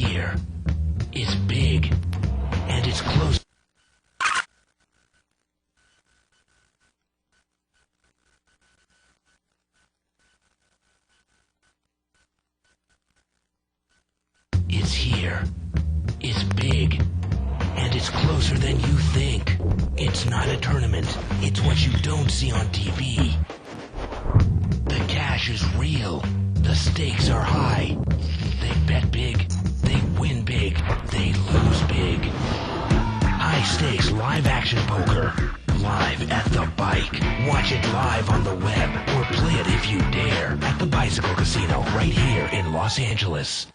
here. It's big. And it's close. It's here. It's big. And it's closer than you think. It's not a tournament. It's what you don't see on TV. The cash is real. The stakes are high. They bet big. They win big. They lose big. High stakes live action poker. Live at the bike. Watch it live on the web. Or play it if you dare. At the Bicycle Casino right here in Los Angeles.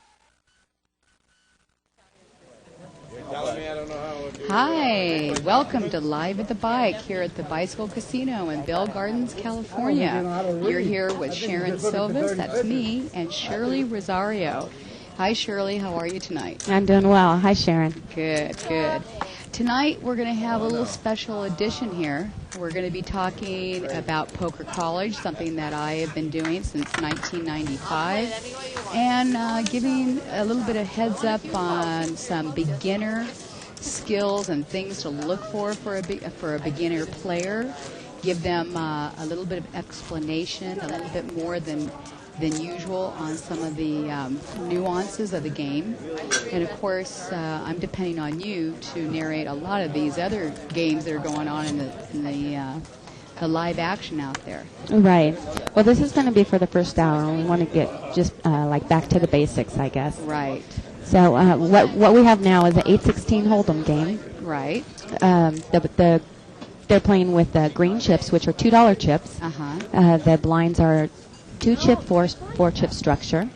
Hi, welcome to Live at the Bike here at the Bicycle Casino in Bell Gardens, California. You're here with Sharon Silvas, that's me, and Shirley Rosario. Hi Shirley, how are you tonight? I'm doing well. Hi Sharon. Good, good. Tonight we're going to have a little special edition here. We're going to be talking about Poker College, something that I have been doing since 1995, and giving a little bit of heads up on some beginner skills and things to look for a beginner player. Give them a little bit of explanation, a little bit more than usual on some of the nuances of the game. And of course, I'm depending on you to narrate a lot of these other games that are going on in the live action out there. Right. Well, this is going to be for the first hour, and we want to get just like back to the basics, I guess. Right. So what we have now is an 8-16 Hold'em game. Right. They're playing with green chips, which are $2 chips. Uh-huh. The blinds are 2-chip, 4-chip structure.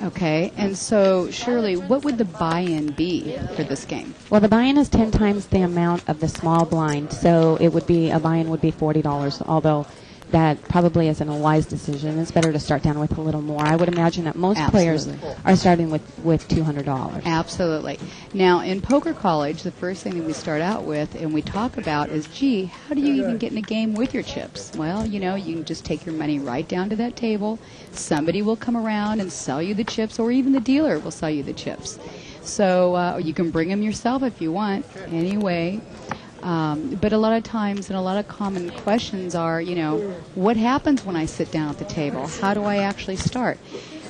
Okay, and so Shirley, what would the buy-in be for this game? Well, the buy-in is 10 times the amount of the small blind, so it would be a buy-in would be $40. Although that probably isn't a wise decision. It's better to start down with a little more. I would imagine that most players are starting with $200. Absolutely. Now, in Poker College, the first thing that we start out with and we talk about is, gee, how do you even get in a game with your chips? Well, you know, you can just take your money right down to that table. Somebody will come around and sell you the chips, or even the dealer will sell you the chips. So you can bring them yourself if you want. Anyway. But a lot of times and a lot of common questions are, you know, what happens when I sit down at the table? How do I actually start?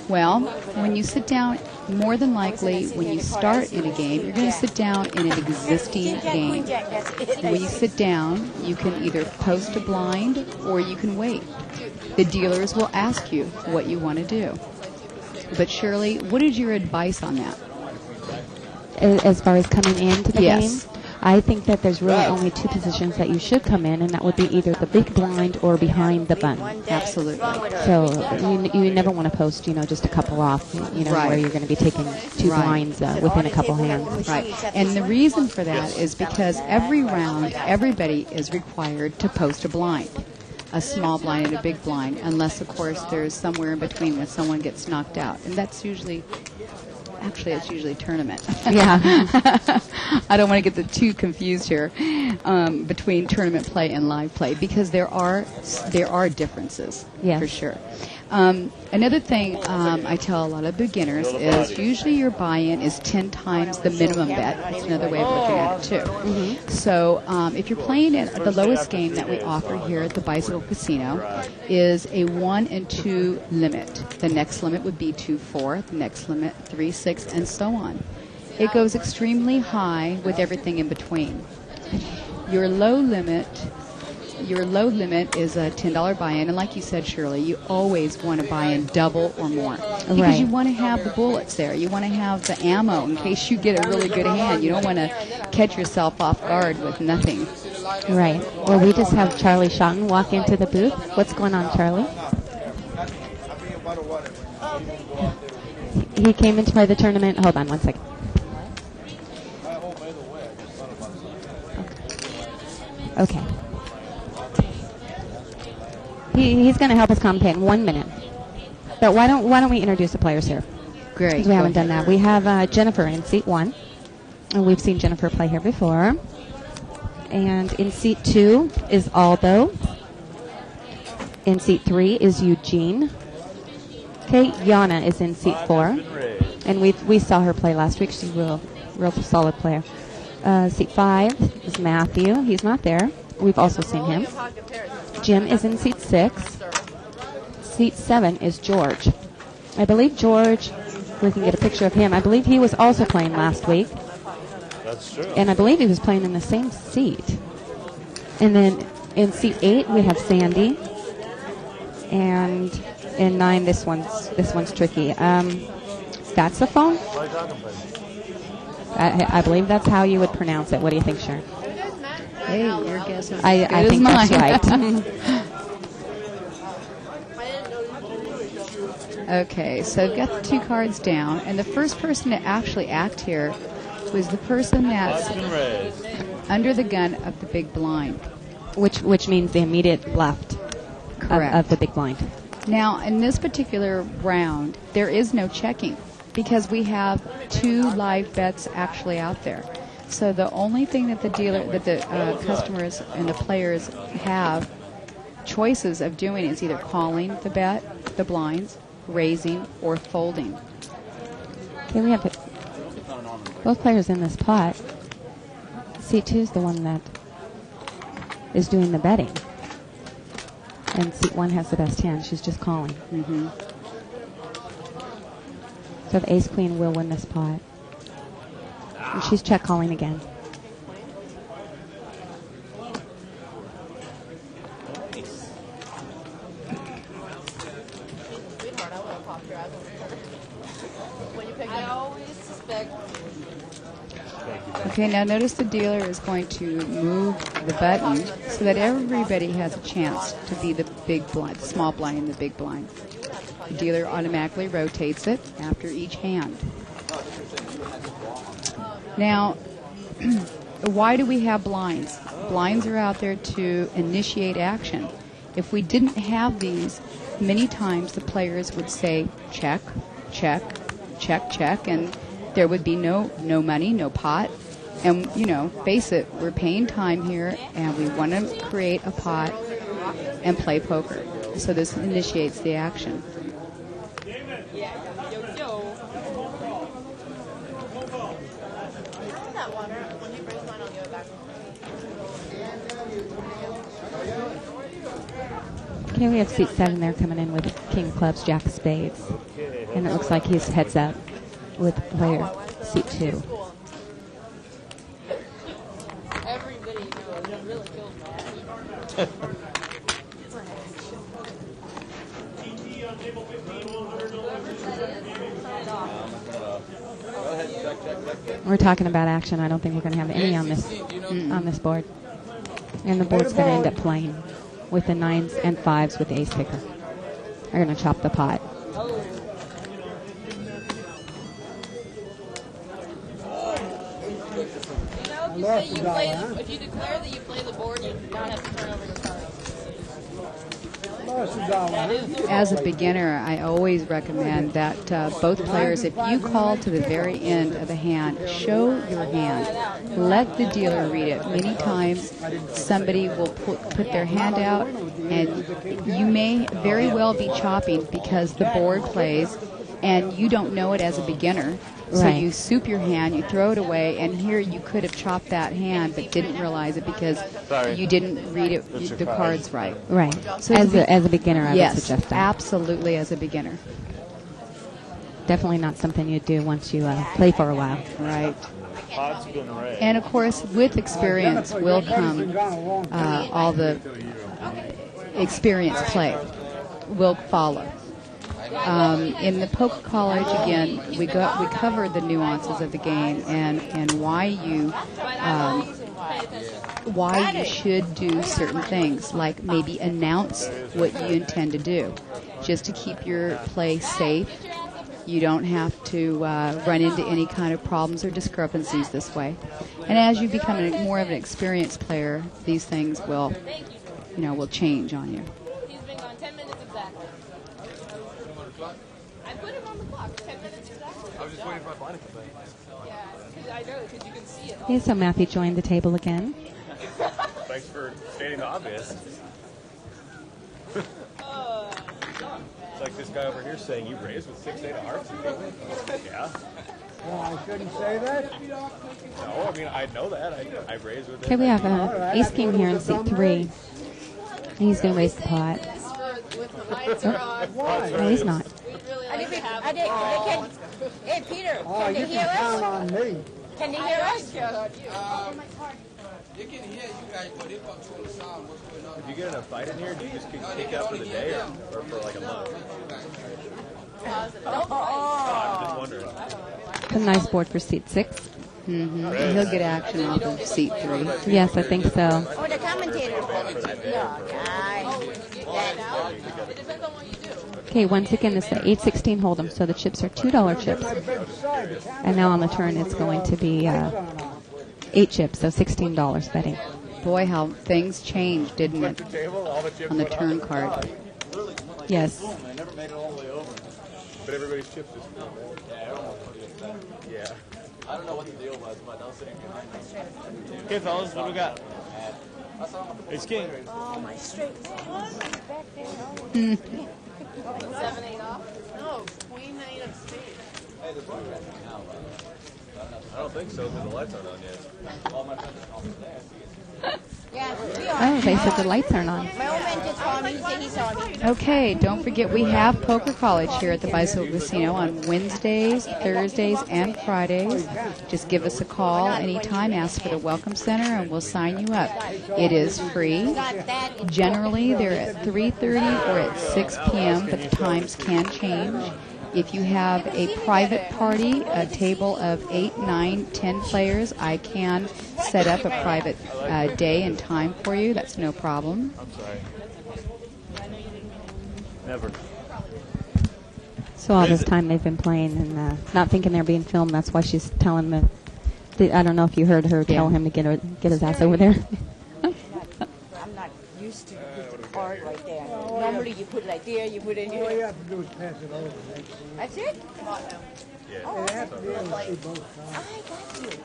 Well, when you sit down, more than likely, when you start in a game, you're going to sit down in an existing game. And when you sit down, you can either post a blind or you can wait. The dealers will ask you what you want to do. But Shirley, what is your advice on that? As far as coming into the Yes. game? I think that there's really only two positions that you should come in, and that would be either the big blind or behind the bun. Absolutely. So you never want to post, you know, just a couple off, you know, Right. where you're going to be taking two blinds within a couple hands. Right. And the reason for that is because every round, everybody is required to post a blind. A small blind and a big blind, unless, of course, there's somewhere in between when someone gets knocked out. And that's usually... Actually, it's usually a tournament. Yeah. I don't want to get the two confused here between tournament play and live play, because there are differences, yes, for sure. Another thing I tell a lot of beginners is usually your buy-in is 10 times the minimum bet. That's another way of looking at it, too. Mm-hmm. So if you're playing at the lowest game that we offer here at the Bicycle Casino is a 1 and 2 limit. The next limit would be 2-4, the next limit 3-6, and so on. It goes extremely high with everything in between. Your low limit is a $10 buy-in, and like you said, Shirley, you always want to buy in double or more, because you want to have the bullets there. You want to have the ammo in case you get a really good hand. You don't want to catch yourself off guard with nothing. Right. Well, we just have Charlie Shotton walk into the booth. What's going on, Charlie? He came in to play the tournament. Hold on one second. Okay. He's going to help us commentate in 1 minute. But why don't we introduce the players here? Great. Because we haven't done that. We have Jennifer in seat 1. And we've seen Jennifer play here before. And in seat 2 is Aldo. In seat 3 is Eugene. Okay, Yana is in seat 4. And we saw her play last week. She's a real solid player. Seat 5 is Matthew. He's not there. We've also seen him. Jim is in seat 6. Seat 7 is George. I believe George, we can get a picture of him. I believe he was also playing last week. That's true. And I believe he was playing in the same seat. And then in seat 8 we have Sandy. And in 9 this one's tricky. Saxophone? I believe that's how you would pronounce it. What do you think, Sharon? Hey, your guess is I think mine. that's right. Okay, so I've got the 2 cards down, and the first person to actually act here was the person that's under the gun of the big blind. Which means the immediate left of the big blind. Now, in this particular round, there is no checking because we have 2 live bets actually out there. So the only thing that the customers and the players have choices of doing is either calling the bet, the blinds, raising, or folding. Okay, we have both players in this pot. Seat 2 is the one that is doing the betting. And seat 1 has the best hand. She's just calling. Mm-hmm. So the ace queen will win this pot. And she's check calling again. Okay, now notice the dealer is going to move the button so that everybody has a chance to be the big blind, the small blind and the big blind. The dealer automatically rotates it after each hand. Now, why do we have blinds? Blinds are out there to initiate action. If we didn't have these, many times the players would say check, check, check, check, and there would be no money, no pot. And, face it, we're paying time here, and we want to create a pot and play poker. So this initiates the action. Okay, we have seat 7 there coming in with king of clubs, jack of spades. And it looks like he's heads up with player seat 2. We're talking about action. I don't think we're going to have any on this board. And the board's going to end up playing with the 9s and 5s with the ace kicker. They're going to chop the pot. If you declare that you play the board, you do not have to turn over your cards. As a beginner, I always recommend that both players, if you call to the very end of the hand, show your hand. Let the dealer read it. Many times somebody will put their hand out, and you may very well be chopping because the board plays, and you don't know it as a beginner. So Right. you soup your hand, you throw it away, and here you could have chopped that hand but didn't realize it because you didn't read it, the cards right. Right. So As a beginner, I yes, would suggest that. absolutely as a beginner. Definitely not something you do once you play for a while. Right. Pot's been raised. And of course, with experience will come all the experience play will follow. In the poker college, again, we cover the nuances of the game and why you should do certain things, like maybe announce what you intend to do, just to keep your play safe. You don't have to run into any kind of problems or discrepancies this way. And as you become more of an experienced player, these things will change on you. He's been gone 10 minutes exactly. I put him on the clock. 10 minutes exactly. I was just waiting for my blind to play. Yeah, I know, because you can see it. Okay, so Matthew joined the table again. Thanks for stating the obvious. So like this guy over here saying you raised with 6-8 of hearts. Yeah. Well, I shouldn't say that. No, I mean I know that. I raised with it. Okay, we have Ace King here in seat 3. He's going to raise the pot. With the lights are on. Why? No, he's not. Hey, Peter, Oh, can you they hear can count us? on me. Can they hear us? They can hear you guys, but they control the sound. What's going on? If you get in a fight in here, do you just kick out for the day or for like a month? I'm just wondering. A nice board for seat 6. Mm-hmm. And he'll get action off of seat 3. Yes, I think so. Oh, the commentator. Yeah, It depends on what you do. Okay, once again, it's the 8-16 Hold'em, so the chips are $2 chips. And now on the turn, it's going to be 8 chips, so $16 betting. Boy, how things changed, didn't it, on the turn card? Yes. But everybody's chips is yeah. I don't know what the deal was, but I was sitting behind them. Okay, fellas, what do we got? It's King. Oh, my straight. 7, 8 off? No, queen, 9 of spades. I don't think so because the lights aren't on yet. Yeah, we Oh, are. they said the lights aren't on. My old man just saw me. He said he saw me. Okay, don't forget we have Poker College here at the Bicycle Casino on Wednesdays, Thursdays, and Fridays. Just give us a call anytime, ask for the Welcome Center, and we'll sign you up. It is free. Got that. Generally, they're at 3:30 or at 6 p.m., but the times can change. If you have a private party, a table of 8, 9, 10 players, I can set up a private day and time for you. That's no problem. I'm sorry. Never. So all this time they've been playing and not thinking they're being filmed. That's why she's telling me. I don't know if you heard her tell him to get his ass over there. I'm not used to put the card right there. Normally you put it like there, you put it All you here. have to do is pass it over. That's it? You have to be able to see both sides. I got you.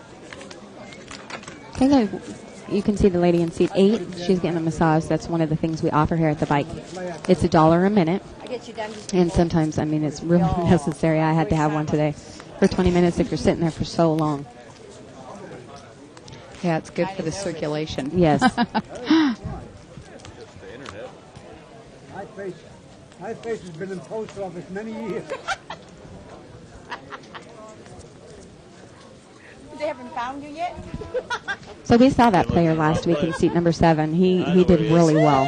Okay, look, you can see the lady in seat 8. She's getting a massage. That's one of the things we offer here at the bike. It's $1 a minute, I get you done. and sometimes, I mean, it's really necessary. I had to have one today for 20 minutes if you're sitting there for so long. Yeah, it's good for the circulation. Yes. The internet. My face has been in post office many years. They haven't found you yet? So we saw that player last week in seat number 7. He did really well.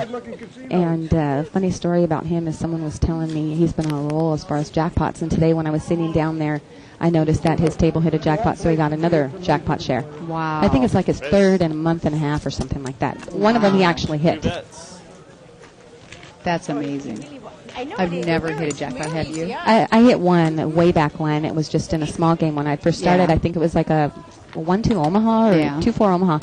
And funny story about him is someone was telling me he's been on a roll as far as jackpots. And today when I was sitting down there, I noticed that his table hit a jackpot, so he got another jackpot share. Wow. I think it's like his third in a month and a half or something like that. One of them he actually hit. That's amazing. I know I've they- never they're hit a jackpot, have you? Yeah. I hit one way back when. It was just in a small game when I first started. Yeah. I think it was like a 1-2 Omaha or Yeah. 2-4 Omaha.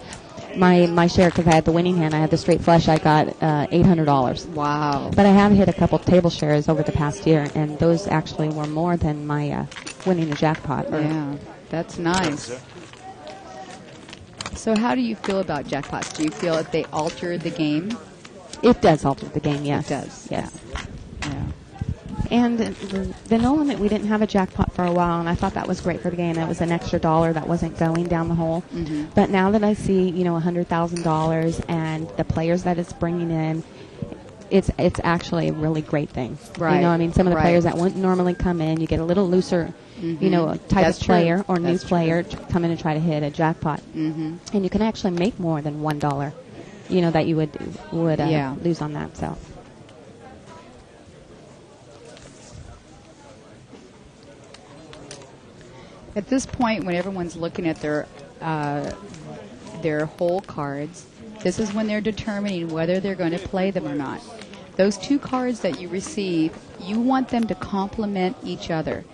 My share, because I had the winning hand, I had the straight flush, I got $800. Wow. But I have hit a couple table shares over the past year, and those actually were more than my winning the jackpot. Yeah, that's nice. So how do you feel about jackpots? Do you feel that they altered the game? It does alter the game, yes. It does, Yes. Yeah. And the no limit, we didn't have a jackpot for a while, and I thought that was great for the game. It was an extra $1 that wasn't going down the hole. Mm-hmm. But now that I see, $100,000 and the players that it's bringing in, it's actually a really great thing. Right. I mean, some of the Right. players that wouldn't normally come in, you get a little looser, type That's of player true. or new That's player come in and try to hit a jackpot. Mm-hmm. And you can actually make more than $1, that you would Yeah. lose on that. So. At this point, when everyone's looking at their hole cards, this is when they're determining whether they're going to play them or not. Those 2 cards that you receive, you want them to complement each other.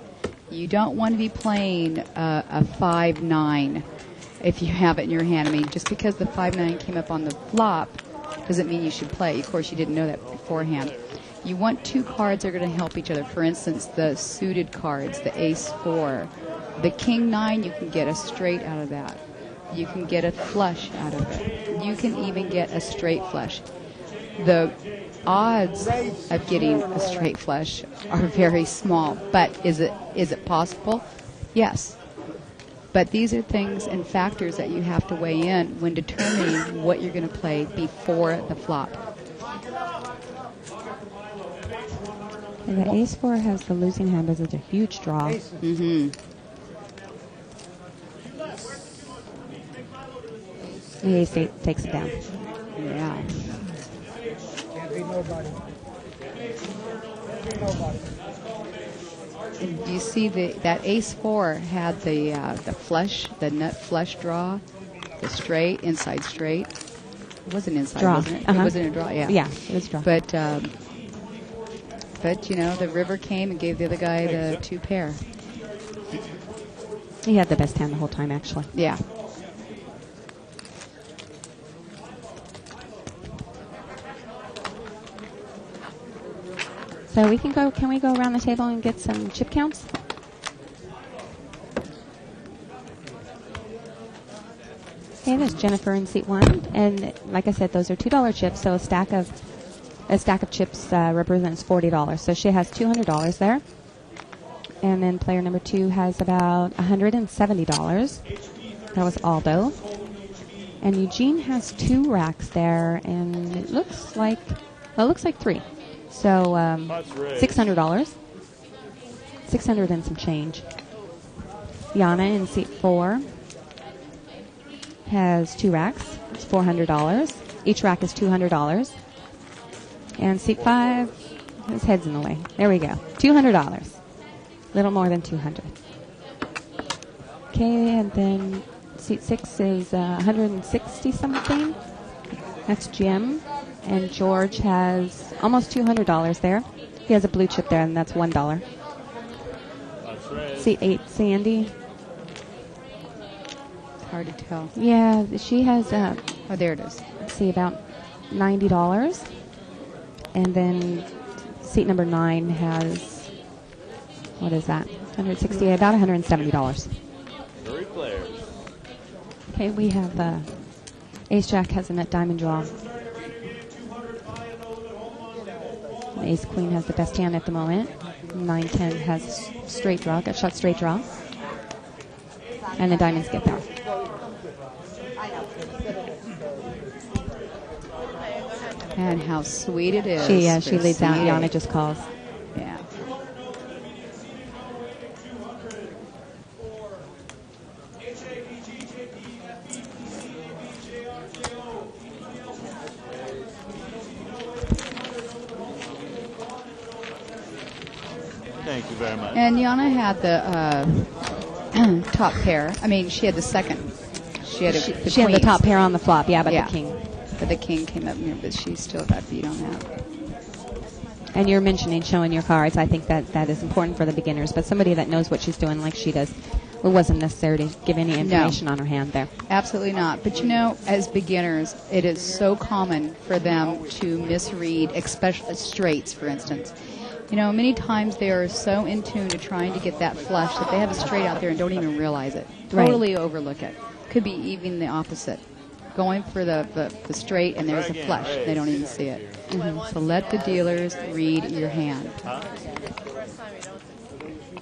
You don't want to be playing a 5-9 if you have it in your hand. I mean, just because the 5-9 came up on the flop doesn't mean you should play. Of course, you didn't know that beforehand. You want 2 cards that are going to help each other. For instance, the suited cards, the ace-4. The king-9, you can get a straight out of that. You can get a flush out of it. You can even get a straight flush. The odds of getting a straight flush are very small. But is it possible? Yes. But these are things and factors that you have to weigh in when determining what you're going to play before the flop. And the ace-4 has the losing hand, but it's a huge draw. Mm-hmm. The ace-8 takes it down. Yeah. Can't beat nobody. Can't beat nobody. And you see that ace-4 had the flush, the nut flush draw, the straight, inside straight. It wasn't inside, Draw. wasn't it? Uh-huh. It wasn't a draw, yeah. Yeah, it was draw. But you know, the river came and gave the other guy the 2 pair. He had the best hand the whole time, actually. Yeah. So we can go. Can we go around the table and get some chip counts? Okay, there's Jennifer in seat 1, and like I said, those are $2 chips. So a stack of chips represents $40. So she has $200 there, and then player number 2 has about $170. That was Aldo, and Eugene has 2 racks there, and it looks like 3. So $600. 600 and some change. Yana in seat 4 has 2 racks. It's $400. Each rack is $200. And seat 5, his head's in the way. There we go. $200. Little more than 200. Okay, and then seat 6 is 160 something. That's Jim. And George has almost $200 there. He has a blue chip there, and that's $1. That's right. Seat 8, Sandy. It's hard to tell. Yeah, she has, Oh, there it is. let's see, about $90. And then seat number 9 has, what is that? 160, about $170. 3 players. Okay, we have Ace Jack has a nut diamond draw. Ace Queen has the best hand at the moment. 9-10 has straight draw, gut shot straight draw. And the diamonds get there. And how sweet it is. She leads out. Sandy. Yana just calls. Yeah. Thank you very much. And Yana had the top pair. I mean, she had the second. She had the She had the queens. top pair on the flop, yeah, but Yeah. the king. But the king came up near, but she still got beat on that. And you're mentioning showing your cards. I think that is important for the beginners, but somebody that knows what she's doing like she does, it wasn't necessary to give any information on her hand there. Absolutely not. But you know, as beginners, it is so common for them to misread, especially straights, for instance. You know, many times they are so in tune to trying to get that flush that they have a straight out there and don't even realize it. Right. Totally overlook it. Could be even the opposite. Going for the straight and there's a flush. They don't even see it. So let the dealers read your hand.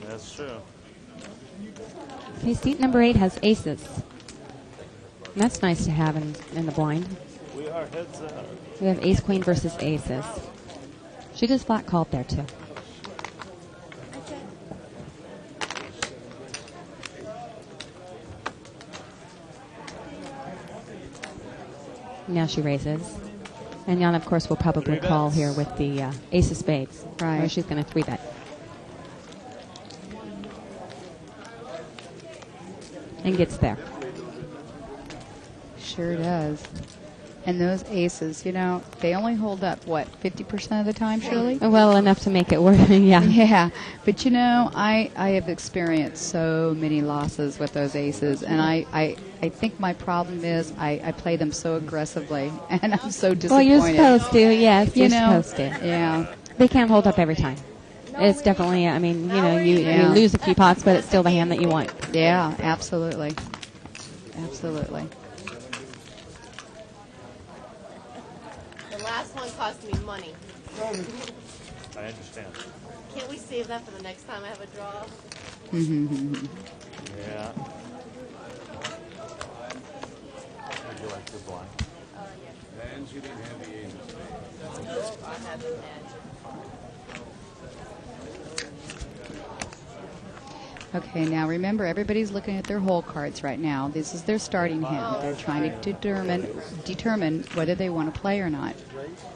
That's true. Okay, seat number 8 has aces. And that's nice to have in the blind. We are heads up. We have ace queen versus aces. She just flat called there too. Now she raises. And Jan, of course, will probably call here with the ace of spades. Right. Or she's going to 3-bet. And gets there. Sure does. And those aces, you know, they only hold up, what, 50% of the time, Shirley? Well, enough to make it work, yeah. Yeah, but you know, I have experienced so many losses with those aces, and I think my problem is I play them so aggressively, and I'm so disappointed. Well, you're supposed to, yes, You you're know, supposed to. Yeah. They can't hold up every time. It's definitely, I mean, you know, you lose a few pots, but it's still the hand that you want. Yeah, absolutely. Absolutely. The last one cost me money. I understand. Can't we save that for the next time I have a draw? Yeah. Would you like your blind? Lands you didn't have the ages. I have the edge. Okay, now remember, everybody's looking at their hole cards right now. This is their starting hand. They're trying to determine whether they want to play or not.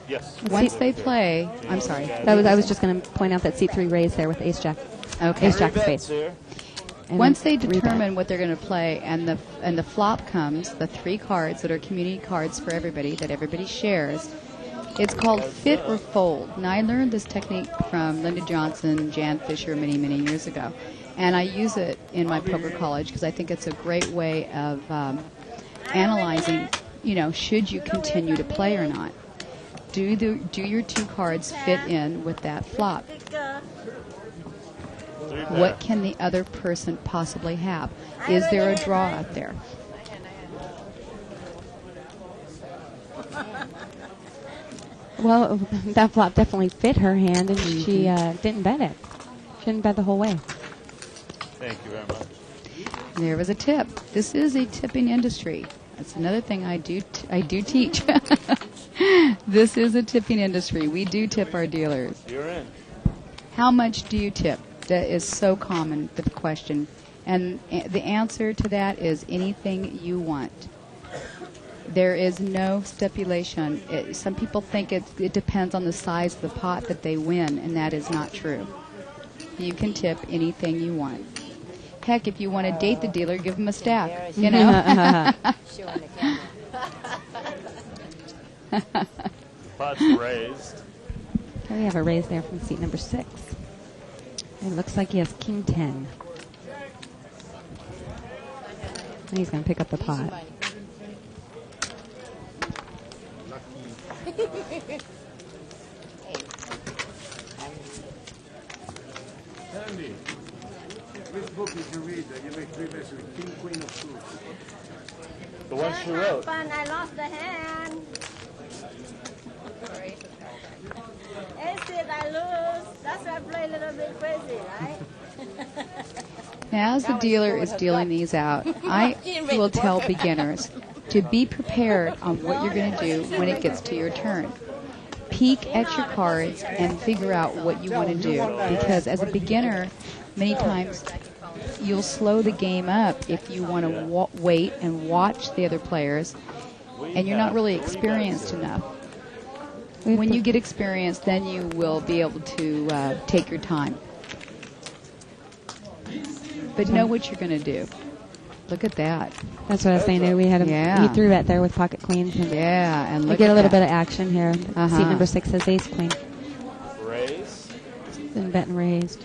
Yes. Once they play, I'm sorry. I was just going to point out that C3 raised there with Ace Jack. Okay. Ace Jack Three space. bets here. And Once they then three determine bet. what they're going to play and the flop comes, the 3 cards that are community cards for everybody that everybody shares, it's called fit or fold. Now, I learned this technique from Linda Johnson, Jan Fisher many, many years ago. And I use it in my poker college because I think it's a great way of analyzing, should you continue to play or not. Do your 2 cards fit in with that flop? What can the other person possibly have? Is there a draw out there? Well, that flop definitely fit her hand, and she didn't bet it. She didn't bet the whole way. Thank you very much. There was a tip. This is a tipping industry. That's another thing I do teach. This is a tipping industry. We do tip our dealers. You're in. How much do you tip? That is so common, the question. And the answer to that is anything you want. There is no stipulation. Some people think it depends on the size of the pot that they win, and that is not true. You can tip anything you want. Heck, if you want to date the dealer, give him a stack. You know. Showing the camera. Pot's raised. Okay, we have a raise there from seat number 6. It looks like he has King 10. And he's going to pick up the pot. Sandy, which book did you read that you make 3 bets with King, Queen of Clubs? The one she wrote. Fun, I lost the hand. Ace it, I lose. That's why I play a little bit crazy, right? Now, as the dealer is dealing these out, I will tell beginners to be prepared on what you're going to do when it gets to your turn. Peek at your cards and figure out what you want to do. Because as a beginner, many times you'll slow the game up if you want to wait and watch the other players, and you're not really experienced enough. When you get experienced, then you will be able to take your time. But know what you're going to do. Look at that. That's what I was saying. We had he threw that there with pocket queens. And and we look get at a little that. bit of action here. Seat number 6 says ace queen. Raise. Then bet and raised.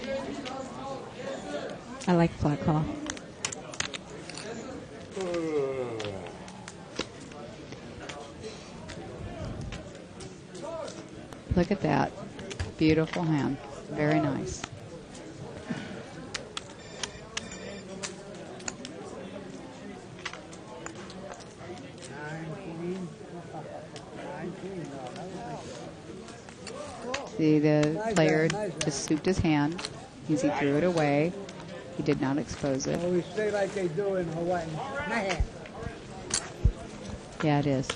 I like flat call. Look at that. Beautiful hand. Very nice. See, the player just souped his hand. He threw it away. He did not expose it. We stay like they do in Hawaii. My hand. Yeah, it is.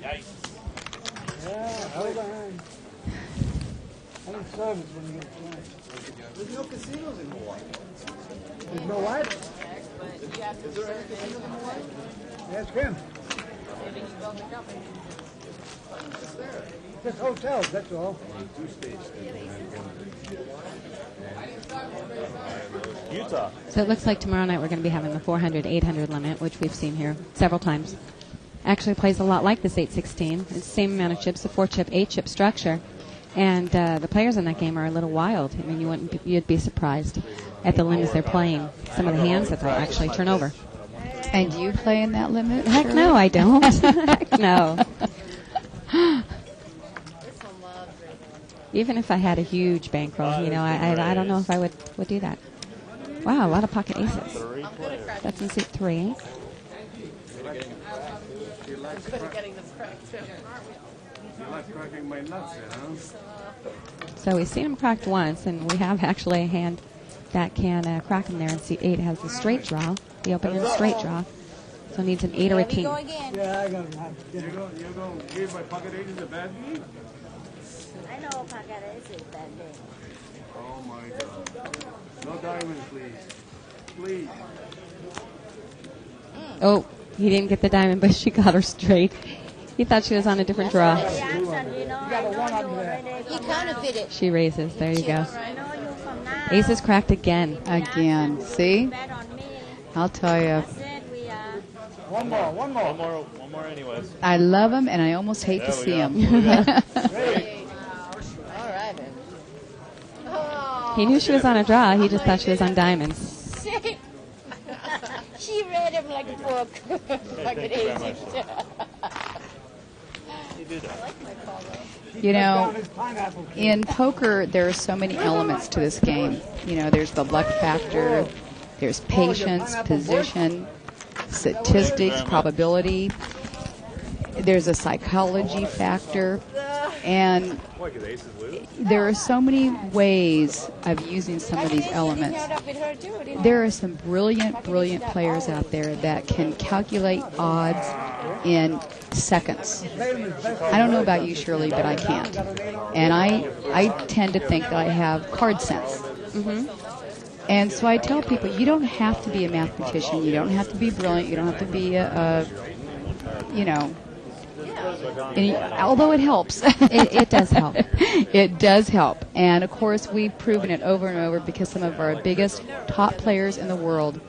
Yeah, hold on. I don't serve it when you get drunk. There's no casinos in Hawaii. There's no what? Is there any casinos in Hawaii? Ask him. Just hotels, that's all. Utah. So it looks like tomorrow night we're going to be having the 400, 800 limit, which we've seen here several times. Actually plays a lot like this 816. It's the same amount of chips, a 4-chip, 8-chip structure. And the players in that game are a little wild. I mean, you'd be surprised at the limits they're playing. Some of the hands that they'll actually turn over. And do you play in that limit? Heck no, I don't. Heck no. Even if I had a huge bankroll, I don't know if I would do that. Wow, a lot of pocket aces. That's in seat 3. Good at getting them correct, too. You like cracking my nuts, huh? So we've seen him cracked once, and we have actually a hand that can crack him there. And see, 8 has the straight draw, the open and straight draw. So it needs an 8 or a king. Yeah, I got to have You're going to give my pocket 8 is a bad game? I know pocket ace is bad day. Oh my God. No diamonds, please. Please. Oh, he didn't get the diamond, but she got her straight. He thought she was on a different draw. Jackson, you know, I know you already. You counterfeited. She raises. There you go. I know you from now. Ace is cracked again. Again. See? Bet on me. I'll tell you. I said we are. one more. One more anyways. I love him, and I almost hate to There we see go. him. All right, man. He knew she was on a draw. He just thought she was on diamonds. She read him like a book. Like an Thank you very agent. You do that. You know, down his pineapple cake. in poker, there are so many elements to this game. You know, there's the luck factor, there's patience, position, statistics, probability. There's a psychology factor, and Why, because aces lose? there are so many ways of using some of these elements. There are some brilliant players out there that can calculate odds in seconds. I don't know about you, Shirley, but I can't. And I tend to think that I have card sense. And so I tell people, you don't have to be a mathematician. You don't have to be brilliant. You don't have to be although it helps. It does help. It does help. And, of course, we've proven it over and over because some of our biggest top players in the world,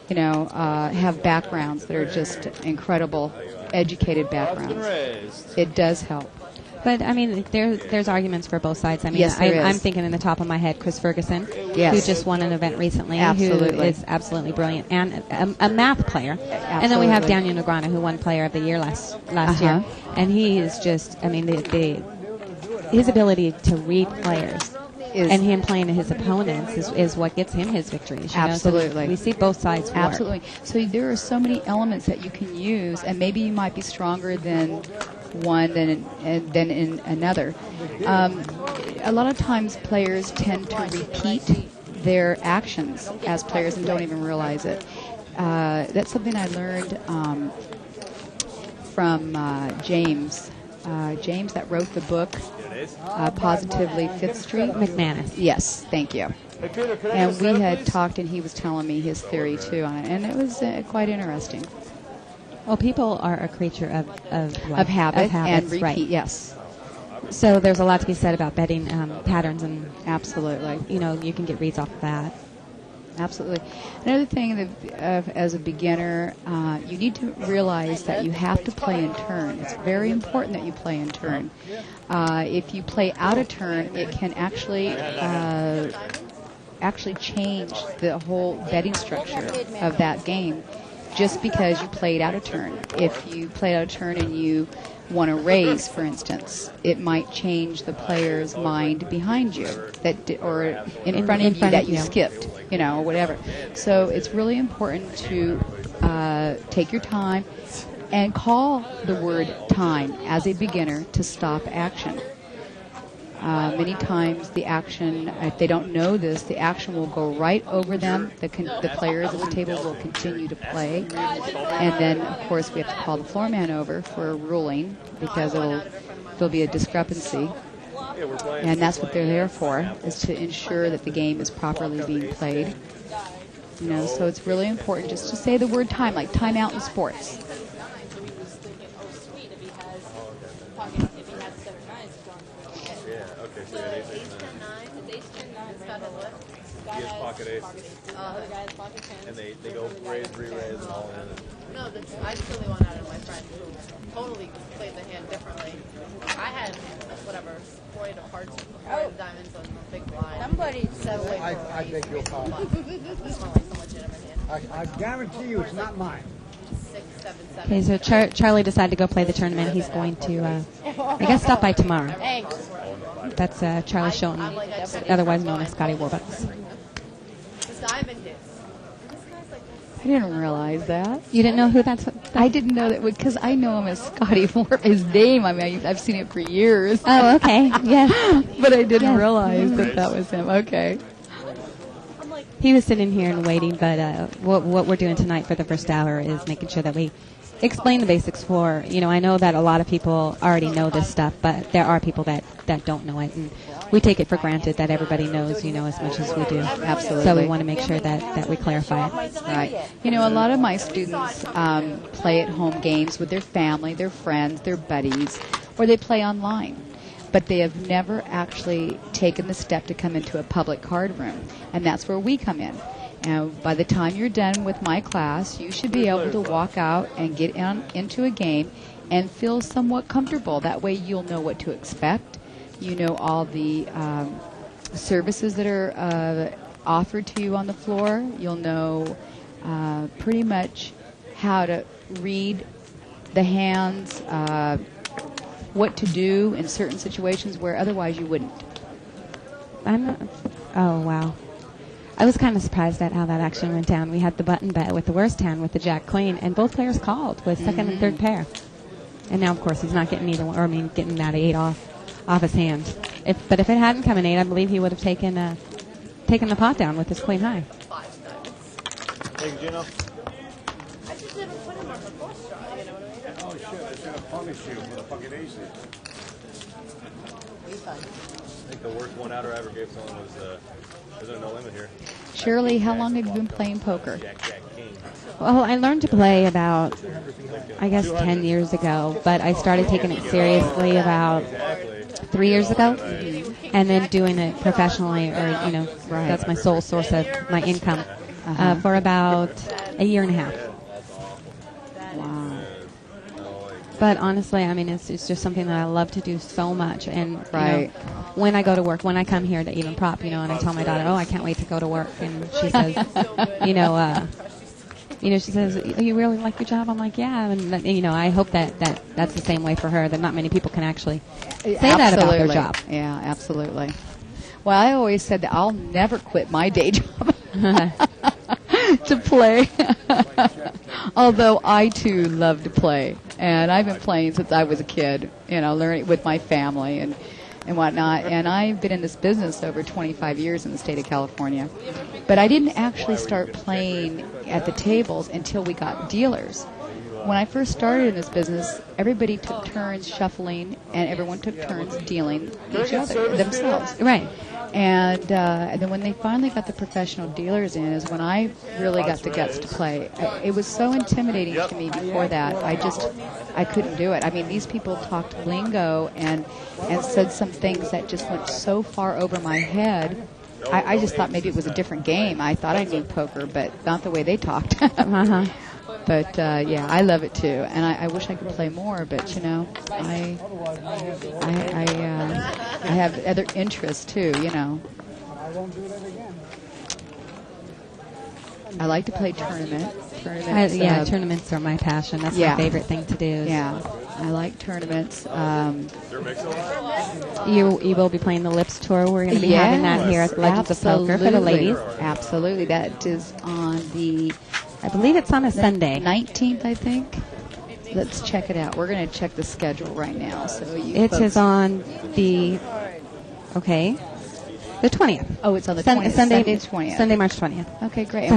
have backgrounds that are just incredible, educated backgrounds. It does help. But, I mean, there's arguments for both sides. I mean, Yes, there I'm is. thinking in the top of my head, Chris Ferguson, Yes. who just won an event recently, who Absolutely. is absolutely brilliant, and a math player. And then we have Absolutely. Daniel Negreanu, who won Player of the Year last year. And he is just, I mean, his ability to read players and him playing his opponents is what gets him his victories. you know? So Absolutely. we see both sides work. Absolutely. So there are so many elements that you can use, and maybe you might be stronger than one than in another. A lot of times players tend to repeat their actions as players and don't even realize it. That's something I learned from James. James that wrote the book Positively Fifth Street. McManus. Yes, thank you. Hey, Peter, can I And get a we setup, had please? talked, and he was telling me his theory too on it, and it was quite interesting. Well, people are a creature of Of habit and repeat, right. yes, So there's a lot to be said about betting patterns, and absolutely, you can get reads off of that. absolutely. Another thing that, as a beginner, you need to realize that you have to play in turn. It's very important that you play in turn. If you play out of turn, it can actually change the whole betting structure of that game just because you played out of turn. If you played out of turn and you want to raise, for instance, it might change the player's mind behind you or in front of you that you skipped, or whatever. So it's really important to take your time and call the word time as a beginner to stop action. Many times the action, if they don't know this, the action will go right over them. The players at the table will continue to play. And then, of course, we have to call the floor man over for a ruling because there'll be a discrepancy. And that's what they're there for, is to ensure that the game is properly being played. So it's really important just to say the word time, like timeout in sports. He has pocket ace. And they go raise, re-raise, and all in. No, I totally want out of my friend who totally played the hand differently. I had, 48 of hearts, 4 of diamonds on the big blind. Somebody Set away I beg your pardon. It's not like so much in my hand. I guarantee you it's not mine. 6, 7, 7. Okay, so Charlie decided to go play the tournament. He's going to, I guess, stop by tomorrow. Thanks. That's Charlie Shilton, otherwise known as Scotty Warbucks. This diamond is. This guy's like, I didn't realize that. You didn't know who that's? I didn't know that because I know him as Scotty Moore. His name, I mean, I've seen it for years. Oh, okay. Yes. But I didn't Yes. realize that was him. Okay. He was sitting here and waiting, but what we're doing tonight for the first hour is making sure that we explain the basics for, I know that a lot of people already know this stuff, but there are people that don't know it, and we take it for granted that everybody knows, as much as we do. Absolutely. So we want to make sure that we clarify it. Right. A lot of my students play at home games with their family, their friends, their buddies, or they play online. But they have never actually taken the step to come into a public card room, and that's where we come in. And by the time you're done with my class, you should be able to walk out and get into a game and feel somewhat comfortable. That way you'll know what to expect. You know all the services that are offered to you on the floor. You'll know pretty much how to read the hands, what to do in certain situations where otherwise you wouldn't. Oh, wow. I was kind of surprised at how that actually went down. We had the button bet with the worst hand with the Jack Queen, and both players called with second and third pair. And now, of course, he's not getting either one, getting that 8 off his hand. But if it hadn't come an 8, I believe he would have taken the pot down with his Queen high. Thank you, Gino. I just never put him on the first try, you know what I mean? Oh, shit, I should have punished you for the fucking aces. I think the worst one-outer I ever gave someone was, there's no limit here. Shirley, how long have you been playing poker? Jack, King. Well, I learned to play about, I guess, 10 years ago, but I started taking it seriously about 3 years ago, and then doing it professionally, or, that's my sole source of my income, for about a year and a half. Wow. But honestly, I mean, it's just something that I love to do so much, and Right. When I go to work, when I come here to Even Prop, and I tell my daughter, oh, I can't wait to go to work, and she says, she says, oh, you really like your job? I'm like, yeah, and I hope that's the same way for her. That not many people can actually say that about their job. Yeah, absolutely. Well, I always said that I'll never quit my day job to play. Although I too love to play, and I've been playing since I was a kid. Learning with my family and whatnot. And I've been in this business over 25 years in the state of California. But I didn't actually start playing at the tables until we got dealers. When I first started in this business, everybody took turns shuffling, and everyone took turns dealing each other themselves. Right. And then when they finally got the professional dealers in is when I really got the guts to play. It was so intimidating to me before that. I couldn't do it. I mean, these people talked lingo and said some things that just went so far over my head. I just thought maybe it was a different game. I thought I knew poker, but not the way they talked. But yeah, I love it too, and I wish I could play more. But I have other interests too. I won't do that again. I like to play tournaments. Tournaments are my passion. That's Yeah. my favorite thing to do. Yeah, I like tournaments. You will be playing the Lips Tour. We're going to be having that here at Legends of Poker for the ladies. Absolutely, that is on the. I believe it's on a Sunday. 19th, I think. Let's check it out. We're going to check the schedule right now. So It is on the. Okay. The 20th. Oh, it's on the 20th. Sunday, 20th. Sunday, March 20th. Okay, great. It's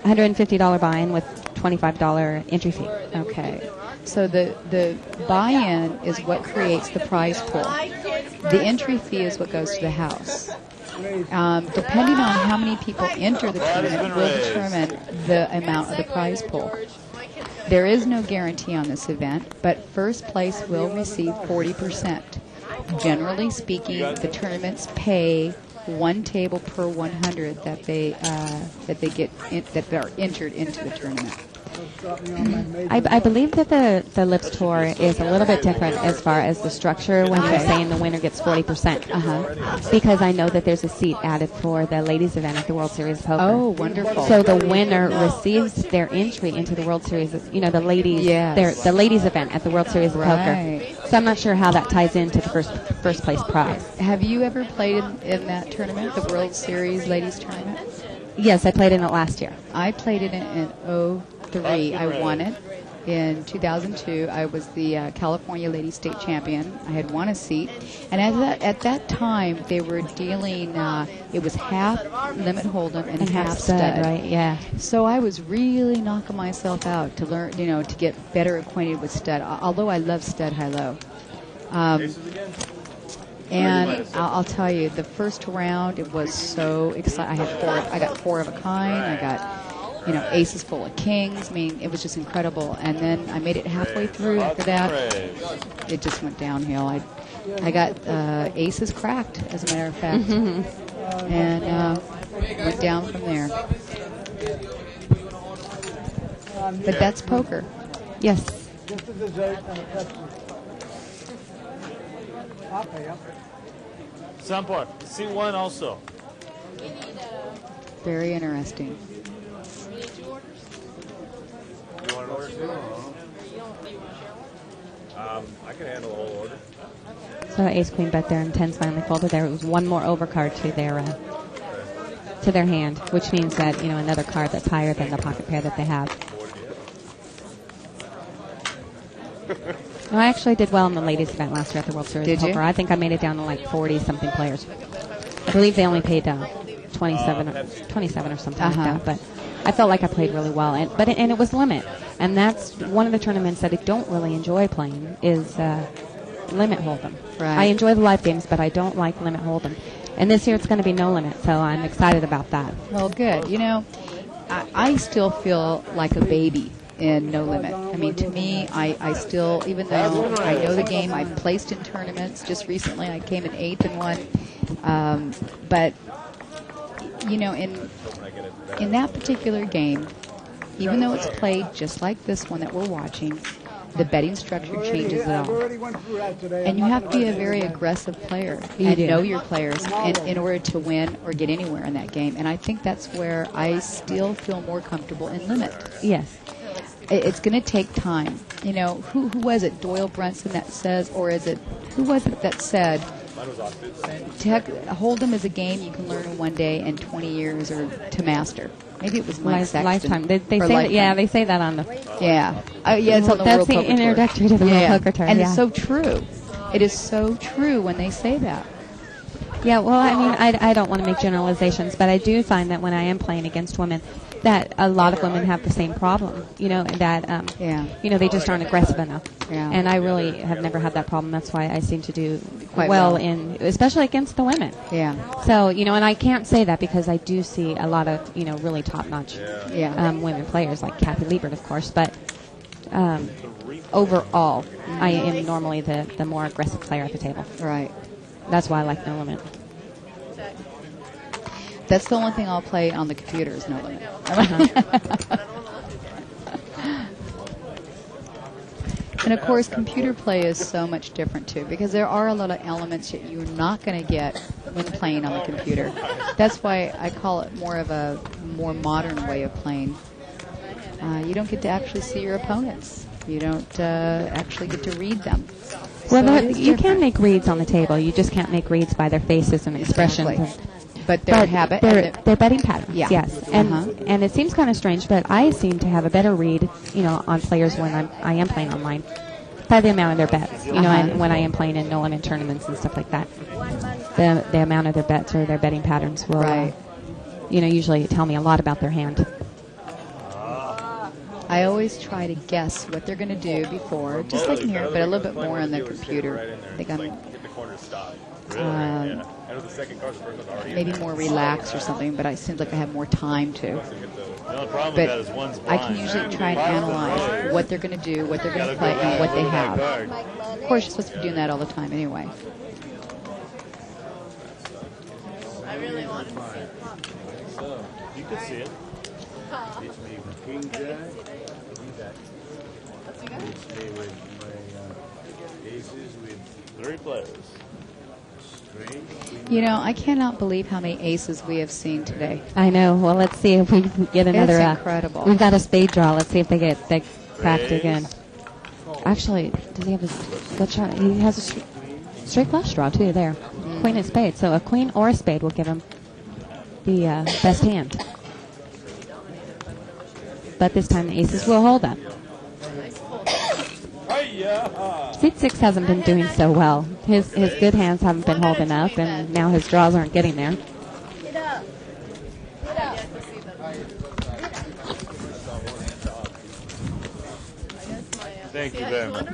$150 buy-in with $25 entry fee. Okay. So the buy-in is what creates the prize pool. The entry fee is what goes to the house. Depending on how many people enter the tournament will determine the amount of the prize pool. There is no guarantee on this event, but first place will receive 40%. Generally speaking, the tournaments pay one table per 100 that they that are entered into the tournament. I believe that the Lips Tour is a little bit different as far as the structure when you're saying the winner gets 40%. Because I know that there's a seat added for the ladies event at the World Series of Poker. Oh, wonderful. So the winner receives their entry into the World Series, the ladies, the ladies event at the World Series of Poker. So I'm not sure how that ties into the first place prize. Have you ever played in that tournament, the World Series Ladies Tournament? Yes, I played in it last year. I played in it in 03. I won it. In 2002, I was the California Lady State Champion. I had won a seat. And at that time, they were dealing, it was half limit hold'em and half stud. Right, yeah. So I was really knocking myself out to learn, to get better acquainted with stud, although I love stud high-low. And I'll tell you, the first round, it was so exciting. I got 4 of a kind. I got, aces full of kings. I mean, it was just incredible. And then I made it halfway through. After that, it just went downhill. I got aces cracked, as a matter of fact, and went down from there. But that's poker. Yes. Just a dessert and a Pepsi. I'll pay up. Sampor, C1 also. Very interesting. You want an order too? I can handle the whole order. So ace queen bet there and tens finally folded. There was one more overcard to their hand, which means that another card that's higher than the pocket pair that they have. No, I actually did well in the ladies event last year at the World Series of Poker. I think I made it down to like 40-something players. I believe they only paid 27 or something like that. But I felt like I played really well, and it was limit, and that's one of the tournaments that I don't really enjoy playing is limit hold'em. Right. I enjoy the live games, but I don't like limit hold'em. And this year it's going to be no limit, so I'm excited about that. Well, good. I still feel like a baby in No Limit. I mean, to me, I still, even though I know the game, I've placed in tournaments. Just recently, I came in 8th in one. But, in that particular game, even though it's played just like this one that we're watching, the betting structure changes it all. And you have to be a very aggressive player and know your players in order to win or get anywhere in that game. And I think that's where I still feel more comfortable in limit. Yes. It's going to take time. Who was it, Doyle Brunson, that says, or is it, who was it that said, Hold'em is a game you can learn in one day and 20 years or to master. Maybe it was Mike Sexton. Lifetime. They say that, yeah, they say that on the... Yeah. It's on the World Poker Tour. That's the introductory to the World Poker Tour. And it's so true. It is so true when they say that. Yeah, well, I mean, I don't want to make generalizations, but I do find that when I am playing against women, that a lot of women have the same problem, that, they just aren't aggressive enough. Yeah. And I really have never had that problem. That's why I seem to do quite well especially against the women. Yeah. So, and I can't say that because I do see a lot of, really top-notch women players, like Kathy Liebert, of course, but overall, I am normally the more aggressive player at the table. Right. That's why I like No Limit. That's the only thing I'll play on the computer is No Limit. And of course, computer play is so much different too, because there are a lot of elements that you're not going to get when playing on the computer. That's why I call it more of a more modern way of playing. You don't get to actually see your opponents. You don't actually get to read them. Well, So you can make reads on the table. You just can't make reads by their faces and expressions. Exactly. But their habit, their betting patterns, yeah. yes. And it seems kind of strange, but I seem to have a better read, on players when I am playing online by the amount of their bets, and when I am playing in No Limit tournaments and stuff like that. The amount of their bets or their betting patterns will, usually tell me a lot about their hand. I always try to guess what they're going to do before, just like in here, but a little bit more on the computer. I think I'm maybe more relaxed or something, but it seems like I have more time to. But I can usually try and analyze what they're going to do, what they're going to play, and what they have. Of course, you're supposed to be doing that all the time anyway. I really want to see it. You could see it. It's me with King Jack. It's me with my aces with 3 players. I cannot believe how many aces we have seen today. I know. Well, let's see if we can get another. It's incredible. We've got a spade draw. Let's see if they cracked again. Actually, does he have a split shot? He has a straight flush draw too. There, queen and spade. So a queen or a spade will give him the best hand. but this time the aces will hold up. Seat 6 hasn't been doing so well. His good hands haven't been holding up, and now his draws aren't getting there. Get up. Get up. Thank you very much.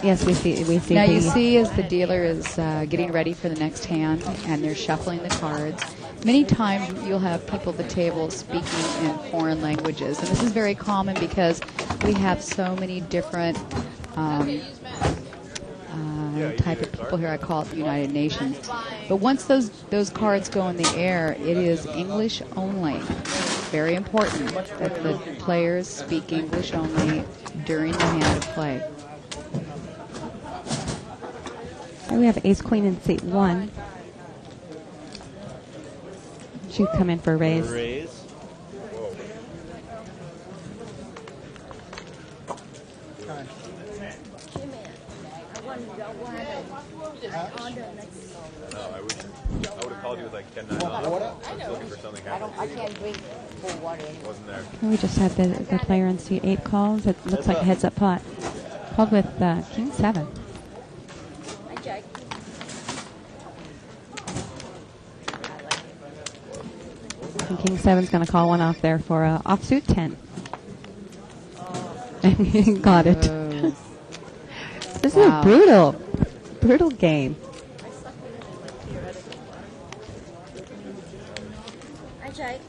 Yes, we see. Now you see as the dealer is getting ready for the next hand and they're shuffling the cards. Many times you'll have people at the table speaking in foreign languages, and this is very common because we have so many different type of people here. I call it the United Nations. But once those cards go in the air, it is English only. Very important that the players speak English only during the hand of play. We have ace queen in seat 1. She'd come in for a raise. I would have called you with like 10-9 off. I was looking for something happening. I can't drink full water anymore. Wasn't there. We just had the player in seat 8 calls. It looks like a heads-up pot. Called with king 7. Hi, Jack. And king 7's going to call one off there for offsuit 10. And he got it. This is a brutal game. Hi, Jack.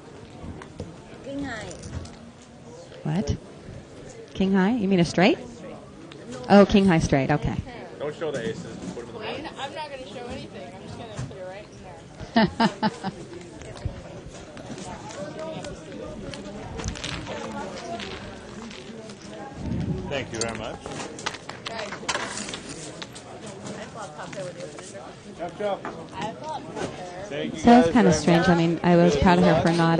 King high. What? King high? You mean a straight? Oh, king high straight. Okay. Don't show the aces. Put them in the Queen? I'm not going to show anything. I'm just going to put it right in there. Thank you very much. Thank you So that's guys kind of very strange. much. I mean, I was proud of her for not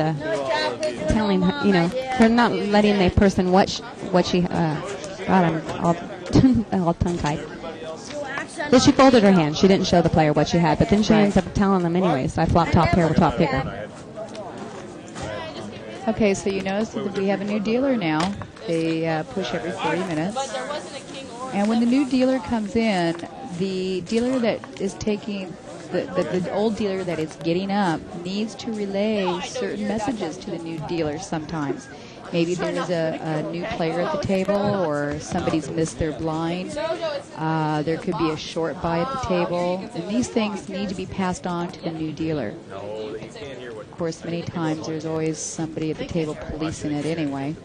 telling her, for not letting the person what she. God, I'm all all tongue tied. But she folded her hand. She didn't show the player what she had, but then she ends up telling them anyways. I flopped top pair with top picker. Okay, so you notice that we have a new dealer now. They push every 40 minutes. And when the new dealer comes in, the dealer that is taking, the old dealer that is getting up needs to relay certain messages to the new dealer sometimes. Maybe there's a new player at the table or somebody's missed their blind. There could be a short buy at the table. And these things need to be passed on to the new dealer. Of course, many times there's always somebody at the table policing it anyway.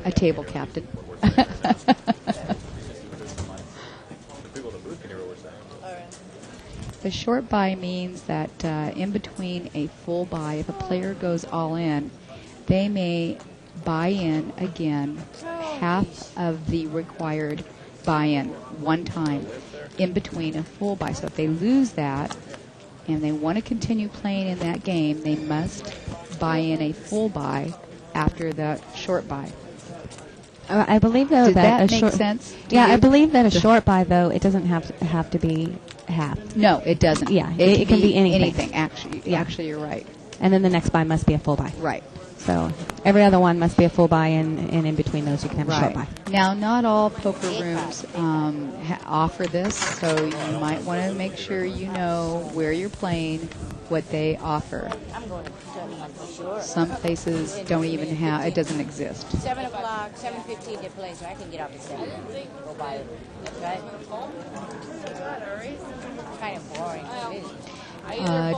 A table captain. The short buy means that in between a full buy, if a player goes all in, they may buy in again half of the required buy-in one time in between a full buy. So if they lose that and they want to continue playing in that game, they must buy in a full buy after the short buy. I believe though Did that that a make short, sense to yeah, you? I believe that a short buy though it doesn't have to be half. No, it doesn't. Yeah, it can be anything. Anything. Actually, you're right. And then the next buy must be a full buy. Right. So every other one must be a full buy, and in between those you can have a short buy. Now, not all poker rooms offer this, so you might want to make sure you know where you're playing, what they offer. I'm going to turn one for sure. Some places don't even have, it doesn't exist. 7 o'clock, 7:15 they play, so I can get off at 7. Go buy it. Right? Kind of boring. It is.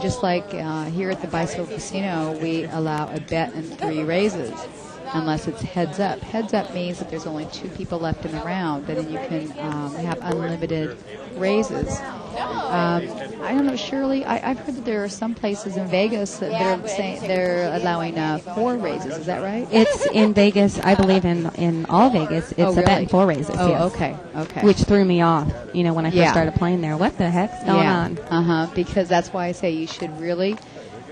Just like here at the Bicycle Casino, we allow a bet and 3 raises, unless it's heads up. Heads up means that there's only 2 people left in the round, then you can have unlimited raises. I don't know, Shirley, I've heard that there are some places in Vegas that they're saying they're allowing 4 raises. Is that right? It's in Vegas, I believe in all Vegas, it's a bet and 4 raises. Oh, yes. okay. Which threw me off, when I first started playing there. What the heck's going on? Because that's why I say you should really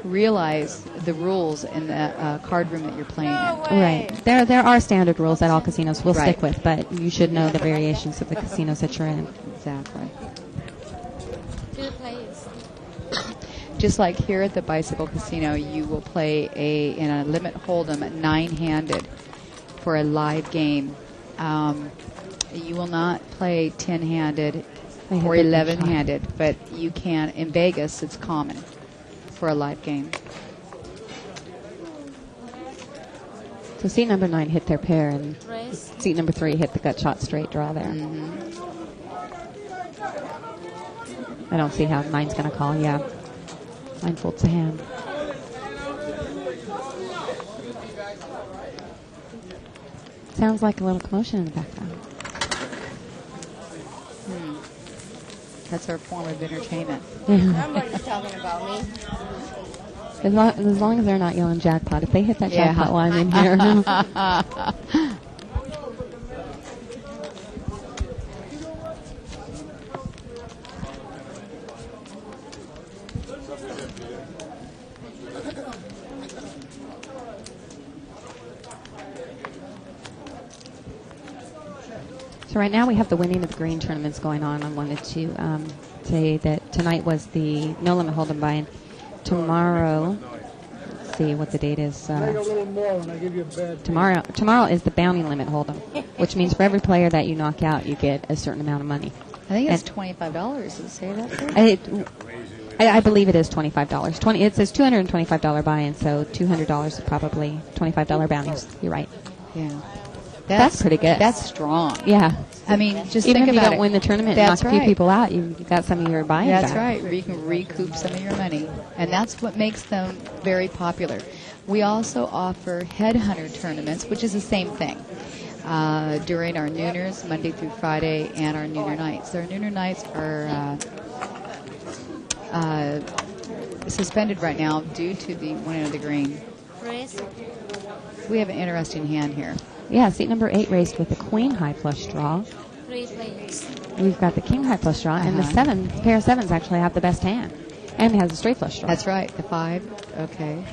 realize the rules in the card room that you're playing in. Right. There are standard rules that all casinos will Right. stick with, but you should know the variations of the casinos that you're in. Exactly. 2 players. Just like here at the Bicycle Casino, you will play in a limit hold'em 9-handed for a live game. You will not play 10-handed or 11-handed, but you can. In Vegas, it's common for a live game. So seat number 9 hit their pair, and Race. seat number 3 hit the gut shot straight draw there. I don't see how 9's going to call. Yeah. 9 folds a hand. Sounds like a little commotion in the background. That's our form of entertainment. Somebody's talking about me. As long as they're not yelling jackpot. If they hit that jackpot line in here. So right now we have the winning of the green tournaments going on. I wanted to say that tonight was the no limit hold'em buy-in. Tomorrow, let's see what the date is. Make a little more when I give you a bad Tomorrow is the bounty limit hold'em, which means for every player that you knock out, you get a certain amount of money. I think it's $25. Does it say that? I believe it is $25. It says $225 buy-in, so $200 is probably $25 bounties. You're right. Yeah. That's pretty good. That's strong. Yeah. I mean, just even think if you about don't it. win the tournament and That's knock a few right. people out, you got some of your buy-in That's back. right. You can recoup some of your money. And that's what makes them very popular. We also offer headhunter tournaments, which is the same thing, during our nooners, Monday through Friday, and our nooner nights. Our nooner nights are suspended right now due to the winning of the green. Race. We have an interesting hand here. Yeah, seat number 8 raced with the queen high flush draw. 3 players. We've got the king high flush draw, and the pair of 7s actually have the best hand, and has a straight flush draw. That's right, the 5. Okay.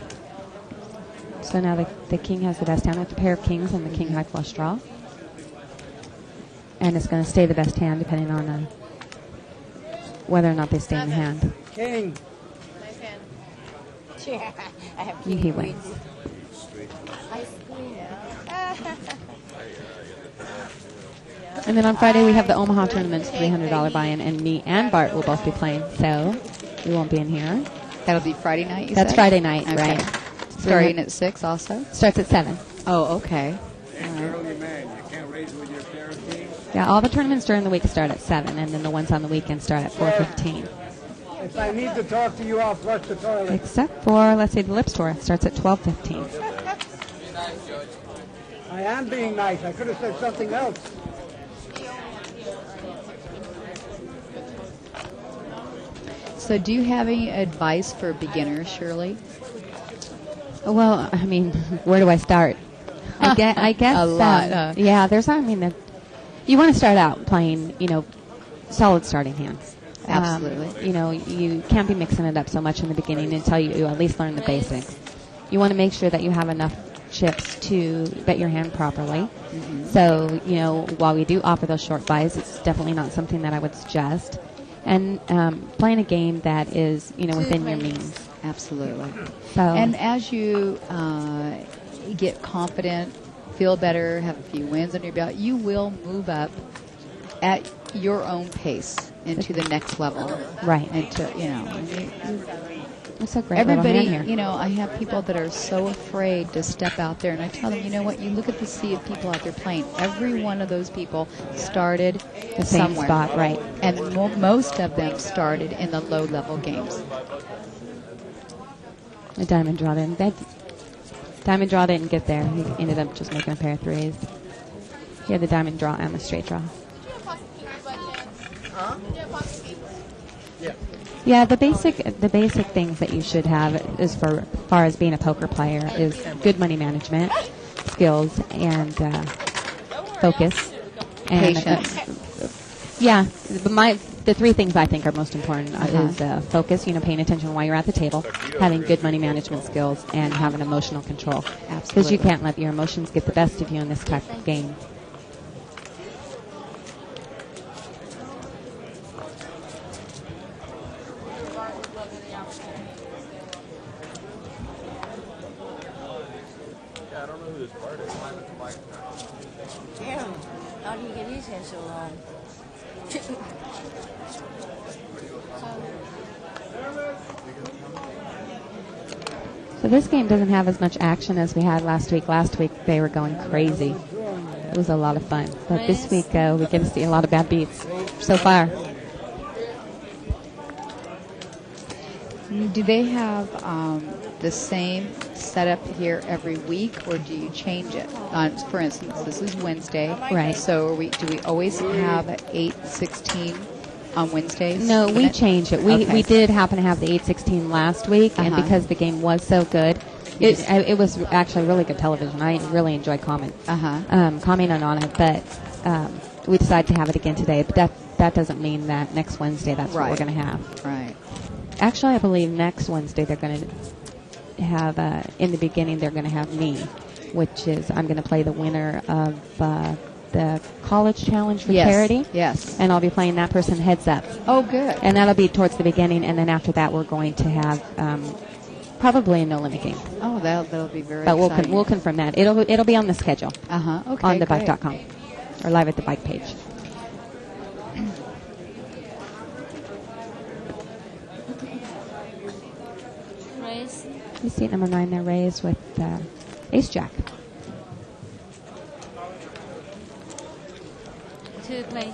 So now the king has the best hand with the pair of kings and the king high flush draw. And it's going to stay the best hand depending on whether or not they stay in the hand. King. Nice hand. Yeah, I have He wins. And then on Friday we have the Omaha tournaments, $300 buy-in, and me and Bart will both be playing, so we won't be in here. That'll be Friday night, you That's said? Friday night, Okay. right. Starting at 6 also? Starts at 7. Oh, okay. Early man, you can't race with your pair of kings. Yeah, all the tournaments during the week start at 7, and then the ones on the weekend start at 4:15. If I need to talk to you, I'll flush the toilet. Except for, let's say, the Lips Tour starts at 12:15. I am being nice. I could have said something else. So do you have any advice for beginners, Shirley? Well, I mean, where do I start? I guess A lot, yeah, you want to start out playing, solid starting hands. Absolutely. You can't be mixing it up so much in the beginning until you at least learn the basics. You want to make sure that you have enough chips to bet your hand properly. Mm-hmm. So, while we do offer those short buys, it's definitely not something that I would suggest. And playing a game that is, within your means. Absolutely. So, And as you get confident, feel better, have a few wins under your belt, you will move up at your own pace into the next level. Right. It's a great everybody, little hand here. I have people that are so afraid to step out there, and I tell them, you know what, you look at the sea of people out there playing. Every one of those people started The same somewhere. spot, right. And most of them started in the low-level games. The diamond draw didn't. Diamond draw didn't get there. He ended up just making a pair of 3s. He had the diamond draw and the straight draw. Yeah, the basic things that you should have as far as being a poker player is good money management skills and focus and Patience. The 3 things I think are most important is focus, paying attention while you're at the table, having good money management skills, and having emotional control. Absolutely. Because you can't let your emotions get the best of you in this type of game. Yeah, I don't know who this part is. Damn, how do you get his hair so long? So this game doesn't have as much action as we had last week. Last week they were going crazy. It was a lot of fun. But this week we get to see a lot of bad beats so far. Do they have the same setup here every week, or do you change it? For instance, this is Wednesday. Right. So do we always have 8:16 on Wednesdays? No, we change it. We did happen to have the 8:16 last week, and Uh-huh. because the game was so good, it was actually really good television. I really enjoy commenting on it, but we decided to have it again today. But that doesn't mean that next Wednesday that's what we're going to have. Right. Actually, I believe next Wednesday they're going to have, in the beginning, they're going to have me, which is I'm going to play the winner of the college challenge for charity. Yes. And I'll be playing that person heads up. Oh, good. And that'll be towards the beginning, and then after that we're going to have probably a no limit game. Oh, that'll be very But exciting. we'll confirm that. It'll be on the schedule. Okay, on great. thebike.com or live at the bike page. Raise. You see number 9 there, raised with Ace Jack. 2 play.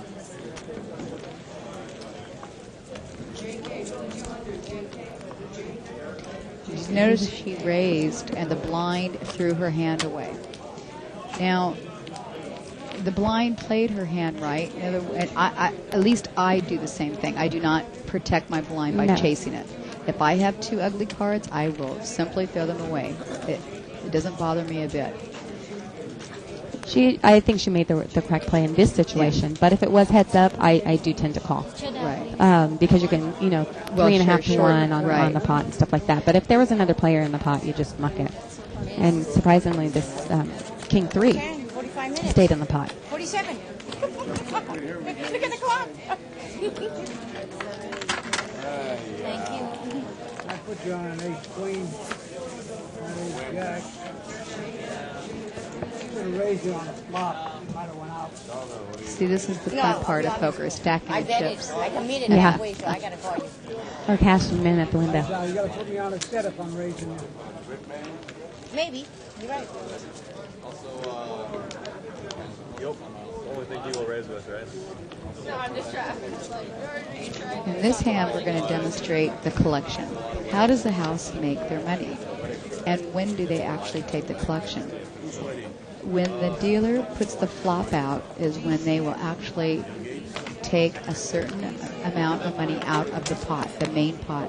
Just notice she raised, and the blind threw her hand away. Now, the blind played her hand right. And at least I do the same thing. I do not protect my blind by No. chasing it. If I have 2 ugly cards, I will simply throw them away. It doesn't bother me a bit. I think she made the correct play in this situation, but if it was heads up, I do tend to call. Right. Because you can, 3.5 to 1 on the pot and stuff like that. But if there was another player in the pot, you just muck it. And surprisingly, this King 3 45 minutes. stayed in the pot. 47. Look at the clock. Thank you. I put you on an ace queen, an ace jack. I'm going to raise you on a flop. You might have went out. See, this is the fun part of poker, stacking I the bet chips. it. I committed Yeah. halfway, so I got to call you. Or cash them in at the So window. you got to put me on a set if I'm raising you. Maybe. You're right. Yep. Only thing you will raise with, right? No, I'm just trying. In this hand, we're going to demonstrate the collection. How does the house make their money? And when do they actually take the collection? When the dealer puts the flop out is when they will actually take a certain amount of money out of the pot, the main pot.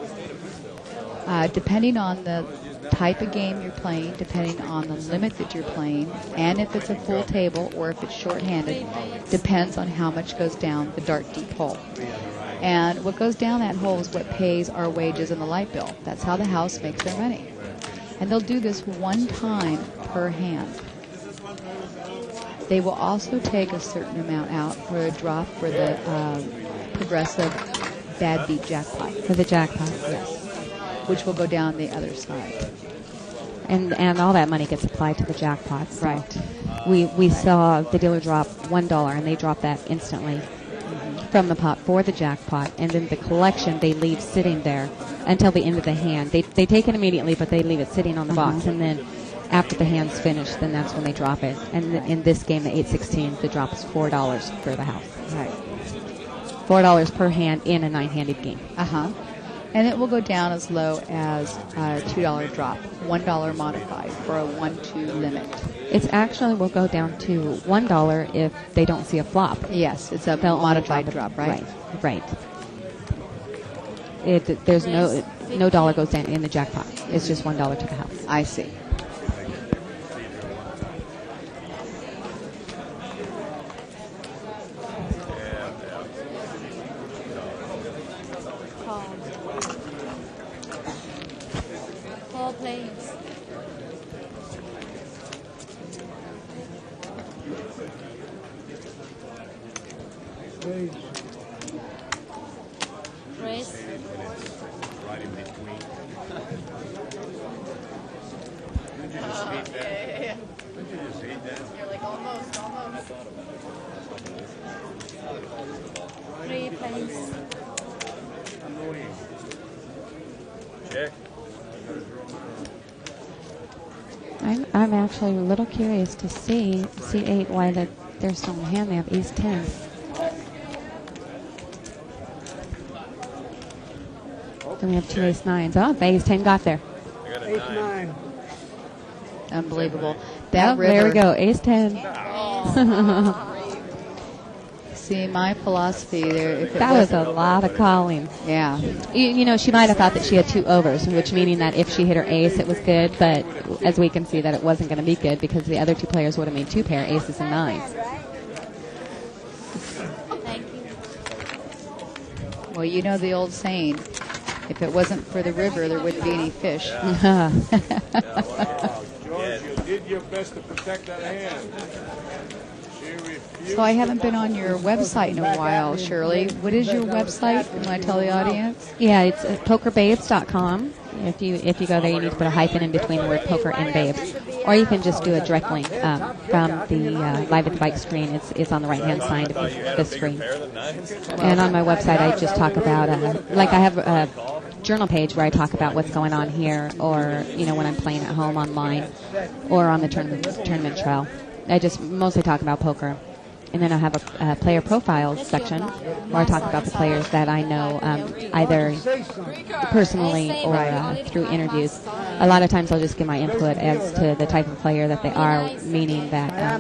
Depending on the type of game you're playing, depending on the limit that you're playing, and if it's a full table or if it's shorthanded, depends on how much goes down the dark deep hole. And what goes down that hole is what pays our wages and the light bill. That's how the house makes their money. And they'll do this one time per hand. They will also take a certain amount out for a drop for the progressive bad beat jackpot. For the jackpot. Yes. Which will go down the other side. And all that money gets applied to the jackpot. So Right. We saw the dealer drop $1, and they drop that instantly from the pot for the jackpot. And then the collection they leave sitting there until the end of the hand. They take it immediately, but they leave it sitting on the box. And then after the hand's finished, then that's when they drop it. And in this game, the 8/16, the drop is $4 for the house. Right. $4 per hand in a 9-handed game. And it will go down as low as a $2 drop, $1 modified for a 1-2 limit. It's actually will go down to $1 if they don't see a flop. Yes, it's a They'll only modified it- drop, right? Right. There's no dollar goes down in the jackpot. It's just $1 to the house. I see. Four plays. Raise. Raise. not even a queen. Don't you just hate that? Yeah. Don't you just hate that? You're like, almost. Three, please. Annoying. Check. I'm actually a little curious to see C8 why they're still in the hand. They have ace 10. Then we have two ace 9s. Oh, the ace 10 got there. I got a 8-9. Unbelievable. That Oh, there we river- go. Ace 10. See, my philosophy there. If it That was wasn't- a lot of calling. Yeah. You know, she might have thought that she had 2 overs, which meaning that if she hit her ace, it was good. But as we can see, that it wasn't going to be good because the other 2 players would have made 2 pair aces and 9s. Thank you. Well, you know the old saying, if it wasn't for the river, there wouldn't be any fish. Wow, George, you did your best to protect that hand. She refused So I haven't been on your website in a while, Shirley. What is your website? Can I tell the audience? Yeah, it's pokerbabes.com. If you go there, you need to put a hyphen in between the word poker and babes. Or you can just do a direct link from the Live at the Bike screen. It's on the right-hand side of the screen. And on my website, I just talk about, like I have a journal page where I talk about what's going on here, or, you know, when I'm playing at home online, or on the tournament trail. I just mostly talk about poker. And then I have a player profiles section where I talk about the players that I know either personally or through interviews. A lot of times I'll just give my input as to the type of player that they are, meaning that,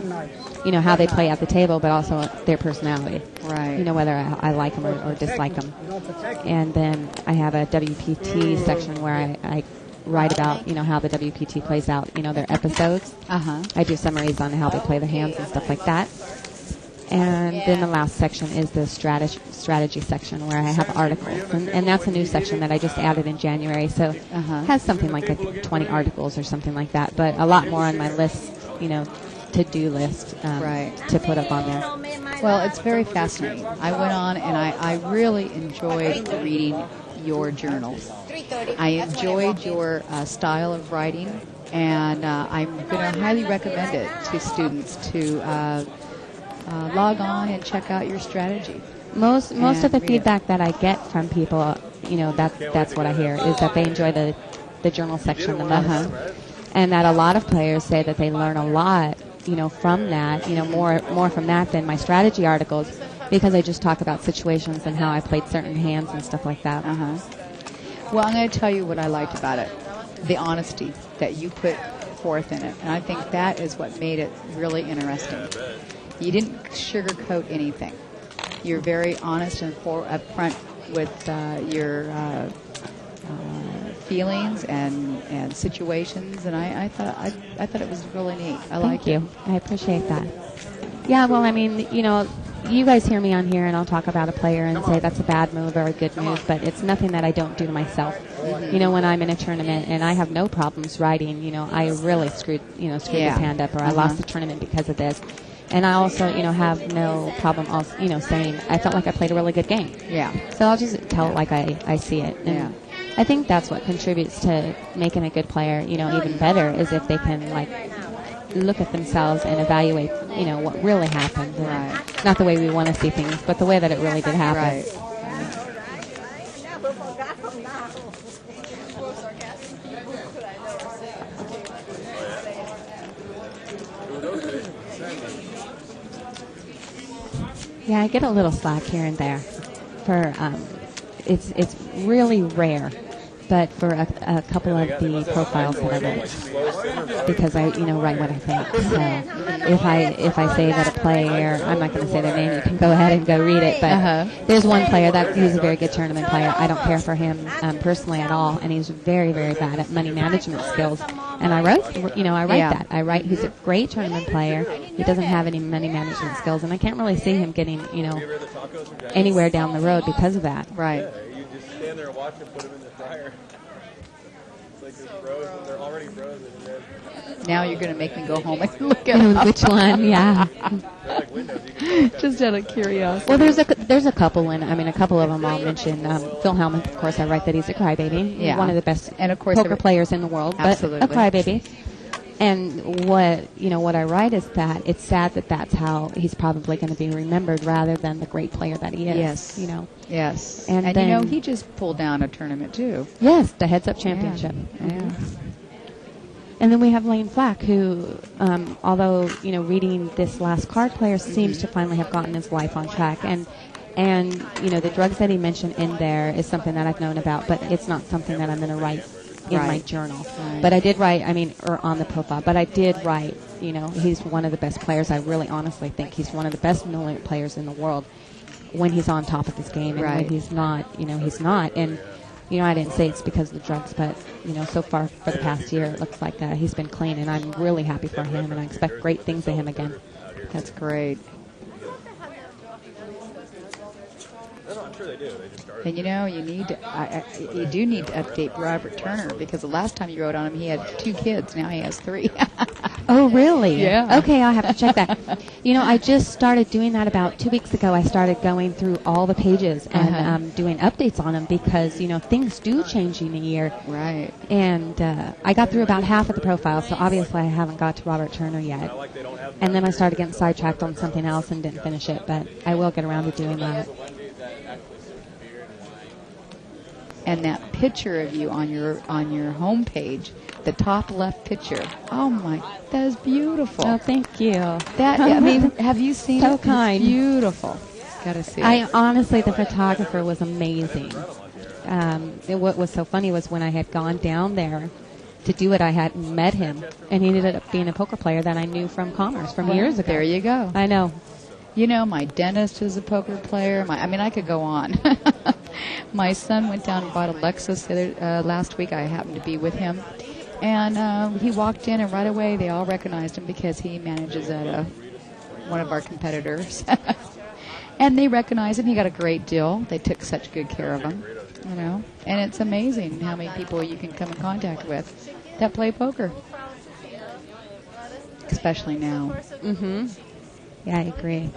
you know, how they play at the table, but also their personality. Right. You know, whether I like them or dislike them. And then I have a WPT section where I write about, you know, how the WPT plays out, you know, their episodes. Uh-huh. I do summaries on how they play their hands and stuff like that. And then the last section is the strategy section where I have articles. And that's a new section that I just added in January. So it has something like 20 articles or something like that. But a lot more on my list, you know, to-do list to put up on there. Well, it's very fascinating. I went on and I really enjoyed reading your journals. I enjoyed your style of writing, and I'm going to highly recommend it to students to log on and check out your strategy. Most of the feedback that I get from people, you know, that's what I hear, is that they enjoy the journal section the most. And that a lot of players say that they learn a lot, you know, from that, you know, more from that than my strategy articles, because I just talk about situations and how I played certain hands and stuff like that. Well, I'm going to tell you what I liked about it. The honesty that you put forth in it. And I think that is what made it really interesting. You didn't sugarcoat anything. You're very honest and upfront with your feelings and situations, and I thought it was really neat. I liked it. Thank you. I appreciate that. Yeah, well, I mean, you know, you guys hear me on here, and I'll talk about a player and say that's a bad move or a good move, but it's nothing that I don't do to myself. You know, when I'm in a tournament and I have no problems writing, you know, I really screwed his hand up, or I lost the tournament because of this. And I also, you know, have no problem, also, you know, saying I felt like I played a really good game. Yeah. So I'll just tell it like I see it. And I think that's what contributes to making a good player, you know, even better, is if they can, like, look at themselves and evaluate, you know, what really happened. And not the way we want to see things, but the way that it really did happen. Right. Yeah, I get a little slack here and there. For it's really rare, but for a couple of the profiles that I write, because I write what I think. So if I say that a player, I'm not going to say their name. You can go ahead and go read it. But there's one player he's a very good tournament player. I don't care for him personally at all, and he's very, very bad at money management skills. And I write that. I write he's a great tournament player. He doesn't have any money management skills, and I can't really see him getting anywhere down the road because of that. Right. Yeah, you just stand there and watch him put him in the fryer. Like there's bros, and they're already bros, and then Now you're going to make me go home and look at You know, them. which one? Yeah. they're like windows. You can go Just out of curiosity. Well, there's a couple, and I mean, a couple of them I'll mention. Phil Hellmuth, of course, I write that he's a crybaby. Yeah. One of the best And of course poker players in the world, Absolutely. but a crybaby. And what I write is that it's sad that that's how he's probably going to be remembered, rather than the great player that he is. Yes. You know. Yes. And And you know, then- he just pulled down a tournament, too. Yes, the Heads Up Championship. Yeah. And then we have Lane Flack, who, although reading this last card player, seems to finally have gotten his life on track. And the drugs that he mentioned in there is something that I've known about, but it's not something that I'm going to write in my Right. journal. Right. But I did write, or on the profile, but I did write, he's one of the best players. I really honestly think he's one of the best million players in the world when he's on top of his game. And Right. when he's not, he's not. And, I didn't say it's because of the drugs, but, so far for the past year, it looks like he's been clean, and I'm really happy for him, and I expect great things of him again. That's great. No, I'm sure they do. They just started. And you do need to update Robert Turner, because the last time you wrote on him, he had 2 kids. Now he has 3. Oh, really? Yeah. Okay, I'll have to check that. I just started doing that about 2 weeks ago. I started going through all the pages and doing updates on them, because, things do change in a year. Right. And I got through about half of the profile, so obviously I haven't got to Robert Turner yet. And then I started getting sidetracked on something else and didn't finish it, but I will get around to doing that. And that picture of you on your homepage, the top left picture. Oh my, that is beautiful. Oh, thank you. That have you seen So it? kind. It's beautiful. Gotta see it. I honestly, the photographer was amazing. What was so funny was when I had gone down there to do it, I hadn't met him, and he ended up being a poker player that I knew from Commerce from years ago. There you go. I know. My dentist is a poker player. I could go on. My son went down and bought a Lexus last week. I happened to be with him. And he walked in, and right away they all recognized him because he manages at one of our competitors. And they recognized him. He got a great deal. They took such good care of him. And it's amazing how many people you can come in contact with that play poker. Especially now. Mm-hmm. Yeah, I agree.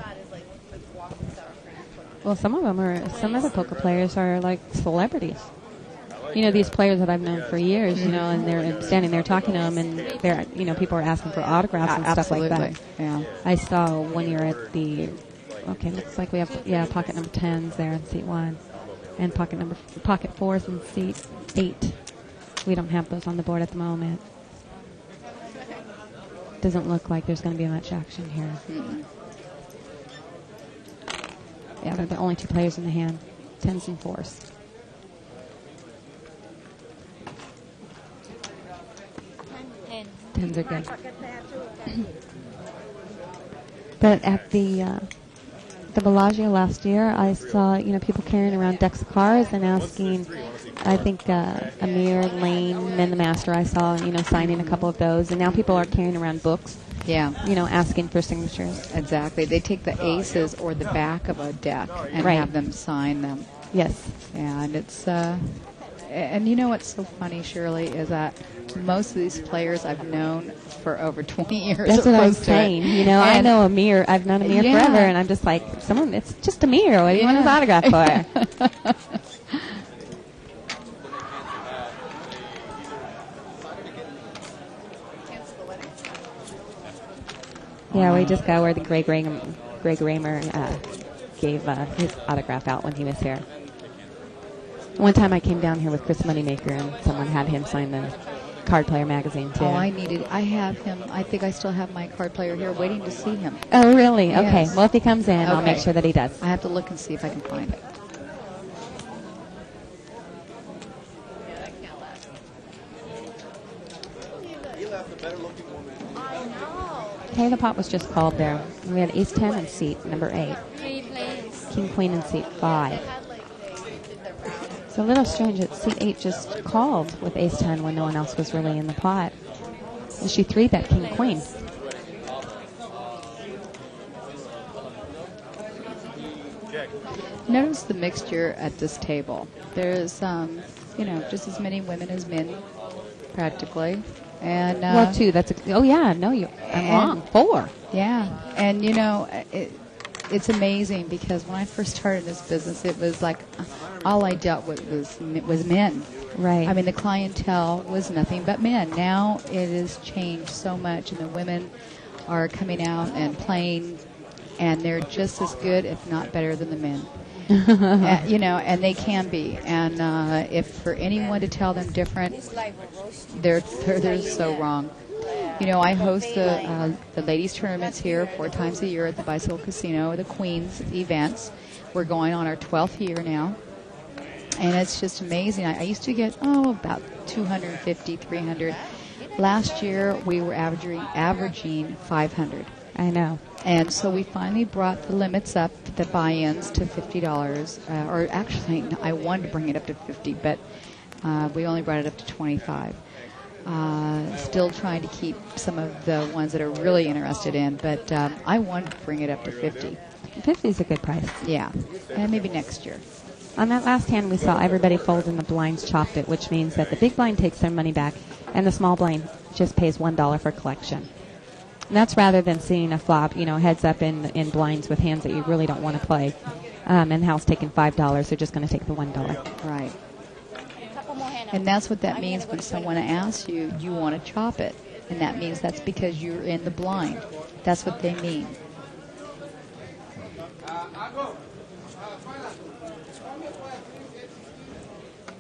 Well, some of the poker players are like celebrities. These players that I've known for years, and they're standing there talking to them, and they're, people are asking for autographs and stuff like that. Yeah. I saw one year at the, looks like we have, pocket number 10s there in seat 1, and pocket 4s in seat 8. We don't have those on the board at the moment. Doesn't look like there's going to be much action here. Mm-mm. Yeah, they're the only 2 players in the hand, 10s and 4s. Tens are good. But at the Bellagio last year, I saw people carrying around decks of cards and asking. I think Amir, Lane, and the Master. I saw signing a couple of those, and now people are carrying around books. Yeah. Asking for signatures. Exactly. They take the aces or the back of a deck and Right. have them sign them. Yes. And it's and what's so funny, Shirley, is that most of these players I've known for over 20 years. That's or what I'm close to it. saying. I And- know Amir. I've known Amir Yeah. forever, and I'm just like, it's just Amir. What do you want his autograph for? Yeah, we just got where the Greg Raymer gave his autograph out when he was here. One time I came down here with Chris Moneymaker, and someone had him sign the Card Player magazine, too. Oh, I have him. I think I still have my card player here waiting to see him. Oh, really? Okay. Yes. Well, if he comes in, I'll make Okay. sure that he does. I have to look and see if I can find it. Okay, the pot was just called there. We had Ace 10 in seat number 8. King Queen in seat 5. It's a little strange that seat 8 just called with Ace 10 when no one else was really in the pot. And she 3-bet King Queen. Notice the mixture at this table. There's, just as many women as men. practically. And well, 2. Oh yeah, no, I'm wrong. 4. Yeah, and it's amazing because when I first started this business, it was like all I dealt with was men. Right. I mean, the clientele was nothing but men. Now it has changed so much, and the women are coming out and playing, and they're just as good, if not better, than the men. And they can be. And if for anyone to tell them different, they're so wrong. I host the ladies tournaments here 4 times a year at the Bicycle Casino, the Queens events. We're going on our 12th year now. And it's just amazing. I used to get, about 250, 300. Last year, we were averaging 500. I know. And so we finally brought the limits up, the buy-ins, to $50. Or actually, I wanted to bring it up to $50, but we only brought it up to $25. Still trying to keep some of the ones that are really interested in, but I wanted to bring it up to $50. 50 is a good price. Yeah, and maybe next year. On that last hand, we saw everybody fold and the blinds chopped it, which means that the big blind takes their money back and the small blind just pays $1 for collection. And that's rather than seeing a flop, heads up in blinds with hands that you really don't want to play. And the house taking $5, they're just going to take the $1. Right. And that's what that means when someone asks you, you want to chop it. And that means that's because you're in the blind. That's what they mean.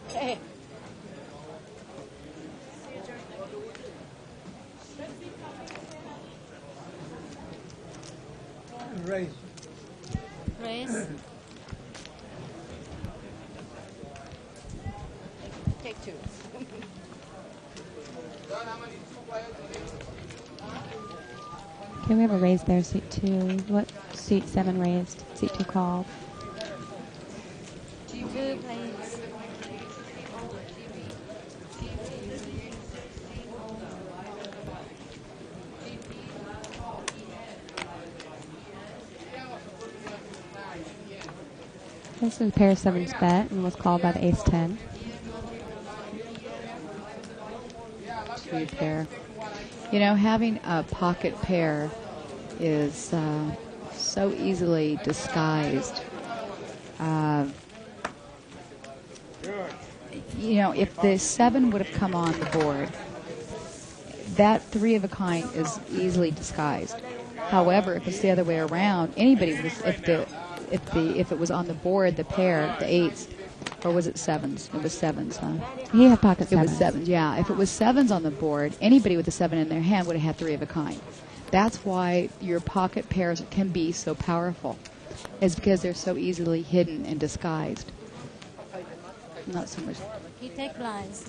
Hey. Raise. Raise. Take 2. Okay, we have a raise there, seat 2. What? Seat 7 raised. Seat 2 called. 2, please. This is a pair of 7's bet and was called by the ace-10. 2 pair. Having a pocket pair is so easily disguised. If the 7 would have come on the board, that 3 of a kind is easily disguised. However, if it's the other way around, anybody would, if it was on the board, the pair, the 8s, or was it 7s? It was 7s, huh? He had pocket 7s. It was 7s, yeah. If it was 7s on the board, anybody with a 7 in their hand would have had 3 of a kind. That's why your pocket pairs can be so powerful, is because they're so easily hidden and disguised. Not so much. He take blinds.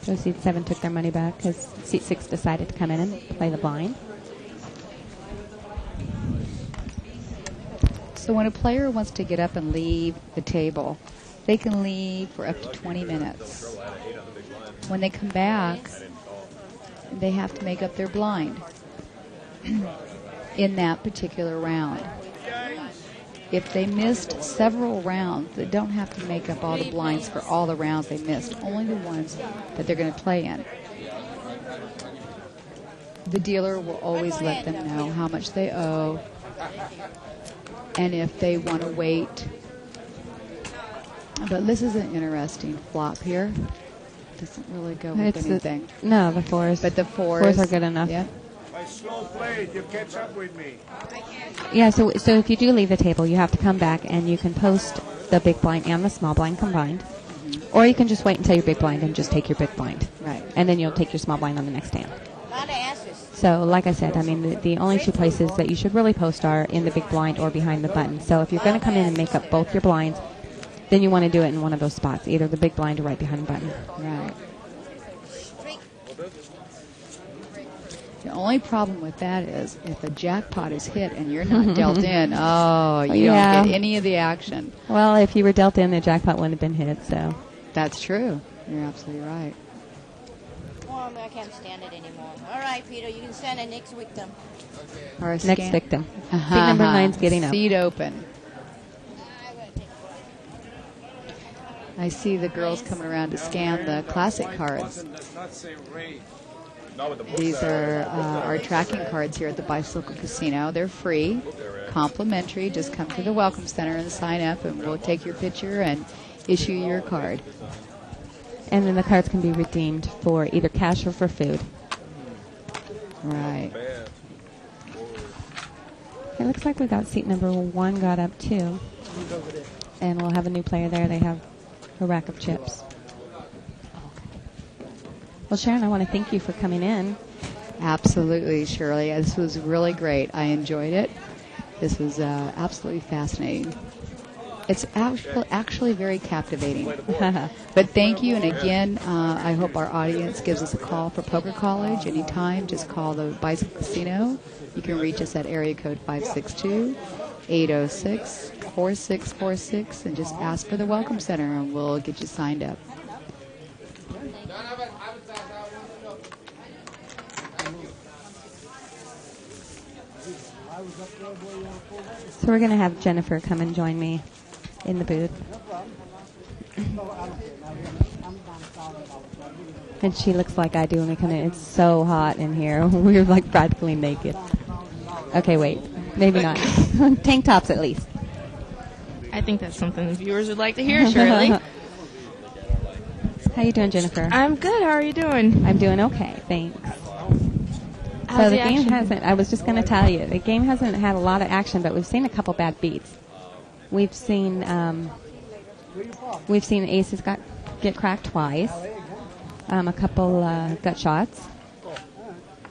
So seat 7 took their money back because seat 6 decided to come in and play the blind. So when a player wants to get up and leave the table, they can leave for up to 20 minutes. When they come back, they have to make up their blind in that particular round. If they missed several rounds, they don't have to make up all the blinds for all the rounds they missed, only the ones that they're going to play in. The dealer will always let them know how much they owe, and if they want to wait. But this is an interesting flop here. Doesn't really go with anything. No, the 4s. But the 4s. 4s are good enough. Yeah. By slow play, you catch up with me. Yeah, so if you do leave the table, you have to come back and you can post the big blind and the small blind combined. Mm-hmm. Or you can just wait until you're big blind and just take your big blind. Right. And then you'll take your small blind on the next hand. A lot of asses. So, like I said, I mean, the only 2 places that you should really post are in the big blind or behind the button. So if you're going to come in and make up both your blinds, then you want to do it in one of those spots, either the big blind or right behind the button. Right. The only problem with that is if a jackpot is hit and you're not dealt in, you don't get any of the action. Well, if you were dealt in, the jackpot wouldn't have been hit, so. That's true. You're absolutely right. Oh, I can't stand it anymore. All right, Peter, you can send it next victim. Or next victim. Seat number 9's getting up. Seat open. I see the girls coming around to scan the classic cards. These are our tracking cards here at the Bicycle Casino. They're free, complimentary. Just come to the Welcome Center and sign up, and we'll take your picture and issue your card. And then the cards can be redeemed for either cash or for food. Right. It looks like we got seat number 1 got up too. And we'll have a new player there. They have a rack of chips. Well, Sharon, I want to thank you for coming in. Absolutely, Shirley. This was really great. I enjoyed it. This was absolutely fascinating. It's actually very captivating. But thank you, and again, I hope our audience gives us a call for Poker College anytime. Just call the Bicycle Casino. You can reach us at area code 562-806-4646 and just ask for the Welcome Center, and we'll get you signed up. So we're going to have Jennifer come and join me in the booth. And she looks like I do when we come in. It's so hot in here. We're like practically naked. Okay, wait. Maybe not. Tank tops at least. I think that's something the viewers would like to hear, Shirley. How you doing, Jennifer? I'm good. How are you doing? I'm doing okay, thanks. How's So the the game action hasn't, I was just going to tell you, the game hasn't had a lot of action, but we've seen a couple bad beats. We've seen aces get cracked twice, a couple gut shots.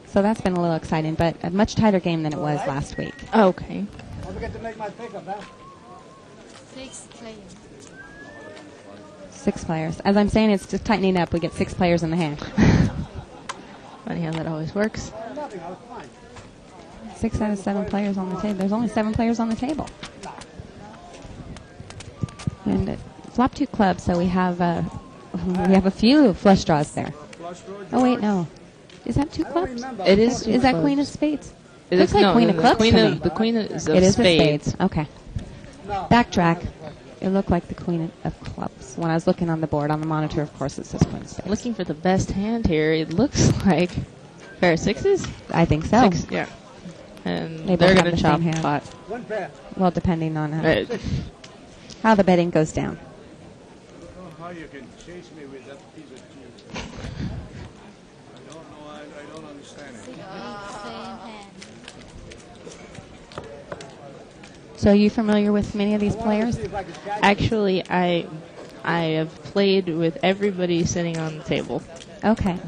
So that's been a little exciting, but a much tighter game than it was last week. Okay. Don't forget to make my pickup, huh? 6 players. 6 players. As I'm saying, it's just tightening up. We get 6 players in the hand. Funny how that always works. Nothing, I was fine. 6 out of 7 players on the table. There's only 7 players on the table. And flop 2 clubs, so we have a few flush draws there. Oh wait, no. Is that 2 clubs? It is. Is that Queen of Spades? It Looks is, like no, Queen of Clubs to me. The Queen is of It is Spades. a Spades. Okay. Backtrack. It looked like the Queen of Clubs. When I was looking on the board, on the monitor, of course, it says Queen of Spades. Looking for the best hand here, it looks like pair of 6s. I think so. 6, yeah. And They they're both going have to the chop same hand. One pot. pair. Well, depending on Right. how the betting goes down. I don't know how you can chase me with that piece of cheese. I don't know. I don't understand it. So are you familiar with many of these players? Actually, I have played with everybody sitting on the table. Okay.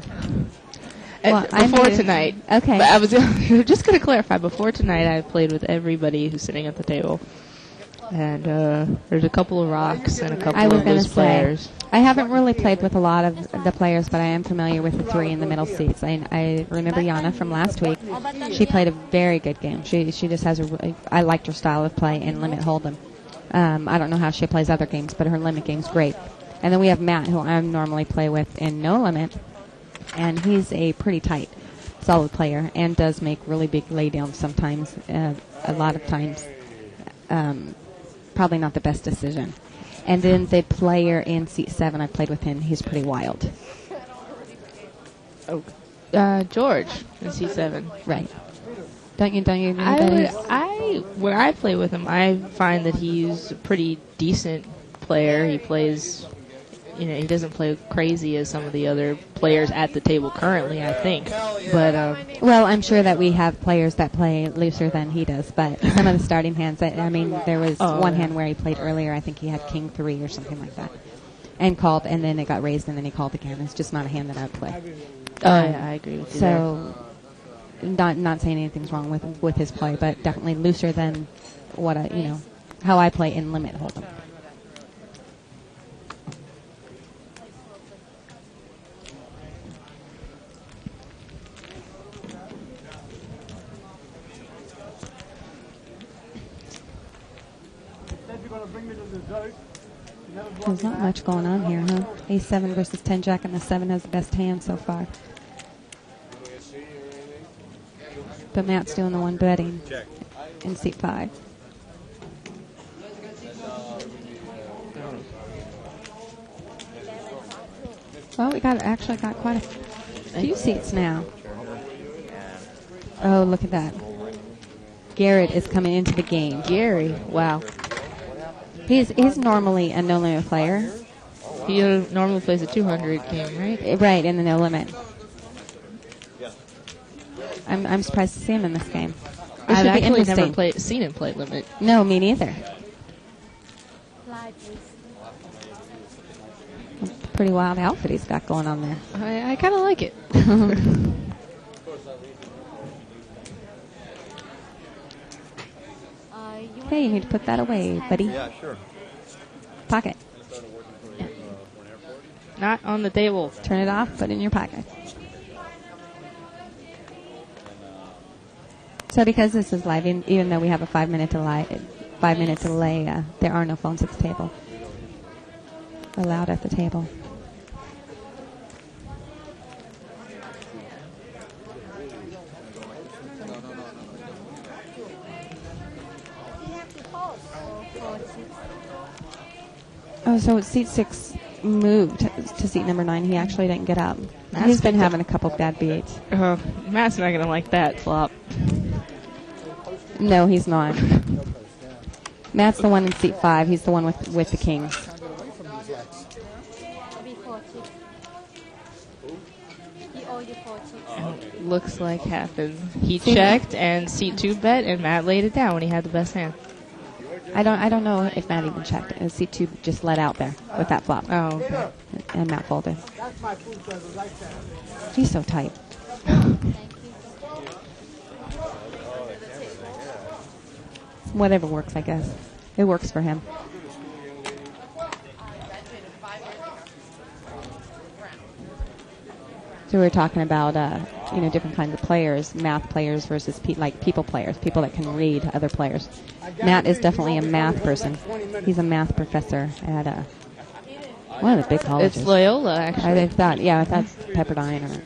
Well, I before made it- tonight. Okay. But I was just going to clarify. Before tonight, I played with everybody who's sitting at the table. And there's a couple of rocks and a couple I was of going to loose say, players. I haven't really played with a lot of the players, but I am familiar with the 3 in the middle seats. I remember Yana from last week. She played a very good game. She just has I liked her style of play in Limit Hold'em. I don't know how she plays other games, but her limit game's great. And then we have Matt, who I normally play with in No Limit, and he's a pretty tight, solid player and does make really big laydowns sometimes, a lot of times. Probably not the best decision. And then the player in seat 7, I played with him. He's pretty wild. Oh, George in C7. Right. Don't you agree that When I play with him, I find that he's a pretty decent player. He plays, he doesn't play crazy as some of the other players at the table currently, I think. But well, I'm sure that we have players that play looser than he does, but some of the starting hands, I mean, there was one hand where he played earlier, I think he had King 3 or something like that, and called, and then it got raised, and then he called again. It's just not a hand that I would play. Yeah, I agree with you So, not saying anything's wrong with his play, but definitely looser than what how I play in Limit Hold'em. There's not much going on here, huh? A7 versus 10 Jack, and the 7 has the best hand so far. But Matt's doing the one betting in seat 5. Well, we actually got quite a few seats now. Oh, look at that. Garrett is coming into the game. Gary, wow. He's normally a no limit player. He normally plays a 200 game, right? Right, in the no limit. I'm surprised to see him in this game. It I've should be actually interesting. never seen him play limit. No, me neither. Pretty wild outfit he's got going on there. I kind of like it. Hey, you need to put that away, buddy. Yeah, sure. Pocket. Not on the table. Turn it off, put it in your pocket. So because this is live, even though we have a 5-minute delay, there are no phones at the table. Allowed at the table. Oh, so seat 6 moved to seat number 9. He actually didn't get up. He's been having a couple bad beats. Matt's not going to like that flop. No, he's not. Matt's the one in seat 5. He's the one with the kings. Looks like happened. He checked and seat 2 bet, and Matt laid it down when he had the best hand. I don't know if Matt even checked. Seat 2 just let out there with that flop. Oh, okay. And Matt folded. He's so tight. Whatever works, I guess. It works for him. So we were talking about, different kinds of players, math players versus people players, people that can read other players. Matt is definitely a math person. He's a math professor at one of the big colleges. It's Loyola, actually. I thought Pepperdine or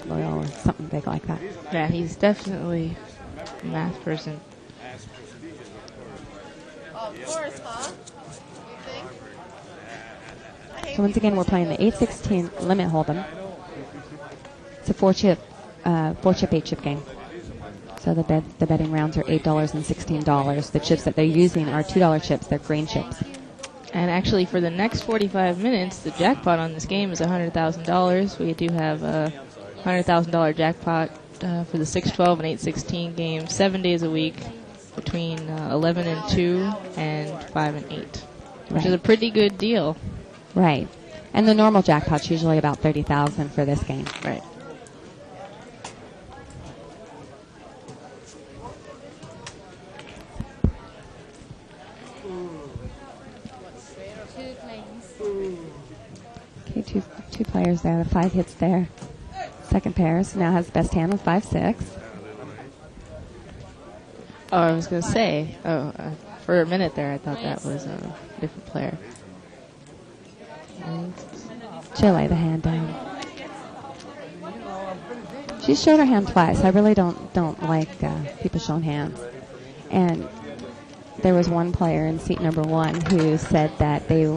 Loyola, something big like that. Yeah, he's definitely a math person. Of course, huh? You think? So once again, we're playing the 8-16 limit hold'em. It's a 4-chip, 8-chip game. So the betting rounds are $8 and $16. The chips that they're using are $2 chips. They're green chips. And actually, for the next 45 minutes, the jackpot on this game is $100,000. We do have a $100,000 jackpot for the 6-12 and 8-16 game, 7 days a week, between 11 and 2 and 5 and 8, which is a pretty good deal. Right. And the normal jackpot's usually about $30,000 for this game. Right. Okay, two players there. The 5 hits there. Second pair, so now has the best hand with 5-6. Oh, I was going to say, for a minute there, I thought that was a different player. She'll lay the hand down. She showed her hand twice. I really don't like people showing hands. And there was one player in seat number 1 who said that they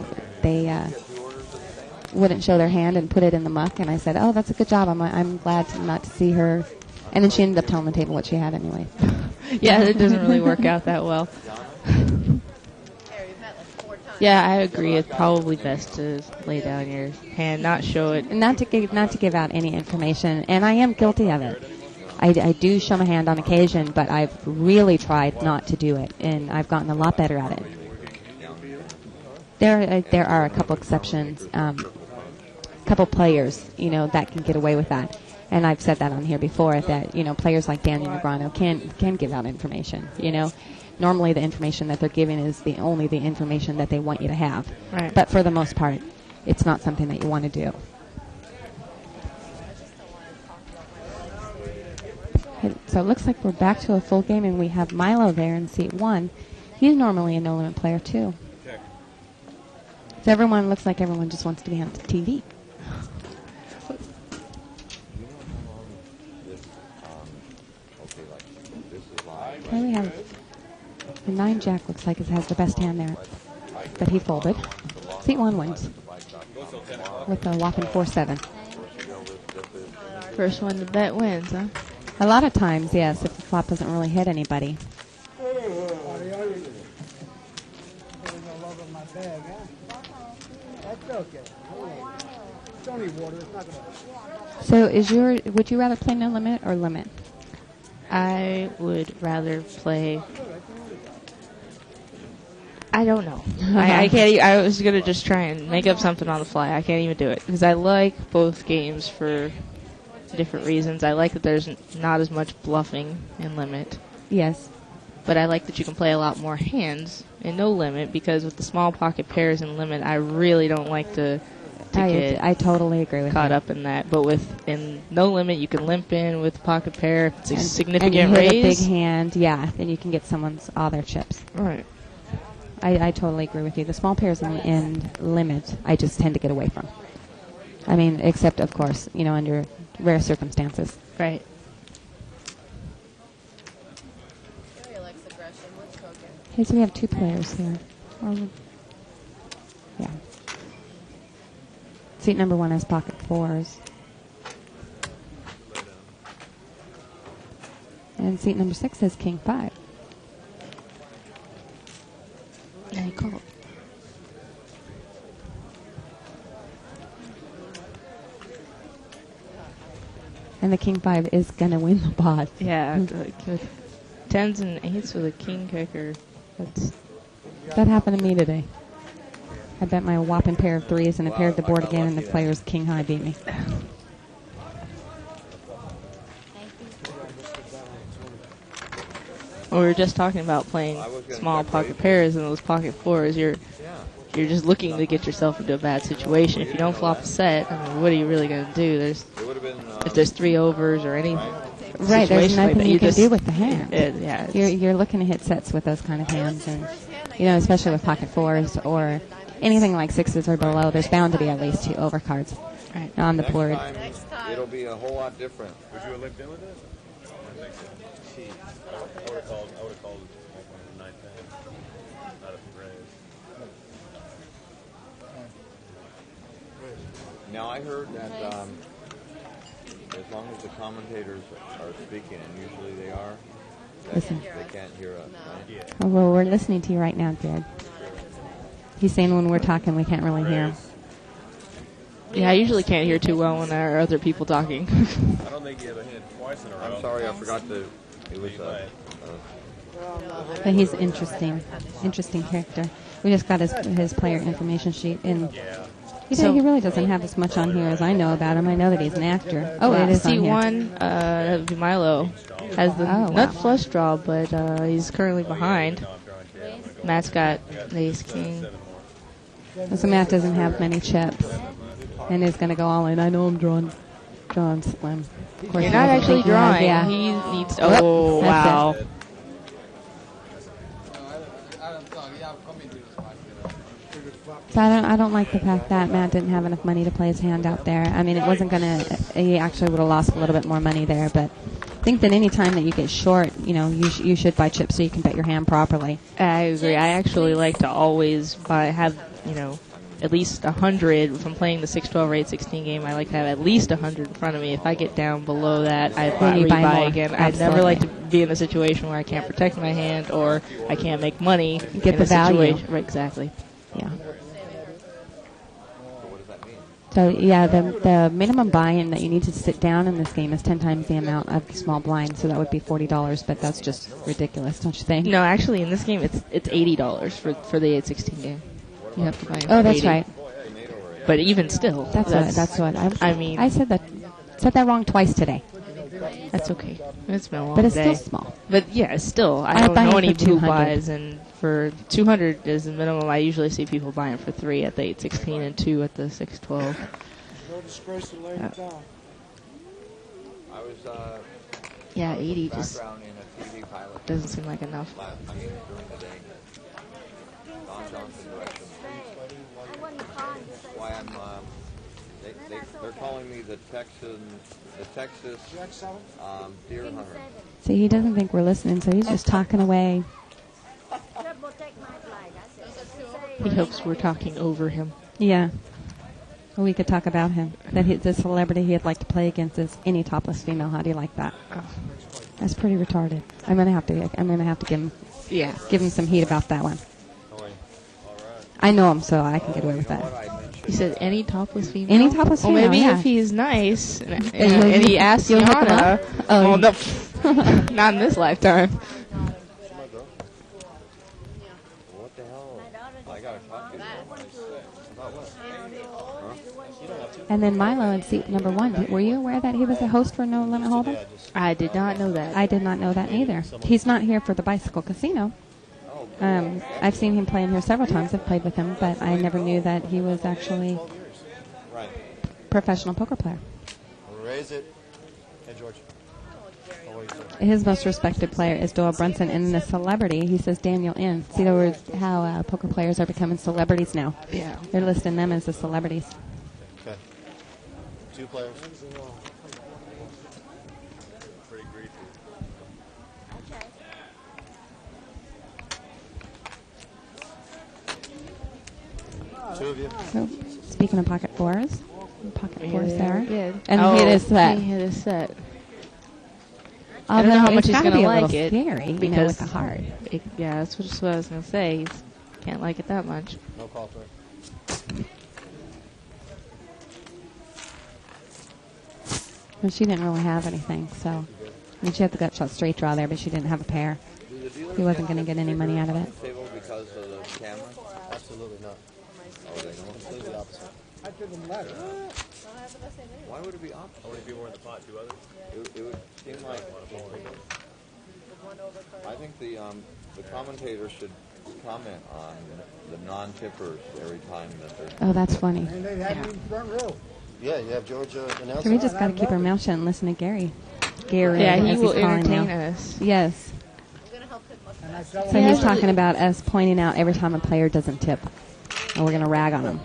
wouldn't show their hand and put it in the muck. And I said, "Oh, that's a good job. I'm glad not to see her." And then she ended up telling the table what she had anyway. Yeah, it doesn't really work out that well. Yeah, I agree. It's probably best to lay down your hand, not show it. Not to give out any information, and I am guilty of it. I do show my hand on occasion, but I've really tried not to do it, and I've gotten a lot better at it. There are a couple exceptions, couple players, that can get away with that. And I've said that on here before, that, players like Daniel Negreanu can give out information, Normally the information that they're giving is only the information that they want you to have. Right. But for the most part, it's not something that you want to do. Okay, so it looks like we're back to a full game, and we have Milo there in seat 1. He's normally a no-limit player, too. So looks like everyone just wants to be on TV. Okay, we have the 9-jack. Looks like it has the best hand there, but he folded. Seat 1 wins. with a whopping 4-7. First one to bet wins, huh? A lot of times, yes, if the flop doesn't really hit anybody. That's okay. It's only water. It's not going to. So would you rather play no limit or limit? I would rather play. I don't know. I can't. I was gonna just try and make up something on the fly. I can't even do it because I like both games for different reasons. I like that there's not as much bluffing in limit. Yes. But I like that you can play a lot more hands in no limit because with the small pocket pairs in limit, I really don't like to get I totally agree with caught you. up in that. But in no limit, you can limp in with pocket pair. If it's a significant and you hit raise. a big hand, yeah, then you can get all their chips. Right. I totally agree with you. The small pairs in limit, I just tend to get away from. I mean, except, of course, under rare circumstances. Right. Okay, so we have 2 players here. Yeah. Seat number 1 has pocket 4s. And seat number 6 has king 5. Yeah, he called. And the king 5 is going to win the pot. Yeah, with 10s and 8s with a king kicker. That happened to me today. I bet my whopping pair of 3s and I paired the board again and the player's king high beat me. Well, we were just talking about playing small pocket pairs and those pocket 4s. You're just looking to get yourself into a bad situation. If you don't flop a set, I mean, what are you really going to do? If there's 3 overs or anything. Right, there's nothing like you can do with the hand. Yeah, you're looking to hit sets with those kind of hands, and especially with pocket 4s or anything like 6s or below. There's bound to be at least 2 overcards on the board. Next time, it'll be a whole lot different. Would you have linked in with it? I would have called 9-10. Not a raise. Now I heard that as long as the commentators are speaking, and usually they are, they can't hear us. Right? Oh, well, we're listening to you right now, Jared. He's saying when we're talking, we can't really hear him. Yeah, I usually can't hear too well when there are other people talking. I don't think you have a hit twice in a row. I'm sorry, I forgot to. It was. But he's interesting character. We just got his player information sheet, and he really doesn't have as much on here as I know about him. I know that he's an actor. Oh, it is on here. C1, that would be Milo, has the nut flush draw, but he's currently behind. Matt's got ace king. So Matt doesn't have many chips, and is going to go all in. I know I'm drawing slim. Of course, you're not actually drawing. Yeah. He needs. Oh, wow. So I don't like the fact that Matt didn't have enough money to play his hand out there. I mean, it wasn't going to. He actually would have lost a little bit more money there, but I think that any time that you get short, you should buy chips so you can bet your hand properly. I agree. I actually like to always have at least 100 from playing the 6-12 or 8-16 game. I like to have at least 100 in front of me. If I get down below that, I rebuy again. I'd never like to be in a situation where I can't protect my hand or I can't make money. Get the value. Right, exactly. Yeah. So, yeah, the minimum buy-in that you need to sit down in this game is 10 times the amount of the small blind, so that would be $40, but that's just ridiculous, don't you think? No, actually, in this game, it's $80 for the 8-16 game. You have to buy in for that's 80. right. But even still, that's what I said that wrong twice today. That's okay. It's been a long but it's day. still small. But yeah, still, I don't know any who buys, and for 200 is the minimum. I usually see people buying for 3 at the 8-16 and 2 at the 6-12. No disgrace to lay it down. I was. Yeah, 80 just background in a TV pilot. doesn't seem like enough. During the day. Don Johnson direction. That's why I'm. They're calling me the Texas deer hunter. See, he doesn't think we're listening, so he's just talking away. He hopes we're talking over him. Yeah. We could talk about him. That the celebrity he'd like to play against is any topless female. How do you like that? That's pretty retarded. I'm gonna have to give him some heat about that one. I know him, so I can get away with that. You said any topless female? Any topless female, Well, maybe yeah. if he's nice and he asks You'll hook him Yana. up? Oh, Well, no, not in this lifetime. What the hell? I got a shot. About what? And then Milo in seat number 1. Were you aware that he was a host for No Limit Hold'em? I did not know that. I did not know that either. He's not here for the Bicycle Casino. I've seen him play in here several times. I've played with him, but I never knew that he was actually Right. a professional poker player. Raise it. Hey, George. His most respected player is Doyle Brunson, and the celebrity, he says Daniel N. See, there was how poker players are becoming celebrities now. Yeah. They're listing them as the celebrities. Okay. 2 players. Pretty greasy. 2 of you. So, speaking of pocket fours there. Good. And he hit his set. He hit his set. Although I don't know how much it's he's gotta going be to a like little it. scary, because with the heart. Yeah, that's just what I was going to say. He can't like it that much. No call for it. Well, she didn't really have anything, so. I mean, she had the gut shot straight draw there, but she didn't have a pair. He wasn't going to get any money out of it. Table because of the camera? Absolutely not. Oh, they don't? Completely opposite. I took them later. Why would it be opposite? How many people were in the pot? 2 others? It would seem like I think the commentators should comment on the non-tippers every time that they're. Oh, that's funny. And they had me in front row. Yeah, you have George announcing. So we just got to keep our mouth shut and listen to Gary. Gary, Yeah, he as will he's calling entertain now. us. Yes. And I tell So them, he's talking about us pointing out every time a player doesn't tip, and we're going to rag on them.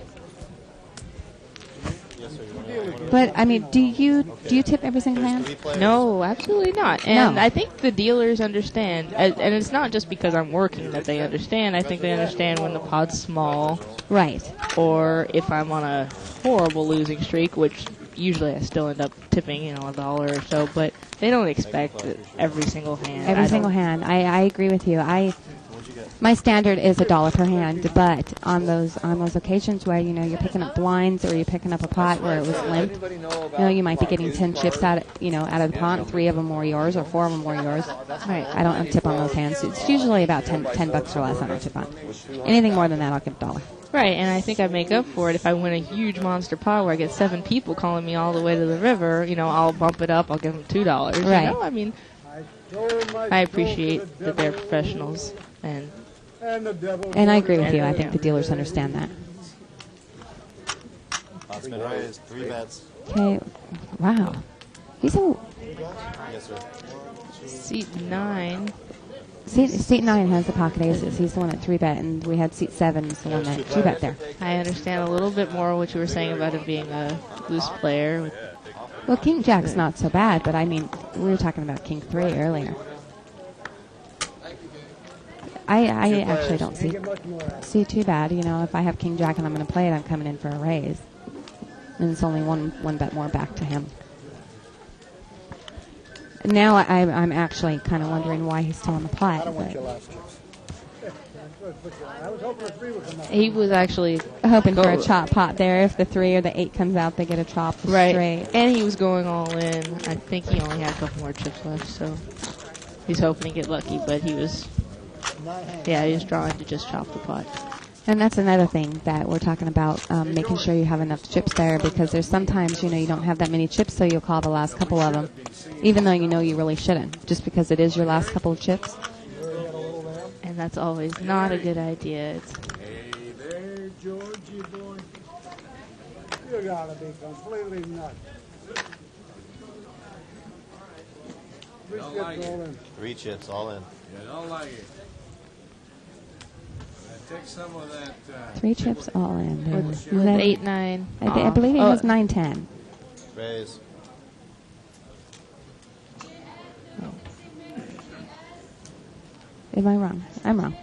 But I mean, do you tip every single hand? No, absolutely not. And No. I think the dealers understand, and it's not just because I'm working that they understand. I think they understand when the pot's small, Right. or if I'm on a horrible losing streak, which usually I still end up tipping, $1 or so. But they don't expect it every single hand. Every single hand. I agree with you. My standard is $1 per hand, but on those occasions where you're picking up blinds or you're picking up a pot where it was limp, you might be getting 10 chips out of the pot, 3 of them were yours or 4 of them were yours. Right. I don't tip on those hands. It's usually about $10 or less I don't tip on. Anything more than that, I'll give $1. Right, and I think I make up for it if I win a huge monster pot where I get 7 people calling me all the way to the river. I'll bump it up. I'll give them $2. Right. I mean, told my I soul to appreciate the that they're devil, professionals, and And the devil. And I agree with you. I think the dealers understand that. Pot's been raised. 3 bets. Okay. Wow. He's a Yes, sir. seat 9. seat 9 has the pocket aces. He's the one at 3-bet, and we had seat 7 is the one that 2-bet there. I understand a little bit more what you were saying about him being a loose player. Well, King Jack's not so bad, but I mean, we were talking about King 3 earlier. I actually don't see too bad. If I have King Jack and I'm going to play it, I'm coming in for a raise. And it's only one bet more back to him. Now I'm actually kind of wondering why he's still on the pot. I don't want but your last chips. I was hoping the 3 would come out. He was actually hoping for a chop pot there. If the 3 or the 8 comes out, they get a chop straight. And he was going all in. I think he only had a couple more chips left, so he's hoping to get lucky, but he was drawing to just chop the pot. And that's another thing that we're talking about, making sure you have enough chips there, because there's sometimes, you don't have that many chips, so you'll call the last couple of them, even though you really shouldn't, just because it is your last couple of chips. And that's always not a good idea. Hey there, Georgie boy. You gotta be completely nuts. You don't like it. 3 chips, all in. You don't like it. Take some of that. 3 chips all in. With Is that- 8, 9. I believe he has 9, 10. Raise. Am I wrong? I'm wrong.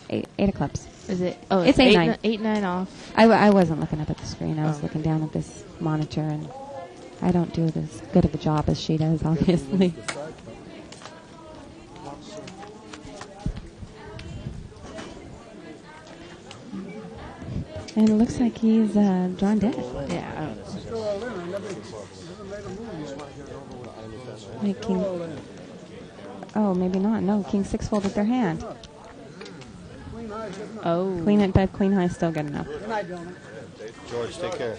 8 of clubs. Is it? Oh, It's 8-9. 8-9 off. I wasn't looking up at the screen. I was looking down at this monitor, and I don't do as good of a job as she does, obviously. And it looks like he's drawn dead. Yeah. Like King. Oh, maybe not. No, King 6 folded their hand. Oh. Queen at bed, Queen high, still good enough. George, take care.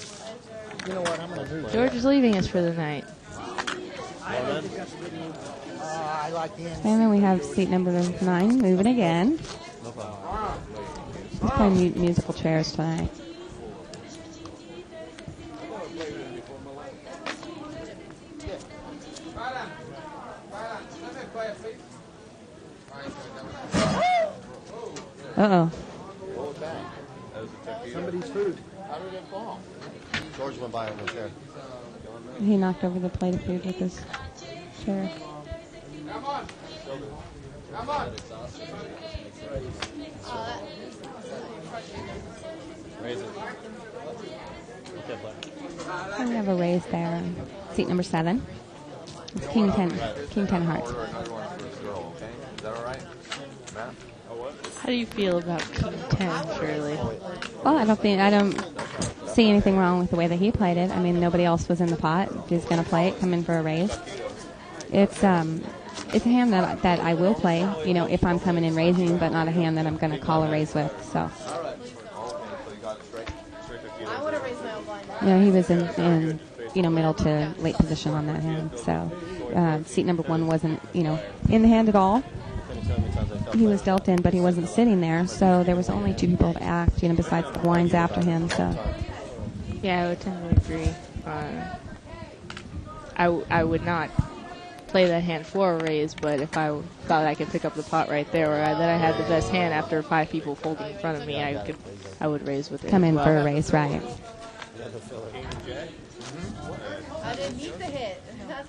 You know what I'm going to do? George is leaving us for the night. I like the end. And then we have seat number 9 moving again. Let's play musical chairs tonight. Uh-oh. Somebody's food. How did it fall? George went by on the chair. He knocked over the plate of food with his chair. Come on. Come on. Raise it. Okay, play. And we have a raise there on seat number 7. It's King 10 hearts. Order another one for this girl, okay? Is that all right, Matt? How do you feel about King 10, Shirley? Well, I don't see anything wrong with the way that he played it. I mean, nobody else was in the pot. If he's going to play it, come in for a raise. It's a hand that I will play, you know, if I'm coming in raising, but not a hand that I'm going to call a raise with. So, I would have raised my own blind. you know, he was in middle to late position on that hand. So, seat number 1 wasn't, in the hand at all. He was dealt in, but he wasn't sitting there, so there was only 2 people to act, besides the blinds after him. So, Yeah, I would tend to agree. I would not play that hand for a raise, but if I thought I could pick up the pot right there, or that I had the best hand after 5 people folding in front of me, I would raise with it. come in as for well. a raise, right? I didn't need the hit.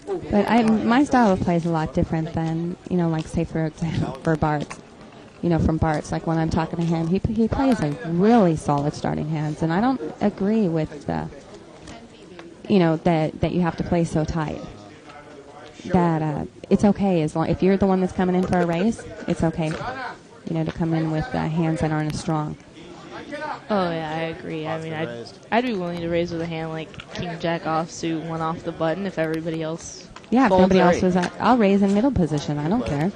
But my style of play is a lot different than, like, say, for example, for Bart. From Bart's, like when I'm talking to him, he plays a really solid starting hands, and I don't agree with that you have to play so tight. That it's okay as long if you're the one that's coming in for a raise, it's okay, to come in with hands that aren't as strong. Oh yeah, I agree. I mean, I'd be willing to raise with a hand like King Jack offsuit, 1 off the button if everybody else. Yeah, if folds nobody right. else was I'll raise in middle position. I don't care.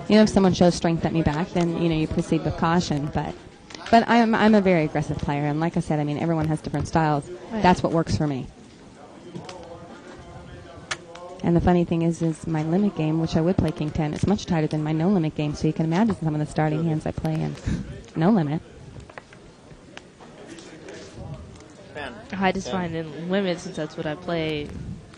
If someone shows strength at me back, then you proceed with caution. But I'm a very aggressive player, and like I said, I mean everyone has different styles. Right. That's what works for me. And the funny thing is my limit game, which I would play King 10, it's much tighter than my no limit game. So you can imagine some of the starting hands I play in no limit. I just find in limit, since that's what I play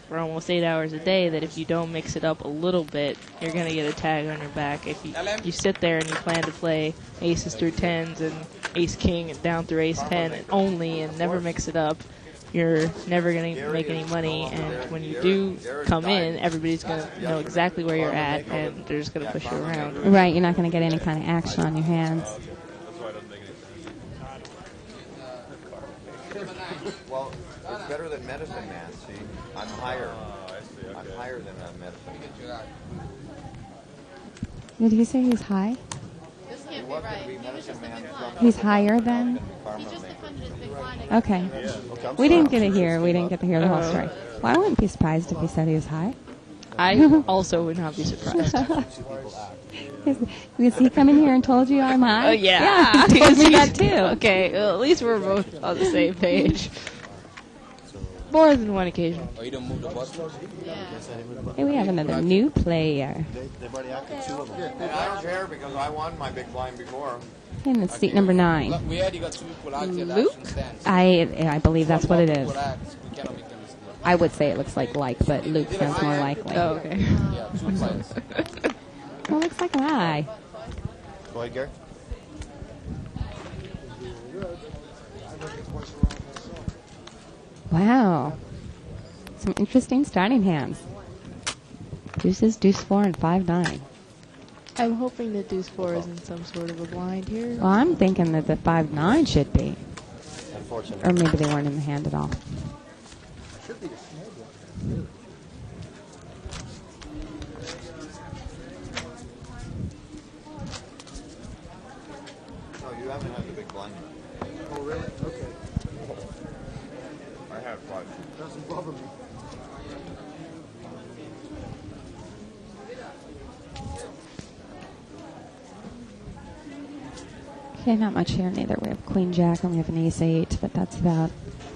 for almost 8 hours a day, that if you don't mix it up a little bit, you're going to get a tag on your back. If you sit there and you plan to play aces through 10s and ace king and down through ace 10 and only and never mix it up, you're never going to make any money. And when you do come in, everybody's going to know exactly where you're at, and they're just going to push you around. Right, you're not going to get any kind of action on your hands. Well, it's better than Medicine Man, see? I'm higher. I'm higher than Medicine Man. Did he say he's high? This can't be right. He was just a big blind. He's higher than? He just defended his big blind. Okay. We didn't get it here. We didn't get to hear the whole story. Well, I wouldn't be surprised if he said he was high. I also would not be surprised. Has he come in here and told you I'm high? Yeah. He told me that too. Okay, well, at least we're both on the same page. More than one occasion. Oh, you don't move the bus? Hey, we have another new player. They've already acted 2 of them. And I don't care because I won my big blind before. And it's seat number 9. We already got 2 people out here. Luke? I believe that's what it is. I would say it looks like, but Luke sounds more likely. Oh, okay. Yeah, 2 players. Well, looks like an eye. Go ahead, Gary. Wow. Some interesting starting hands. Deuces, deuce 4, and 5-9. I'm hoping that Deuce 4 is in some sort of a blind here. Well, I'm thinking that the 5-9 should be. Unfortunately. Or maybe they weren't in the hand at all. Should be the small one. No, you haven't had the big blind yet. Oh, really? Okay. I have 5. Doesn't bother me. Okay, not much here neither. We have Queen Jack and we have an Ace 8, but that's about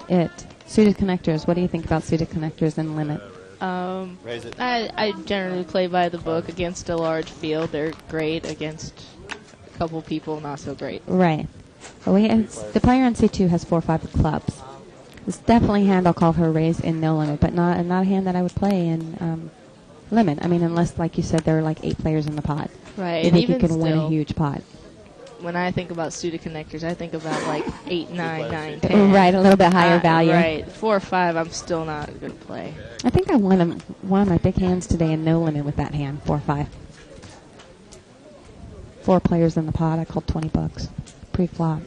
it. Suited connectors. What do you think about suited connectors and limit? Raise it. I generally play by the book against a large field. They're great against a couple people, not so great. Right. Well, the player on C2 has 4 or 5 clubs. It's definitely a hand I'll call her raise in no limit, but not a hand that I would play in limit. I mean, unless, like you said, there are like 8 players in the pot. Right. You think you even can win a still, huge pot. when I think about suited connectors, I think about like 8, 9, 9, 10. Right, a little bit higher value. Right. 4 or 5, I'm still not going to play. I think I won one of my big hands today in no limit with that hand, 4 or 5. 4 players in the pot. I called $20 pre-flop,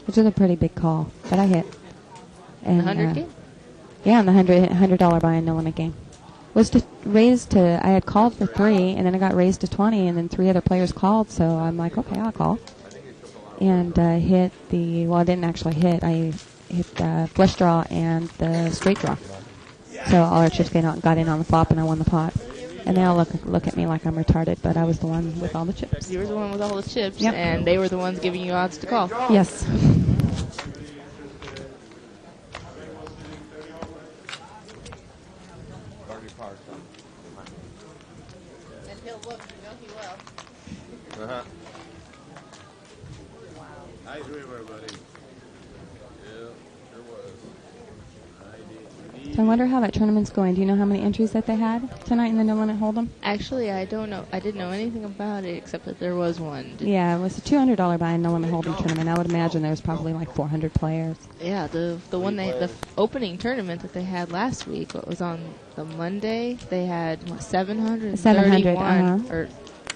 which is a pretty big call, but I hit. And, 100 game? Yeah, on the $100 buy-in no limit game. Was to raise to, I had called for 3, and then I got raised to 20, and then 3 other players called, so I'm like, okay, I'll call. And hit the, well, I didn't actually hit. I hit the flush draw and the straight draw. So all our chips got in on the flop, and I won the pot. And they all look at me like I'm retarded, but I was the one with all the chips. You were the one with all the chips, Yep. and they were the ones giving you odds to call. Yes. And he'll look, you know he will. Uh-huh. Nice river, buddy. Yeah, there was. So I wonder how that tournament's going. Do you know how many entries that they had tonight in the no limit hold'em? Actually, I don't know. I didn't know anything about it except that there was one. Yeah, it was a $200 buy-in no limit hold'em tournament. I would imagine there was probably like 400 players. Yeah, the opening tournament that they had last week, what was on the Monday, they had what, 731 700, or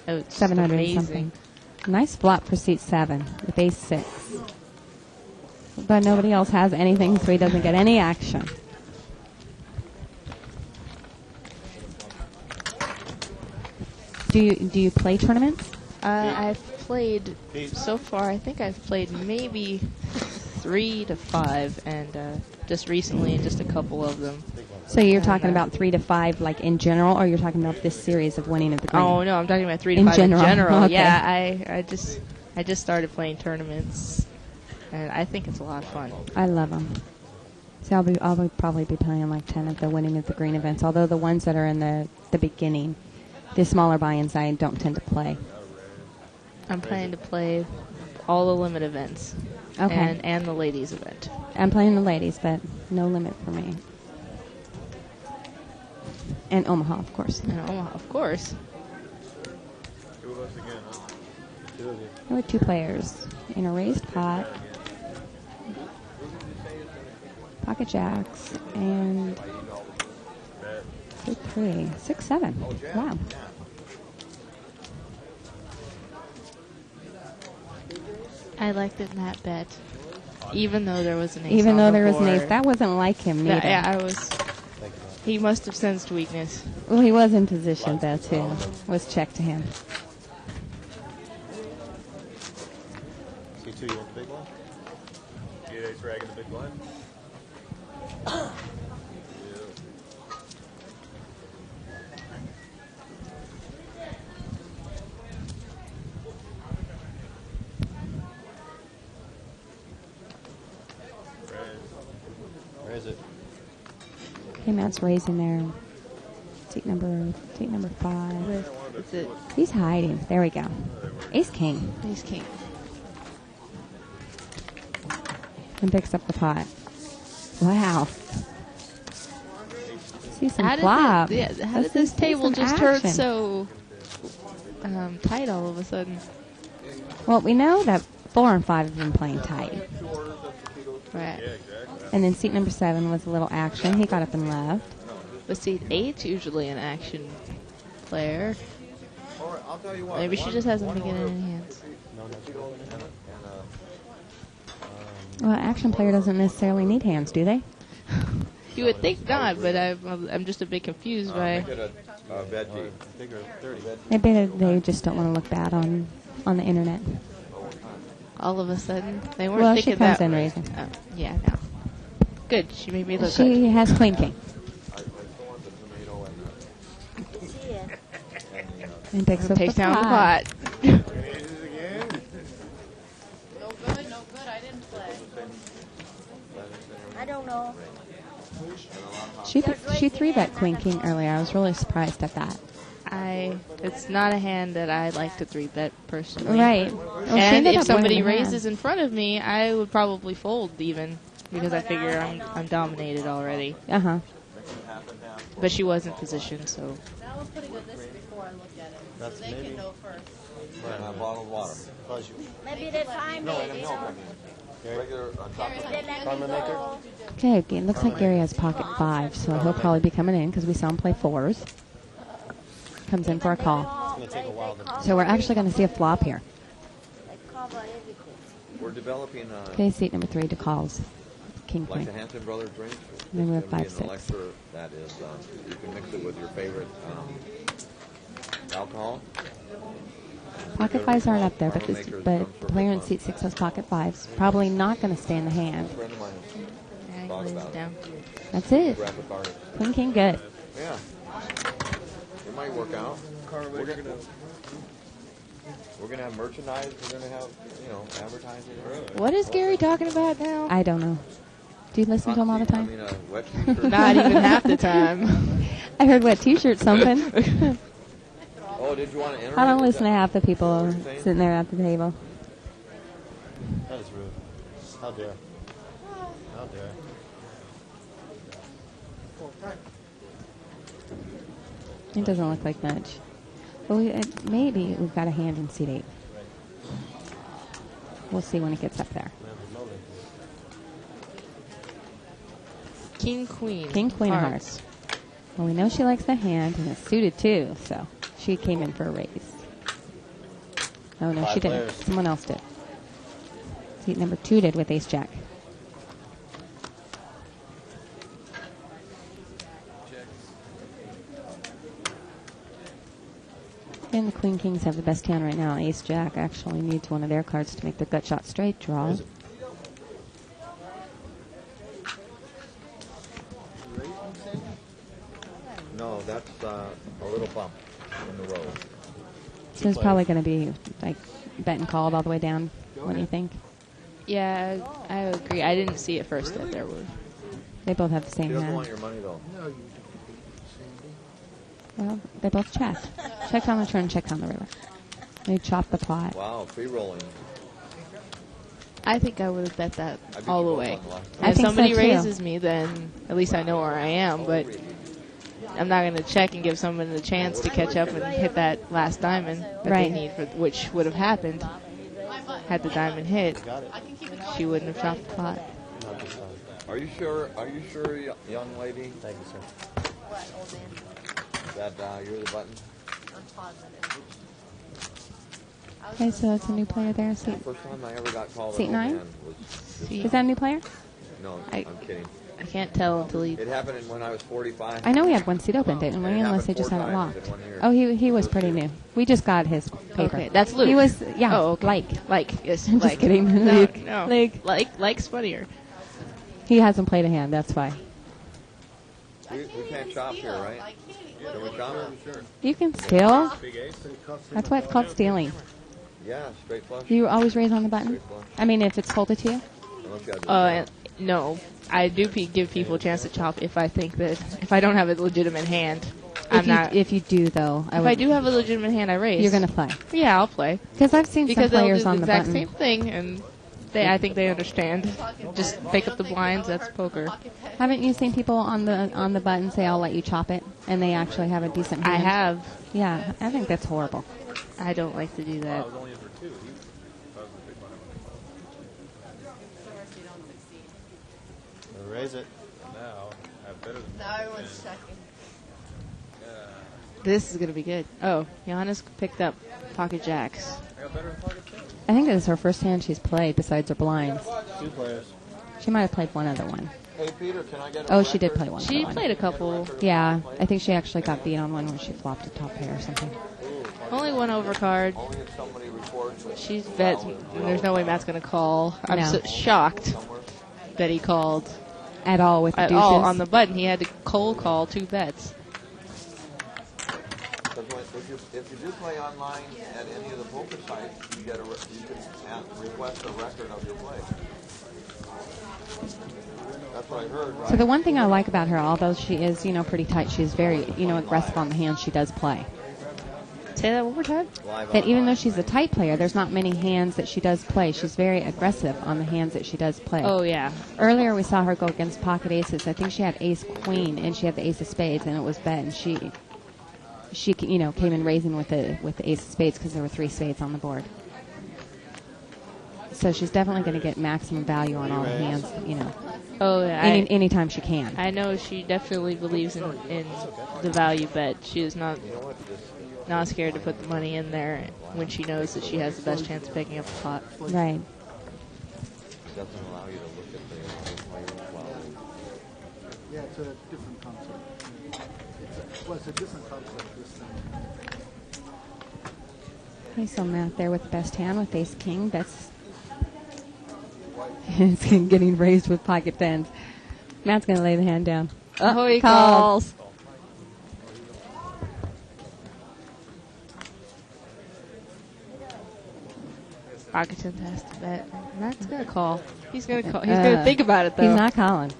oh, it's 700 amazing. something. Nice flop for seat 7 with ace 6. But nobody else has anything, so he doesn't get any action. Do you play tournaments? I've played so far. I think I've played maybe 3 to 5, and just recently, just a couple of them. So you're talking about 3 to 5, like in general, or you're talking about this series of winning of the green? Oh no, I'm talking about 3 to in 5 general. in general. Okay. Yeah, I just started playing tournaments, and I think it's a lot of fun. I love them. So I'll probably be playing like 10 of the winning of the green events. Although the ones that are in the beginning, the smaller buy-ins, I don't tend to play. I'm planning to play all the limit events, Okay. and the ladies event. I'm playing the ladies, but no limit for me. And Omaha, of course. And Omaha, of course. 2 of us again, huh? 2 of you. There were 2 players in a raised pot, pocket jacks, and 3, 6, 7. Wow. I liked it in that bet, even though there was an ace. Even on though the there was an board. ace. That wasn't like him, neither. Yeah, he must have sensed weakness. Well, he was in position, though, too. Was checked to him. C2, you want the big one? Get ace rag in the big blind. Where is it? Okay, Matt's raising there. Seat number 5. It's it. He's hiding. There we go. Ace king. Ace king. And picks up the pot. Wow. See some How flop. did how Let's did this see table some just turn action. so tight all of a sudden? Well, we know that 4 and 5 have been playing tight. Right. And then seat number 7 was a little action. He got up and left. But seat 8's usually an action player. I'll tell you what. Maybe she just hasn't been getting any hands. Well, an action player doesn't necessarily need hands, do they? You would think not, but I'm just a bit confused by. Make it a veggie. Maybe they just don't want to look bad on the internet. All of a sudden, they weren't Well, thinking she comes that in way. raising. Oh, yeah, no. Good. She made me look She good. has queen king. And takes up Takes the down the pot. pot. No good, no good. I didn't play. I don't know. She 3-bet queen king earlier. I was really surprised at that. It's not a hand that I like to 3-bet personally. Right. Well, she And ended if up somebody winning the hand. raises in front of me, I would probably fold even because I figure I'm dominated already. Uh-huh. But she was in position, so. That was pretty good this before I looked at it. That's so they maybe- can know first. And a bottle of water. Maybe they find No, me, and a you milk. know. Regular chocolate. They let me go. Okay, it looks like Gary has pocket 5, so he'll probably be coming in because we saw him play 4s. Comes in for a call. So we're actually going to see a flop here. They cover everything. We're developing Okay, seat number 3 to calls. King like queen. the Hampton Brothers drink. Then we have It's gonna be 5-6. an elixir that is, you can mix it with your favorite alcohol. Pocket 5s aren't up there, but the player in seat 6 has pocket 5s. Probably not going to stay in the hand. A friend of mine Yeah, he talked lays about it it. down. That's it. Grab the card. Queen king good. Yeah. It might work out. We're gonna have merchandise. We're gonna have, advertising. What is Gary talking about now? I don't know. Do you listen to him all the time? a wet t-shirt. Not even half the time. I heard wet t-shirt something. Oh, did you want to enter? I don't listen to half the people sitting there at the table. That is rude. How dare. How dare. It doesn't look like much. Well, maybe we've got a hand in seat 8. We'll see when it gets up there. King, queen. King, queen of hearts. Well, we know she likes the hand, and it's suited too, so she came in for a raise. Oh, no, 5 she didn't. players. Someone else did. Seat number 2 did with ace jack. And the queen kings have the best hand right now. Ace jack actually needs one of their cards to make the gut shot straight draw. No, that's a little bump in the road. So it's probably going to be like bet and called all the way down. What do you think? Yeah, I agree. I didn't see it first that there were. They both have the She same doesn't want hand. your money though. Well, they both checked. Checked on the turn, checked on the river. They chopped the pot. Wow, free rolling. I think I would have bet that I beat all you the both way. on the last I If think so, somebody too. raises me, then at least I know where I am. But I'm not going to check and give someone the chance to catch up and hit that last diamond that Right. they need, which would have happened had the diamond hit. She wouldn't have chopped the pot. Are you sure? Are you sure, young lady? Thank you, sir. That you're the button. Okay, so that's a new player there. Seat. First time I ever got called. Seat an old 9? man was Is that a new player? No, I- I'm kidding. I can't tell until he. It happened when I was 45. I know we had one seat open, didn't we? It Unless they happened just 4 had it times locked. in 1 year. Oh, he was pretty new. We just got his paper. Okay, that's Luke. He was, yeah, Oh, okay. like. Yes, I'm just like. kidding. No, Luke. no. Luke. Like's funnier. He hasn't played a hand, that's why. We can't shop here, right? Can we shop? Sure. You can steal. Big ace. That's why it's called stealing. Yeah, straight flush. Do you always raise on the button? Straight flush. I mean, if it's folded to you? Unless you have No, I do give people a chance to chop if I think that if I don't have a legitimate hand, I'm not. If you do, though, If I do have a legitimate hand, I raise. you're going to play. Yeah, I'll play. Because I've seen Because some they'll players do the on the exact button. same thing, and I think they understand. Just pick up the blinds. That's poker. Haven't you seen people on the button say, "I'll let you chop it," and they actually have a decent hand? I have. Yeah, I think that's horrible. I don't like to do I that. was only in for 2. That was a big one. Raise it. Now, I have better than Now everyone's checking. This is going to be good. Oh, Giannis picked up pocket jacks. I think this is her first hand she's played besides her blinds. 2 players. She might have played one other one. Hey, Peter, can I get Oh, she did play one. She other played a couple. Yeah, I think she actually got beat on one when she flopped a top pair or something. Only one overcard. Only if somebody records it. She's bet. There's no way Matt's going to call. I'm No. so shocked that he called At all with the at deuces? all on the button. He had to cold call 2 bets. Because if you do play online at any of the poker sites, you can request a record of your play. That's what I heard, right? So the one thing I like about her, although she is, pretty tight, she's very, aggressive on the hands she does play. Say that one more time. That even though she's a tight player, there's not many hands that she does play. She's very aggressive on the hands that she does play. Oh, yeah. Earlier we saw her go against pocket aces. I think she had ace queen and she had the ace of spades and it was bet, and she came in raising with the ace of spades because there were 3 spades on the board. So she's definitely going to get maximum value on all the hands, Oh, yeah. anytime she can. I know she definitely believes in the value bet. She is not scared to put the money in there when she knows that she has the best chance of picking up the pot. Right. It doesn't allow you to look at the players while Yeah, it's a different concept. It's a different concept this time. Okay, so Matt there with the best hand with ace king. That's it's getting raised with pocket tens. Matt's going to lay the hand down. Oh, he called. calls. Pocket tens has to bet. Matt's going to call. He's going to call. He's going to think about it, though. He's not calling.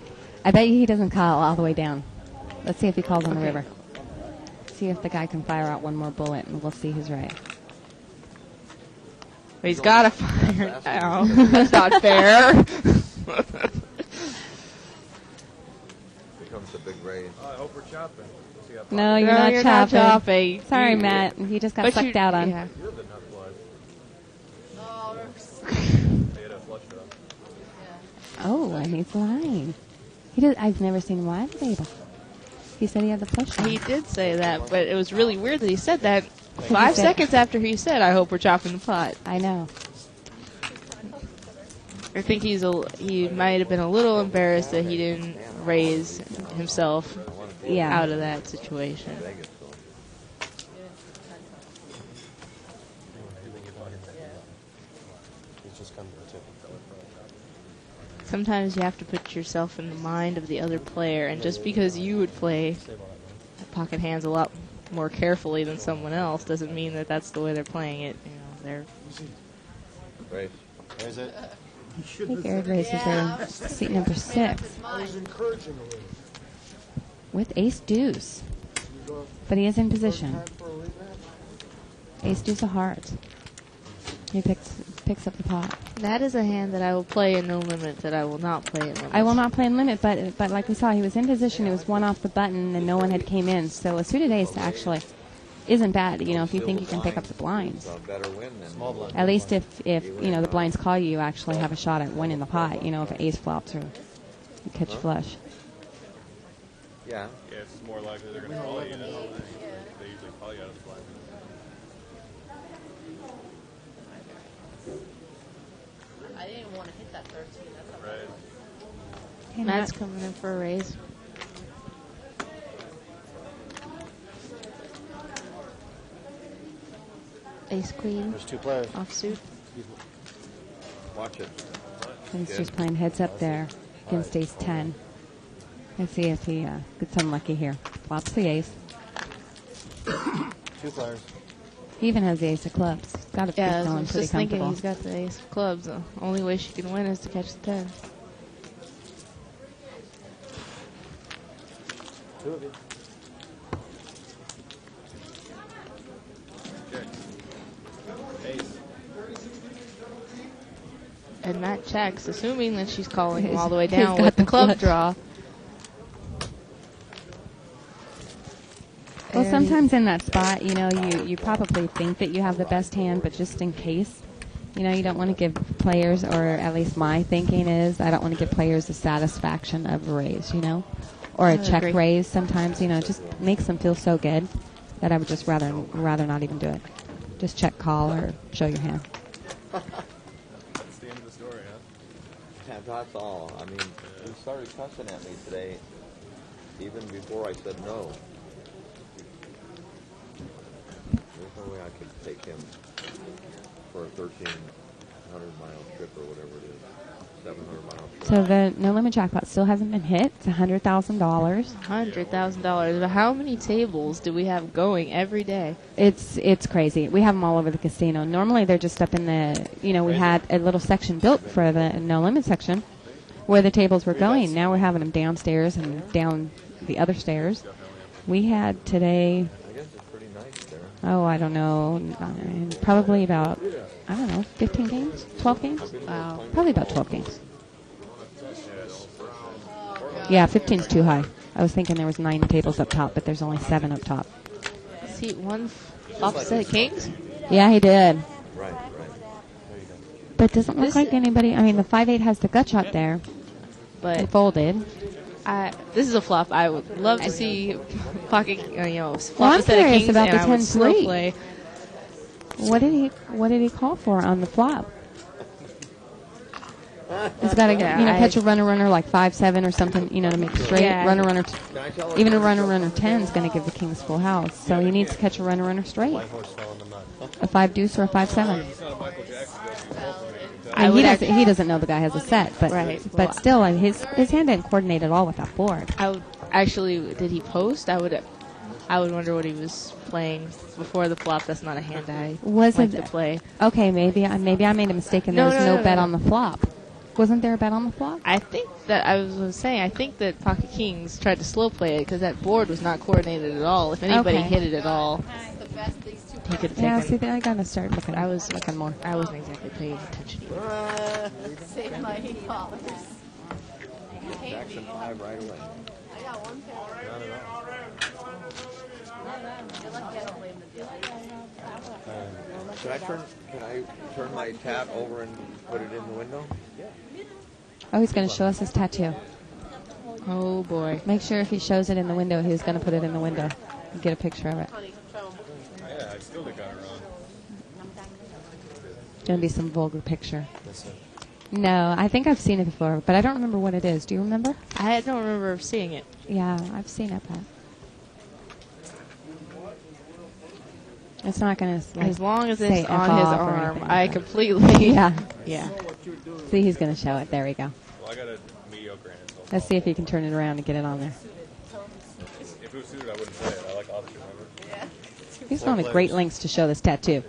I bet you he doesn't call all the way down. Let's see if he calls on the river. See if the guy can fire out one more bullet, and we'll see who's right. He's got to fire it now. That's not fair. becomes a big raise. I hope we're chopping. We'll see how No, you're No, not you're not chopping. chopping. Sorry, You- Matt. You just got But sucked you- out on. yeah. You're the nut blood. Oh, They had a flush draw. Oh, and he's lying. He does. I've never seen him lie at the table. He said he had the flush draw. He did say that, but it was really weird that he said that he 5 said- seconds after he said, "I hope we're chopping the pot." I know. I think he might have been a little embarrassed that he didn't raise himself Yeah. out of that situation. Sometimes you have to put yourself in the mind of the other player, and just because you would play pocket hands a lot more carefully than someone else doesn't mean that that's the way they're playing it. You know, they're Right. Is it? I think Eric raises her seat number 6 I was encouraging a little. with ace deuce. But he is in position. Time for a rematch? Ace deuce of hearts. He picks up the pot. that is a hand that I will play in no limit. That I will not play in limit. I will not play in limit, but like we saw, he was in position. It was one off the button, and no one had came in. So a suited ace actually isn't bad. You know, if you think you can pick up the blinds. A better win than Small blind. At least if the blinds call you, you actually have a shot at winning the pot. You know, if ace flops or you catch flush. Yeah. Yeah, it's more likely they're going to call you. They usually call you out of the blind. I didn't want to hit that 13. That's not Right. Okay, Matt's Matt. coming in for a raise. Ace queen There's 2 players. offsuit. Watch it. And he's just playing heads up there against ace 10. Let's see if he gets unlucky here. Flops the ace. 2 players. He even has the ace of clubs. Got to be Yeah, I feeling was pretty just thinking comfortable. he's got the ace of clubs. The only way she can win is to catch the 10. 2 of you. Okay. Ace. And Matt checks, assuming that she's calling him all the way He's down got with the the club flush. draw. Well, And sometimes in that spot, you probably think that you have the best hand, but just in case, you don't want to give players, or at least my thinking is, I don't want to give players the satisfaction of a raise, or a I check agree. raise. Sometimes, it just makes them feel so good that I would just rather not even do it. Just check call or show your hand. That's the end of the story, huh? That's all. I mean, he started cussing at me today, even before I said no. There's no way I could take him for a 1,300-mile trip or whatever it is. 700-mile trip. So the no limit jackpot still hasn't been hit. It's $100,000. $100,000. But how many tables do we have going every day? It's crazy. We have them all over the casino. Normally they're just up in the, we had a little section built for the no limit section where the tables were going. Now we're having them downstairs and down the other stairs. We had today, I guess it's pretty nice there. oh, I don't know, probably about, 15 games? 12 games? Wow. Probably about 12 games. Yeah, 15's too high. I was thinking there was 9 tables up top, but there's only 7 up top. See, one opposite Kings? Yeah, he did. Right. But it doesn't look like anybody. I mean, the 5-8 has the gut shot there. But it folded. This is a flop. I would love to see pocket, flop Well, I'm instead of curious Kings, about and the I would slow 10-3. play. What did he call for on the flop? It's got to catch a runner like 5-7 or something, to make it straight. Yeah. Runner. Even a runner 10 is going to give the Kings full house. So he needs to catch a runner straight. A 5 deuce or a 5-7. He doesn't know the guy has a set, but still, his hand didn't coordinate at all with that board. I would actually. Did he post? I would wonder what he was playing before the flop. That's not a hand I like to play. Okay, maybe I made a mistake and there was no bet on the flop. Wasn't there a bet on the flop? I think that I was saying. I think that Pocket Kings tried to slow play it because that board was not coordinated at all. If anybody hit it at all, he could have taken. Yeah, see, I gotta start looking. I was looking more. I wasn't exactly paying attention either. Save my $8. Jackson 5 right away. I got one pair. Not at all. You're lucky I don't blame the deal. Can I turn my tab over and put it in the window? Oh, he's going to show us his tattoo. Oh, boy. Make sure if he shows it in the window, he's going to put it in the window and get a picture of it. Yeah, I still got it wrong. Going to be some vulgar picture. No, I think I've seen it before, but I don't remember what it is. Do you remember? I don't remember seeing it. Yeah, I've seen it, but it's not going to. As long as it's on his arm, I like completely. Yeah. Yeah. See, he's going to show it. There we go. Well, I got a mediocre hand. So Let's see if he can turn it around and get it on there. if it was suited, I wouldn't say it. I like opposite, remember? Yeah. He's gone to great lengths to show this tattoo.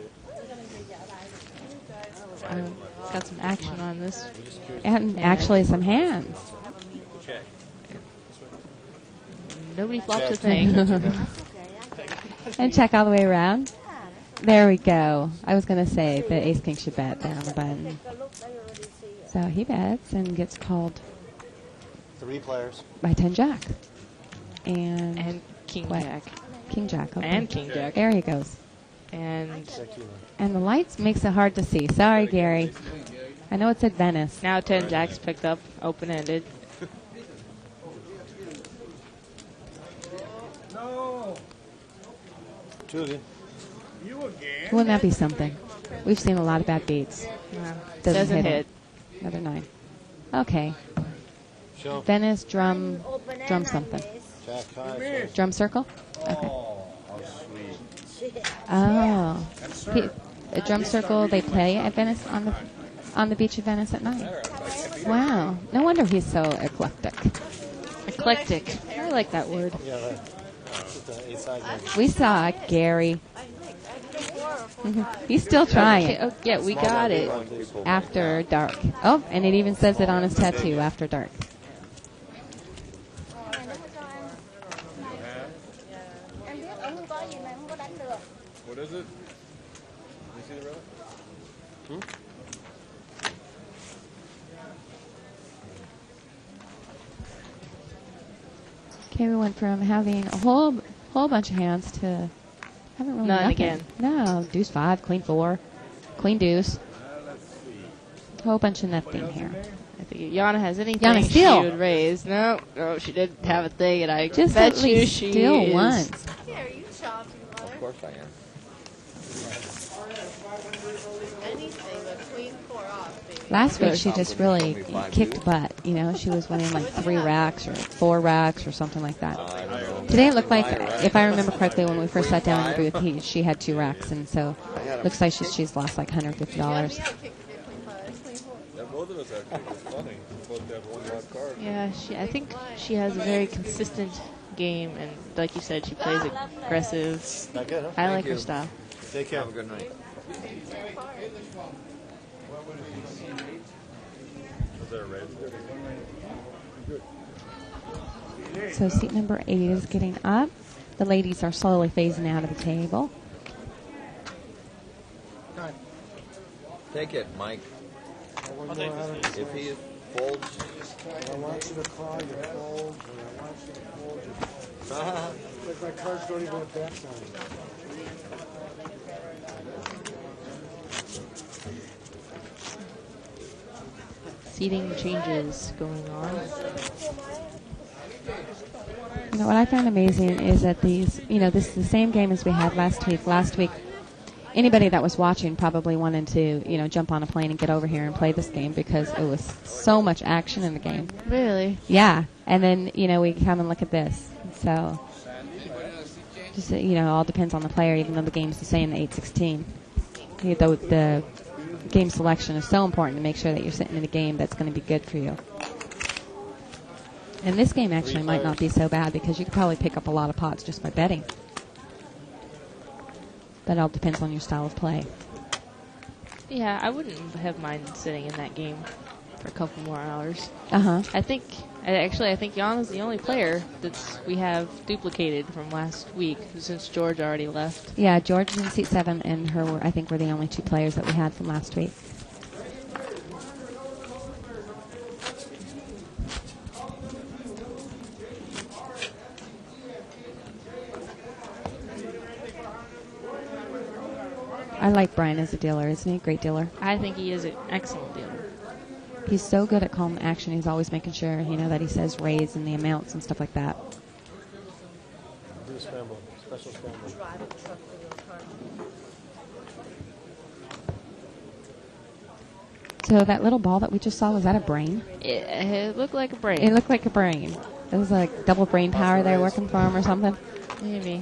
Got some action on this. And actually some hands. Check. Nobody flops a thing. And check all the way around. There we go. I was going to say the ace king should bet there on the button. So he bets and gets called 3 players. by 10 jack. And king what? jack. King jack. Okay. And king jack. There he goes. And the lights makes it hard to see. Sorry, Gary. I know it said Venice. now 10 jacks picked up, open-ended. No. 2 again. You again? Wouldn't that be something? We've seen a lot of bad beats. Doesn't hit. Another 9. Okay. Show. Venice, drum something. Jack 5. Drum circle? Okay. Oh, how sweet. Oh. A drum circle they play at Venice on the beach of Venice at night. Wow. No wonder he's so eclectic. Eclectic. I like that word. Yeah, that's the 8 side. We saw Gary. He's still trying. Oh, yeah, we got it. After dark. Oh, and it even says it on his tattoo, after dark. What is it? You see the road? Okay, we went from having a whole bunch of hands to haven't really None nothing. again. No, deuce 5, queen 4, queen deuce. A whole bunch of nothing here. I think if Yana has anything Yana, she steal. would raise. No, she didn't have a thing, and I Just bet at you least she steal is. once. Here, you chopped me, mother. Of course I am. Anything but queen 4 off, baby. Last week she just really kicked butt. You know, she was winning like 3 racks or 4 racks or something like that. Today it looked like, if I remember correctly, when we first sat down in the booth, she had 2 racks, and so it looks like she's lost like $150. Both of us actually. It's funny. We both have one wild card. Yeah, I think she has a very consistent game, and like you said, she plays aggressive. Not good, huh? I like you. her style. Take care. Have a good night. Is there a raise? So seat number 8 is getting up. The ladies are slowly phasing out of the table. Take it, Mike. If he folds, I want you to call your folds, or I want you to fold your... Like my cards don't even have backs on them. Seating changes going on. You know, what I found amazing is that these, you know, this is the same game as we had last week. Last week, anybody that was watching probably wanted to, you know, jump on a plane and get over here and play this game because it was so much action in the game. Really? Yeah. And then, you know, we come and look at this. So, just, you know, it all depends on the player, even though the game's the same, the 8-16. The game selection is so important to make sure that you're sitting in a game that's going to be good for you. And this game actually might not be so bad because you could probably pick up a lot of pots just by betting. That all depends on your style of play. Yeah, I wouldn't have minded sitting in that game for a couple more hours. Uh-huh. I think Jana's the only player that we have duplicated from last week since George already left. Yeah, George is in seat 7 and her were, I think, were the only 2 players that we had from last week. I like Brian as a dealer. Isn't he a great dealer? I think he is an excellent dealer. He's so good at calling action. He's always making sure, you know, that he says raise and the amounts and stuff like that. Do a scramble. Special scramble. So that little ball that we just saw, was that a brain? It looked like a brain. It looked like a brain. It was like double brain power there working for him or something. Maybe.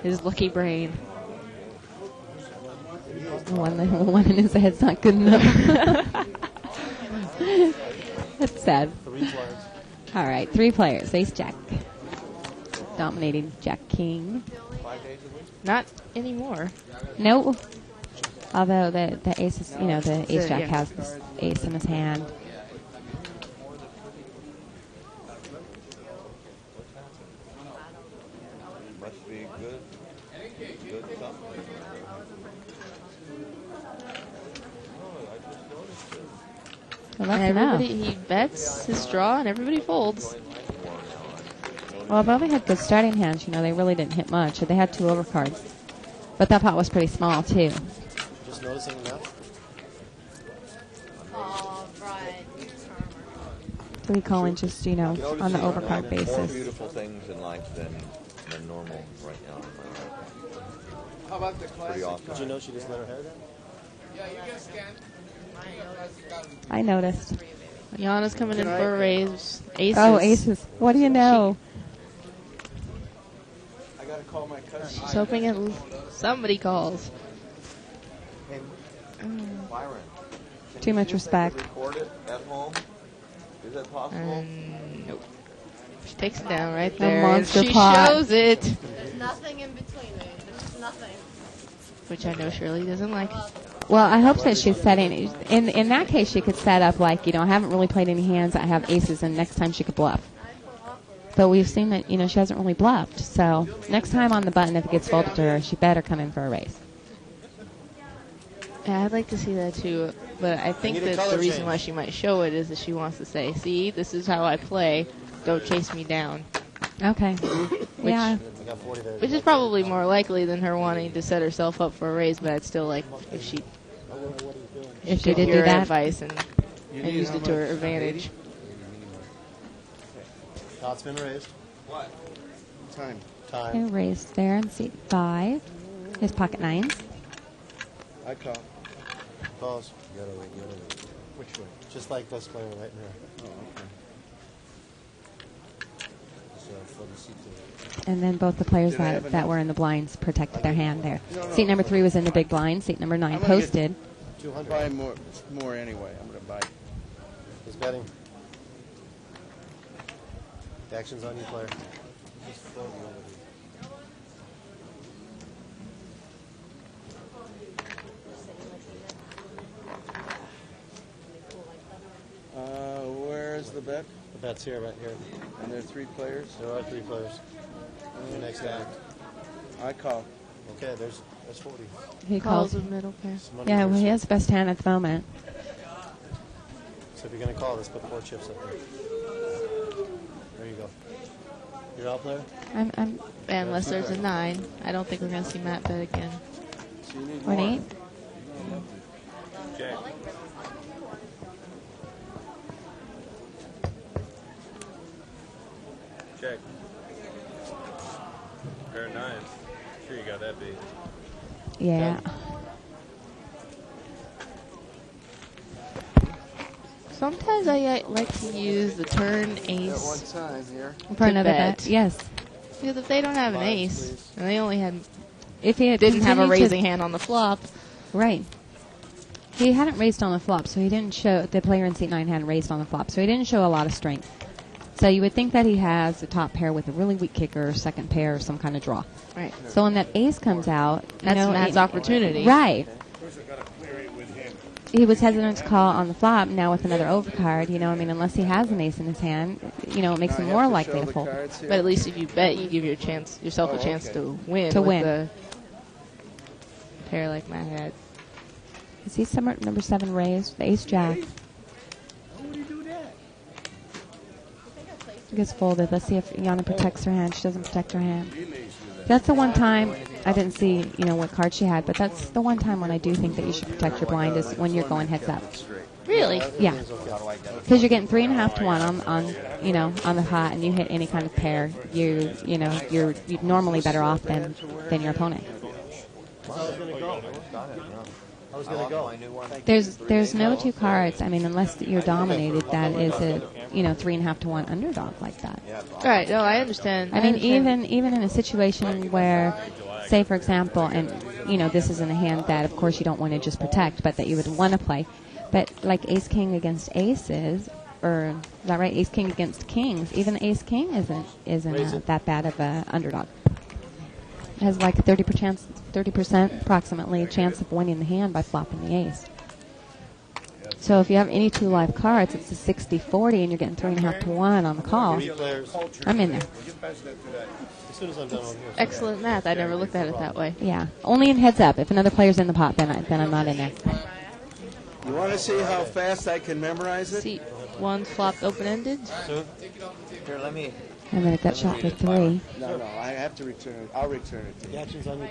His lucky brain. The one in his head's not good enough. That's sad. 3 players. All right, 3 players. Ace Jack. Dominating Jack King. 5 days a week? Not anymore. No. Although the ace is, you know, the Ace Jack yeah. has this ace in his hand. Must be good something. Well, that's enough. He bets his straw and everybody folds. Well, although they had good starting hands, you know, they really didn't hit much. They had 2 overcards. But that pot was pretty small, too. Just noticing enough. Oh, Brian. So we call in just, you know, on the overcard More basis. beautiful things in life than normal right now in my life. How about the Pretty awesome. Did you know she just let her hair down? Yeah, you guys can. I noticed. Jana's coming in for a raise. Aces. Oh, aces. What do you know? I gotta call my cousin. She's hoping somebody calls. Hey, Byron. can Too you much see if they respect. could record it at home? Is that possible? Nope. She takes it down right A there. monster and she pot. shows it. There's nothing in between me. There's nothing. Which I know Shirley doesn't like. Well, I hope that she's setting. In that case, she could set up like, you know, I haven't really played any hands. I have aces, and next time she could bluff. But we've seen that, you know, she hasn't really bluffed. So next time on the button, if it gets folded to her, she better come in for a raise. Yeah, I'd like to see that too. But I think need a that color the reason change. why she might show it is that she wants to say, see, this is how I play. Don't chase me down. Okay. Yeah. We got 40 there. Which is probably more likely than her wanting to set herself up for a raise, but I'd still like if she If she took did do your that. advice and used it to her advantage. Pot's been raised. What? Time. Okay, raised there in seat 5. His pocket nines. I call. Calls. You gotta wait. Which way? Just like this player right here. Oh, okay. So for the seat And then both the players Did I have that enough? were in the blinds protected their hand there. No. Seat number 3 was in the big blind. Seat number 9 I'm gonna get posted. 200. Buy more anyway. I'm gonna buy. He's betting. The action's on you, player. Just floating over you. Where's the bet? The bet's here, right here. And there are 3 players. There are 3 players. Your next act. I call. Okay, there's 40. He Calls calls. a middle pair. Some money Yeah, well, first. he has the best hand at the moment. So if you're going to call this, put 4 chips up there. There you go. You're out, player? And unless there's a 9, I don't think we're going to see Matt bet again. So you need Or an more. 8. Check. Check. Pair of 9s. Sure you got that beat. Yeah. Sometimes I like to use the turn At one ace time here. For another bet. bet. Yes. because if they don't have an Lines, ace please. and they only had If he had didn't have a continued to- raising hand on the flop, Right. He hadn't raised on the flop, so he didn't show, the player in seat 9 hadn't raised on the flop, so he didn't show a lot of strength. So you would think that he has a top pair with a really weak kicker, second pair, or some kind of draw. right? So when that ace comes out, you That's know, Matt's it- opportunity. Right. First, I gotta clear it with him. He was hesitant to call on the flop. Now with another overcard, you know, I mean, unless he has an ace in his hand, you know, it makes Now him I more have to likely show to the fold. cards here? But at least if you bet, you give yourself Oh, a chance okay. to win. To with win. a pair like Matt had. Is he somewhere number 7 raised? The ace jack. How would you do that? Gets folded. Let's see if Yana protects her hand. She doesn't protect her hand. That's the one time I didn't see, you know, what card she had, but that's the one time when I do think that you should protect your blind is when you're going heads up. Really? Yeah. Because you're getting 3.5 to 1 on you know, on the pot, and you hit any kind of pair, you're normally better off than your opponent. I was going to go. I was going to go. There's no 2 cards. I mean, unless you're dominated, that is a 3.5 to 1 underdog like that. Right. No, I understand. I mean, understand. even in a situation where, say for example, and you know, this isn't a hand that, of course, you don't want to just protect, but that you would want to play. But like Ace King against Aces, or is that right? Ace King against Kings. Even Ace King isn't that bad of a underdog. It has like a 30% approximately chance of winning the hand by flopping the ace. So if you have any 2 live cards, it's a 60-40, and you're getting 3.5 to 1 on the call. I'm in there. As soon as I'm done on here. Excellent math. I never looked at it that way. Yeah, only in heads up. If another player's in the pot, then I'm not in there. You want to see how fast I can memorize it? Seat 1 flopped open-ended. Here, let me. And then it got shot for 3. No, I have to return it. I'll return it to The you. action's on you.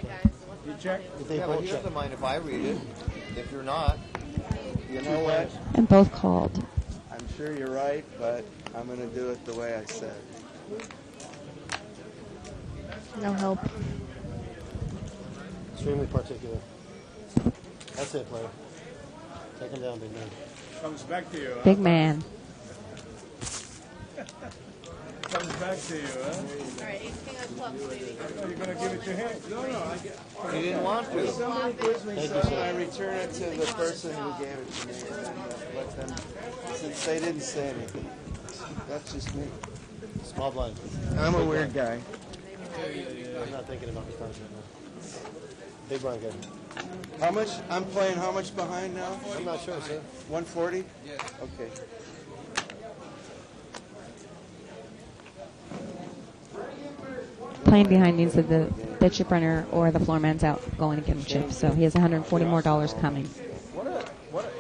You check? They Yeah, but both he check. doesn't mind if I read it. If you're not, you know what? And both called. I'm sure you're right, but I'm going to do it the way I said. No help. Extremely particular. That's it, player. Take him down, big man. Comes back to you, huh? Big man. Comes back to you, huh? Alright, ace king of clubs, baby. Oh, you're gonna give it to him? No, He didn't want to. If somebody gives me Thank you, something, sir. I return it to the person who gave it to me. And let them, since they didn't say anything. That's just me. Small blind. I'm a weird guy. I'm not thinking about the cards right now. Big blind guy. How much? I'm playing how much behind now? I'm not sure, sir. 140? Yes. Okay. Playing behind means that the chip runner or the floor man's out going to give him chips. So he has $140 more coming.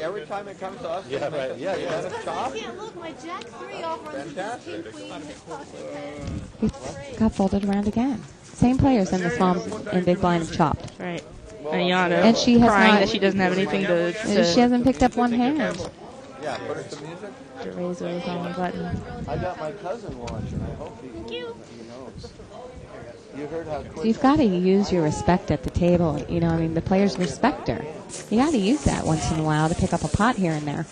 Every time it comes to us, Yeah, right. Yeah, you got a chop? Can't look, my jack 3 off runs into his king queen, his pocket 10. He got folded around again. Same players in the small and big blind have chopped. Right. And Yana And she has crying not- that she doesn't have anything to She hasn't picked up one hand. Yeah, put it to music. to raise with on the button. I got my cousin watching. I hope he knows. You heard how quick. You've got to use your respect at the table. You know, I mean, the players respect her. You got to use that once in a while to pick up a pot here and there.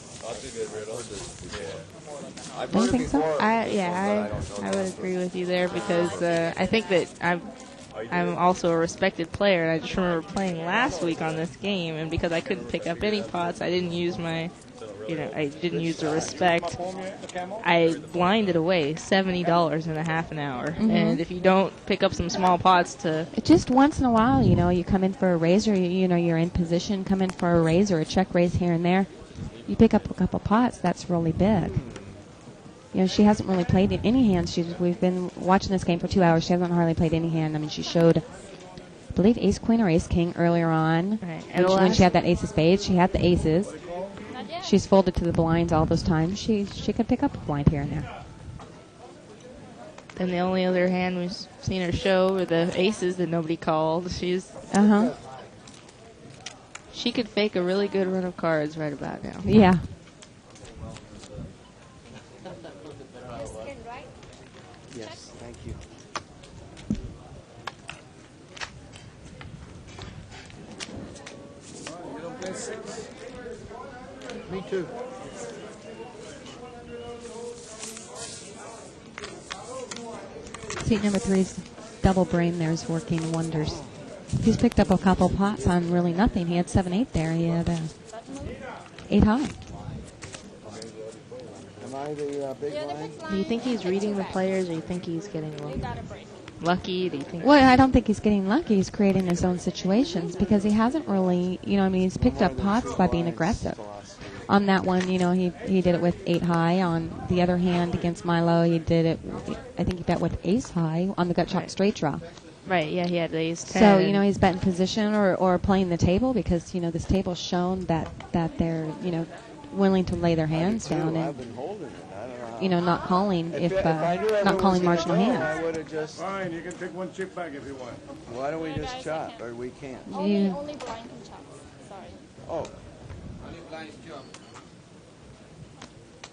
Don't you think so? I would agree with you there because I think that I'm also a respected player. And I just remember playing last week on this game, and because I couldn't pick up any pots, I didn't use my, I didn't use the respect. I blinded away $70 in a half an hour, and if you don't pick up some small pots to just once in a while, you come in for a raise, or you're in position, come in for a raise or a check raise here and there. You pick up a couple pots, that's really big. She hasn't really played in any hands. We've been watching this game for 2 hours. She hasn't hardly played any hand. I mean, she showed, I believe, ace queen or ace king earlier on. Right. When she had that ace of spades, she had the aces. She's folded to the blinds all those times. She could pick up a blind here and there. And the only other hand we've seen her show were the aces that nobody called. She's she could fake a really good run of cards right about now. Yeah. Yes, thank you. You don't play 6? Me too. Seat number 3's double brain there is working wonders. He's picked up a couple pots on really nothing. He had 7-8 there. He had 8 high. Am I the big blind? Do you think he's reading the players, or do you think he's getting lucky? Do you think? Well, I don't think he's getting lucky. He's creating his own situations because he hasn't really, he's picked up pots by being aggressive. On that one, he did it with 8 high. On the other hand, against Milo, he did it, I think he bet with ace high on the gut shot straight draw. Right, yeah, he had ace 10. So, he's betting position or playing the table because, this table's shown that they're, willing to lay their hands down and, not calling not calling marginal hands. I would have just. Fine, you can take one chip back if you want. Why don't we just chop? Or we can't? Only blind can chop. Sorry. Oh.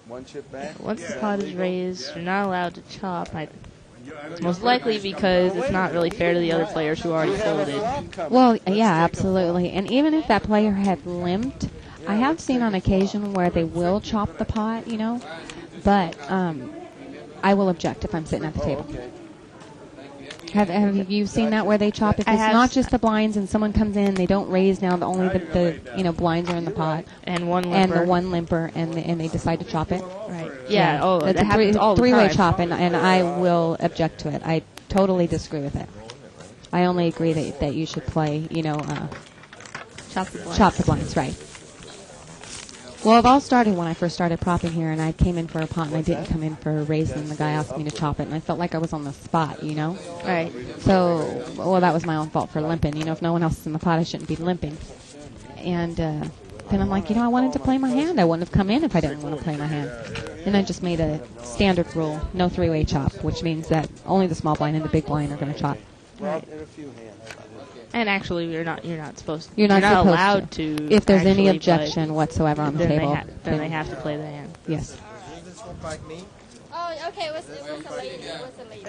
One chip back? Once the pot is raised, you're not allowed to chop. It's most likely because it's not really fair to the other players who already folded. Well, yeah, absolutely. And even if that player had limped, I have seen on occasion where they will chop the pot, but I will object if I'm sitting at the table. Have you seen that where they chop? If it's not just the blinds and someone comes in, they don't raise now. Only the blinds are in the pot and one limper. And the one limper, and they decide to chop it. Right. Yeah. Oh, it's that happens all the time. Three-way chop, and I will object to it. I totally disagree with it. I only agree that you should play. Chop the blinds. Chop the blinds, right. Well, it all started when I first started propping here, and I came in for a pot, and I didn't come in for a raise, and the guy asked me to chop it, and I felt like I was on the spot, Right. So, that was my own fault for limping. If no one else is in the pot, I shouldn't be limping. And then I'm like, I wanted to play my hand. I wouldn't have come in if I didn't want to play my hand. And I just made a standard rule, no three-way chop, which means that only the small blind and the big blind are going to chop. Right. In a few hands. And actually, you're not supposed to. You're not supposed allowed to. If there's any objection whatsoever on the table, then they have to play the hand. Yes. Does this look like me? Oh, okay. It was a lady. It was a lady.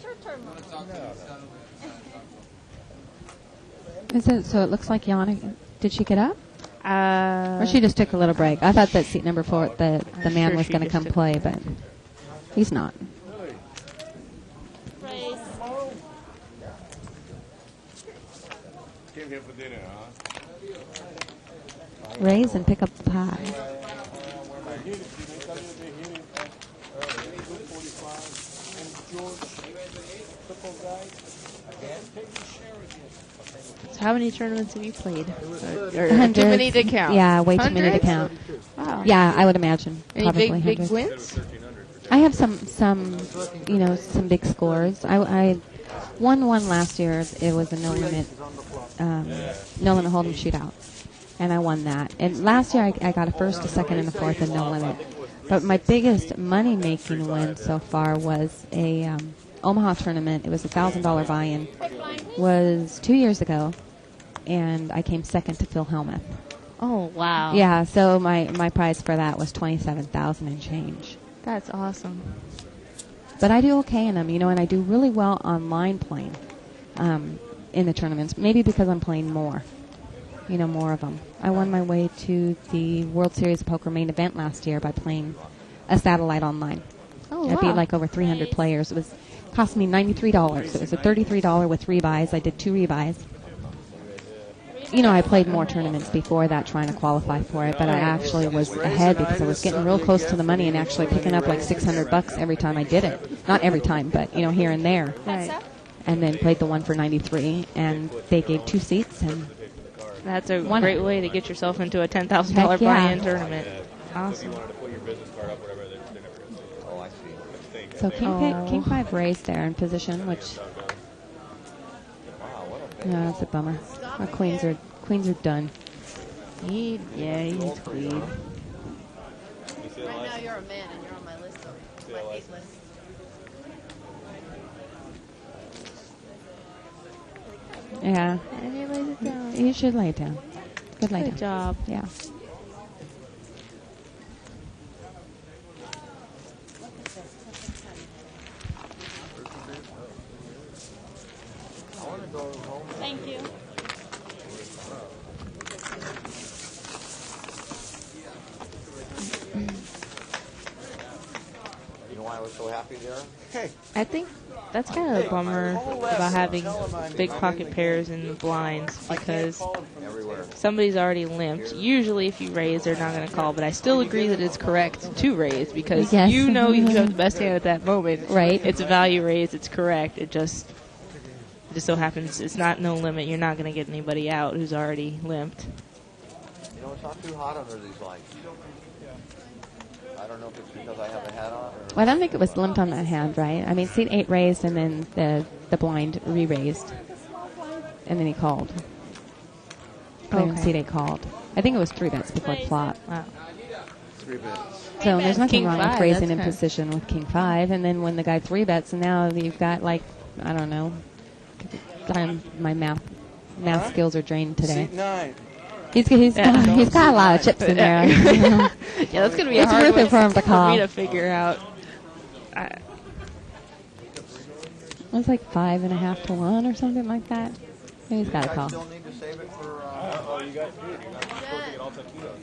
Short term. So it looks like Yana. Did she get up? Or she just took a little break. I thought that seat number 4, the man was going to come play, but he's not. Came here for dinner, huh? Raise and pick up the pie. So how many tournaments have you played? Hundreds. Too many to count. Yeah, way too many to count. Wow. Yeah, I would imagine. Any Probably big hundreds. wins? I have some big scores. I won one last year. It was a no limit hold'em shootout, and I won that. And last year I got a first, a second, and a fourth, and no limit. But my biggest money making win so far was a Omaha tournament. It was $1,000 buy-in. Was 2 years ago, and I came second to Phil Hellmuth. Oh wow! Yeah, so my prize for that was $27,000 and change. That's awesome. But I do okay in them, you know, and I do really well online playing in the tournaments. Maybe because I'm playing more, you know, more of them. I won my way to the World Series of Poker main event last year by playing a satellite online. Oh, I beat wow. like over 300 players. It cost me $93. It was a $33 with rebuys. I did 2 rebuys. You know, I played more tournaments before that trying to qualify for it, but I actually was ahead because I was getting real close to the money and actually picking up like $600 every time I did it. Not every time, but, you know, here and there. Right. And then played the one for 93, and they gave 2 seats. And That's a won great it. way to get yourself into a $10,000 Heck yeah. buy-in tournament. Awesome. Oh, I see. So King 5 raised there in position, which, no, that's a bummer. Our queens are done. He's queen. Right now you're a man and you're on my list, my hate list. Yeah. And he lays it down. You should lay it down. Good lay Good down. job. Yeah. Thank you. You know why I was so happy there? I think that's kind of a bummer about having big pocket pairs in the blinds because somebody's already limped. Usually if you raise, they're not going to call, but I still agree that it's correct to raise because Yes. you know you have the best hand at that moment. Right. It's a value raise. It's correct. It just so happens it's not no limit. You're not going to get anybody out who's already limped. You know, it's not too hot under these lights. I don't know if it's because I have a hat on or... Well, I don't think it was limped on that hand, right? I mean, seat 8 raised and then the blind re-raised. And then he called. Player in Okay. seat 8 called. I think it was 3 bets before the flop. Wow. 3 bits. So there's nothing King wrong five, with raising that's in kinda- position with King 5. And then when the guy 3 bets, and now you've got like, I don't know, my math skills are drained today. Seat 9. He's got a lot of chips in there. Yeah, that's going to be a It's hard worth one it for him to call. me to figure out. It was like 5.5 to 1 or something like that. He's got a call. Still need to save it for... Oh, you got food. You're not supposed to get all taquitos.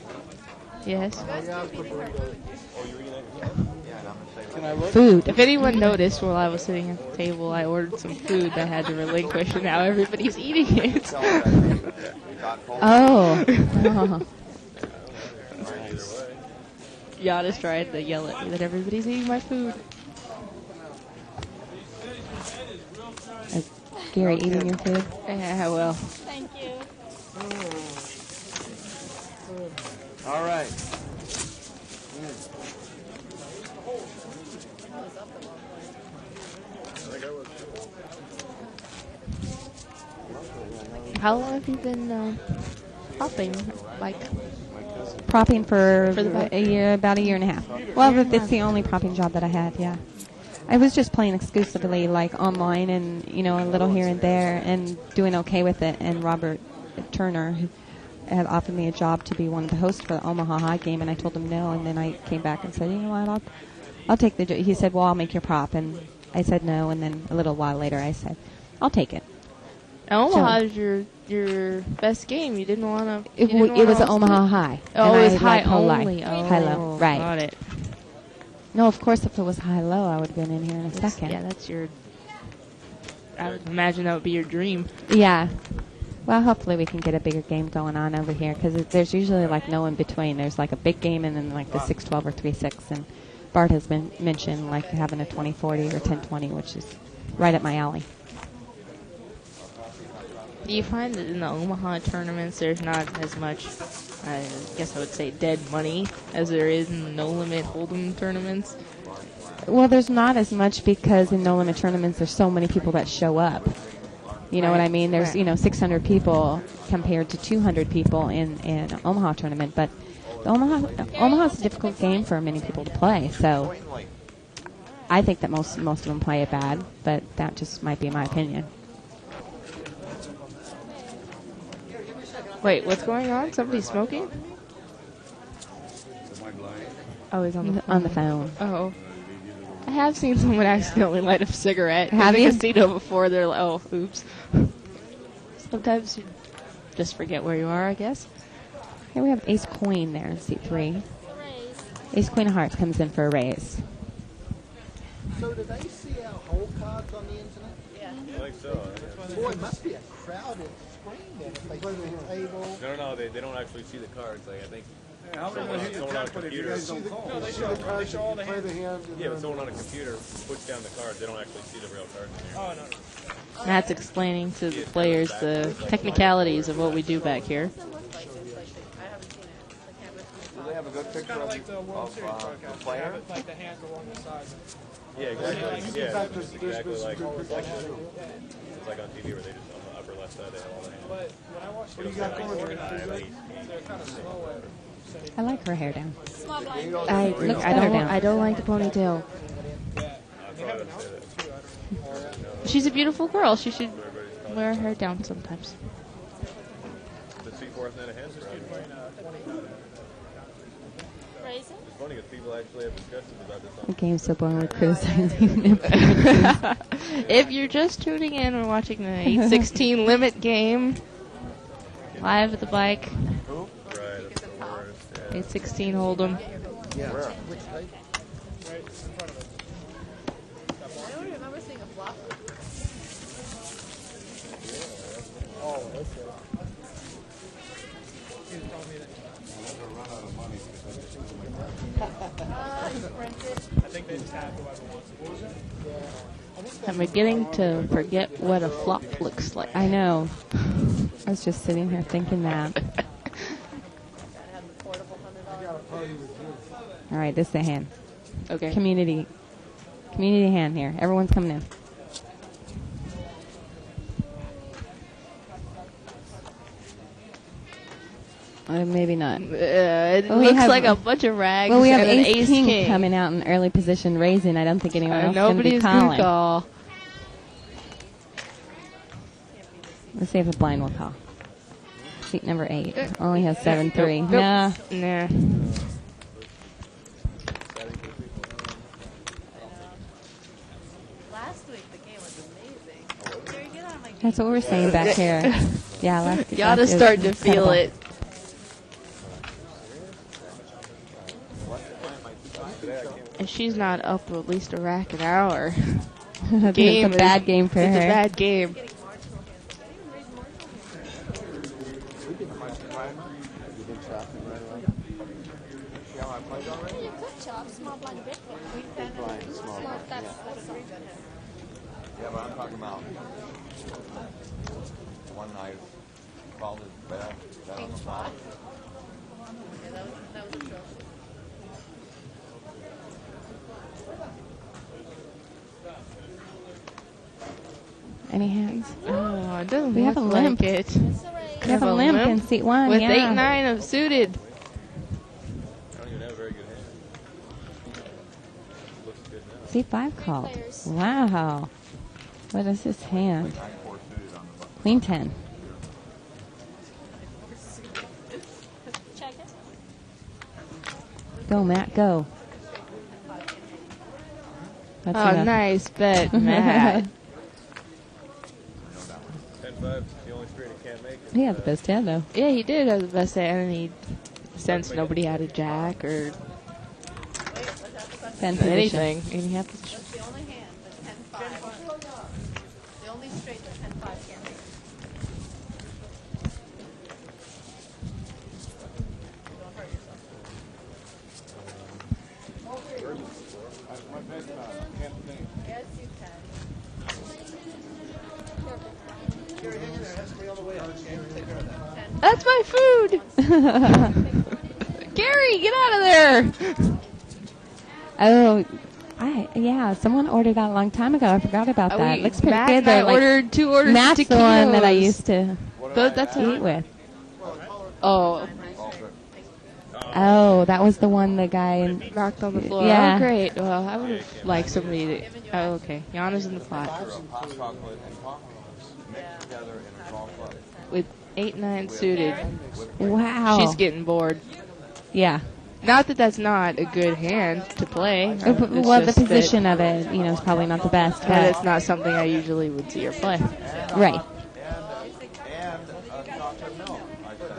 Yes. Oh, you're eating that? Yeah, and I'm going to save it. Can I look? Food. If anyone noticed while I was sitting at the table, I ordered some food that I had to relinquish, and now everybody's eating it. Tell her that, David. You got cold. Oh. Giannis tried to yell at me that everybody's eating my food. Is Gary eating your food? Yeah, well. Thank you. All right. How long have you been hopping? Like, Propping for For the back? about a year and a half. Well, it's the only propping job that I had, yeah. I was just playing exclusively like online and, you know, a little here and there and doing okay with it. And Robert Turner who had offered me a job to be one of the hosts for the Omaha High game, and I told him no. And then I came back and said, you know what, I'll take the job. He said, well, I'll make your prop. And I said no. And then a little while later I said, I'll take it. Omaha is your best game. You didn't want to. It was Omaha High. Oh, and it was I high like low-lie. only. Oh, High-low, right. Got it. No, of course, if it was high-low, I would have been in here in a second. Yeah, that's your. I would imagine that would be your dream. Yeah. Well, hopefully we can get a bigger game going on over here because there's usually like no in between. There's like a big game and then like the 6-12 or 3-6. And Bart has been mentioned like having a 20-40 or 10-20, which is right up my alley. Do you find that in the Omaha tournaments there's not as much, I guess I would say, dead money as there is in the No Limit Hold'em tournaments? Well, there's not as much because in no limit tournaments there's so many people that show up. You know what I mean? There's, you know, 600 people compared to 200 people in Omaha tournament, but the Omaha's a difficult game for many people to play. So I think that most of them play it bad, but that just might be my opinion. Wait, what's going on? Somebody's smoking? Oh, he's on the phone. Oh. I have seen someone accidentally light up a cigarette Have in you? a casino before. They're like, oh, oops. Sometimes you just forget where you are, I guess. Here we have ace queen there in seat 3. Ace queen of hearts comes in for a raise. So do they see our whole cards on the internet? Yeah. I think so. Boy, it must be a crowded screen then if they see the table. No, they don't actually see the cards. Like I think How come they hit the someone on a jackpot if you computer. guys don't call? No, they show the cards, they show all the hands. Play the hand. Yeah, but someone on a computer puts down the cards. They don't actually see the real cards in here. Oh, no. That's explaining to the players the technicalities of what we do back here. Do they have a good picture Like the World of Series broadcast. the They player? have it like the hands along the sides. Yeah, exactly. Yeah, There's exactly like reflection. it's like on TV where they just on the upper left side they have all the hands. But when I watched What do you it, got they going? organized it. They're kind of slow at setting. I like her hair down. I Looks better down. I don't like the ponytail. She's a beautiful girl. She should wear her hair down sometimes. The C4 net of hands are It's funny because people actually have discussions about this on The game's so boring with criticizing it. If you're just tuning in, we're watching the 816 limit game live at the bike. Right, that's the worst. Yeah. 816 Hold'em. Yeah. I don't remember seeing a flop. Oh, okay. I think they just have whoever wants it. What was it? I'm beginning to forget what a flop looks like. I know. I was just sitting here thinking that. All right, this is the hand. Okay. Community hand here. Everyone's coming in. Maybe not. It Well, we looks have- like a bunch of rags. Well, we have and an ace king, king coming out in early position raising. I don't think anyone else is going to be Nobody's gonna calling. call. Let's see if a blind will call. Seat number 8 only has 7-3. Nope. Nah. Nah. Last week the game was amazing. Jerry, get out of my game. That's what we're saying back here. Yeah, last You ought to last year start was to feel incredible. it. And she's not up at least a rack an hour. I think it's a bad game for It's her. a bad game. You could chop small blind a big blind. Small blind, That's Yeah, but I'm talking about one night called it bad on the flop. Yeah, that was atrocious. Any hands? Oh, it doesn't We have a look limp. like it. We have a limp in seat 1. With yeah. 8-9 of suited. I don't even have a very good hand. Looks good now. Seat 5 called. Wow. What is this hand? Queen 10. check it. Go, Matt, go. That's Oh, enough. nice bet, Matt. 10-5, the only straight he can't make it. He had the best hand, though. Yeah, he did have the best hand, and he since nobody had a jack or 10 position. anything. And he had to That's the only hand that's 10-5. The only straight that 10-5 can't make. Don't hurt yourself. Yeah, it's you 10. That's my food! Gary, get out of there! Oh, yeah, someone ordered that a long time ago. I forgot about that. Looks pretty Matt good. and I They're like, ordered 2 orders Matt's of the one that I taquitos. used to That's eat with. Oh, Oh, that was the one the guy knocked on the floor. Yeah. Oh, great. Well, I would have liked somebody to. Oh, okay. Yana's in the pot. Hot chocolate and coffee mixed together in a small cup. With 8-9 suited. Wow. She's getting bored. Yeah. Not that that's not a good hand to play. It's Well, the just that- position of it, is probably not the best. But it's not something I usually would see her play. Right. And chocolate milk. I said.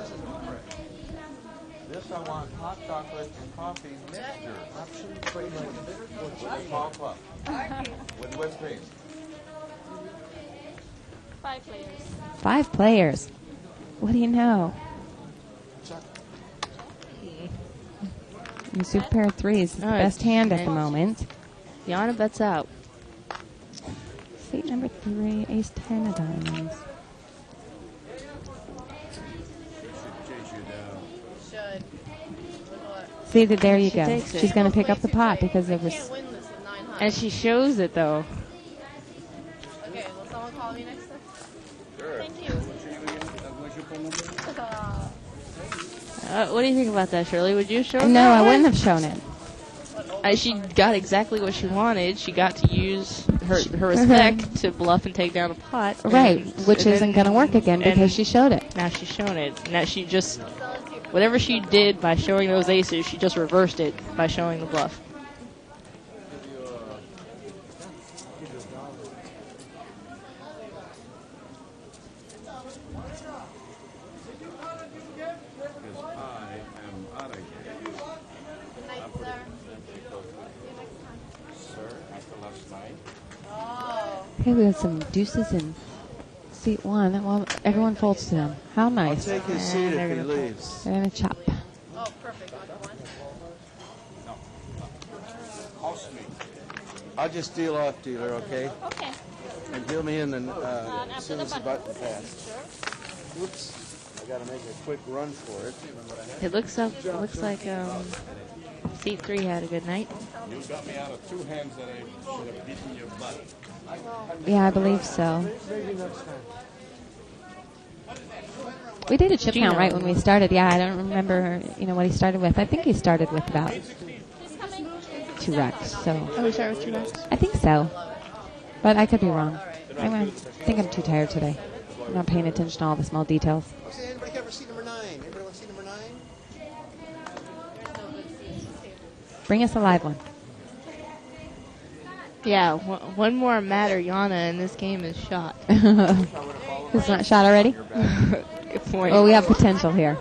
This I want hot chocolate and coffee mixture. With a small cup. With whipped cream. 5 players. 5 players. What do you know? And super pair of threes is the best hand at the moment. Yana bets out. Seat number 3, ace 10 of diamonds. Should. See, there you She go. takes it. She's going to pick up the pot because there was... And she shows it, though. Okay, will someone call me next time? Sure. Thank you. What's your phone number? What do you think about that, Shirley? Would you show it? No, that I way? wouldn't have shown it. She got exactly what she wanted. She got to use her respect to bluff and take down a pot. Right, which and isn't going to work again because and she showed it. Now she's shown it. Now she just... Whatever she did by showing those aces, she just reversed it by showing the bluff. Okay, we have some deuces in seat 1. Well, everyone folds to them. How nice. I'll take his seat if he leaves. They're going to chop. Oh, perfect. I'll just deal off, dealer, okay? Okay. And deal me in as soon as the button passed. Whoops. I got to make a quick run for it. It looks like seat 3 had a good night. You got me out of 2 hands that I should have beaten your butt. Yeah, I believe so. Maybe next time. We did a chip Gino. count right when we started. Yeah, I don't remember, what he started with. I think he started with about 2 racks. So Oh, we started with 2 racks? I think so, but I could be wrong. I think I'm too tired today. I'm not paying attention to all the small details. Okay, anybody got seat number 9? Anybody want seat number 9? Bring us a live one. Yeah, one more matter, Yana, in this game is shot. It's not shot already? Good point. Well, we have potential here.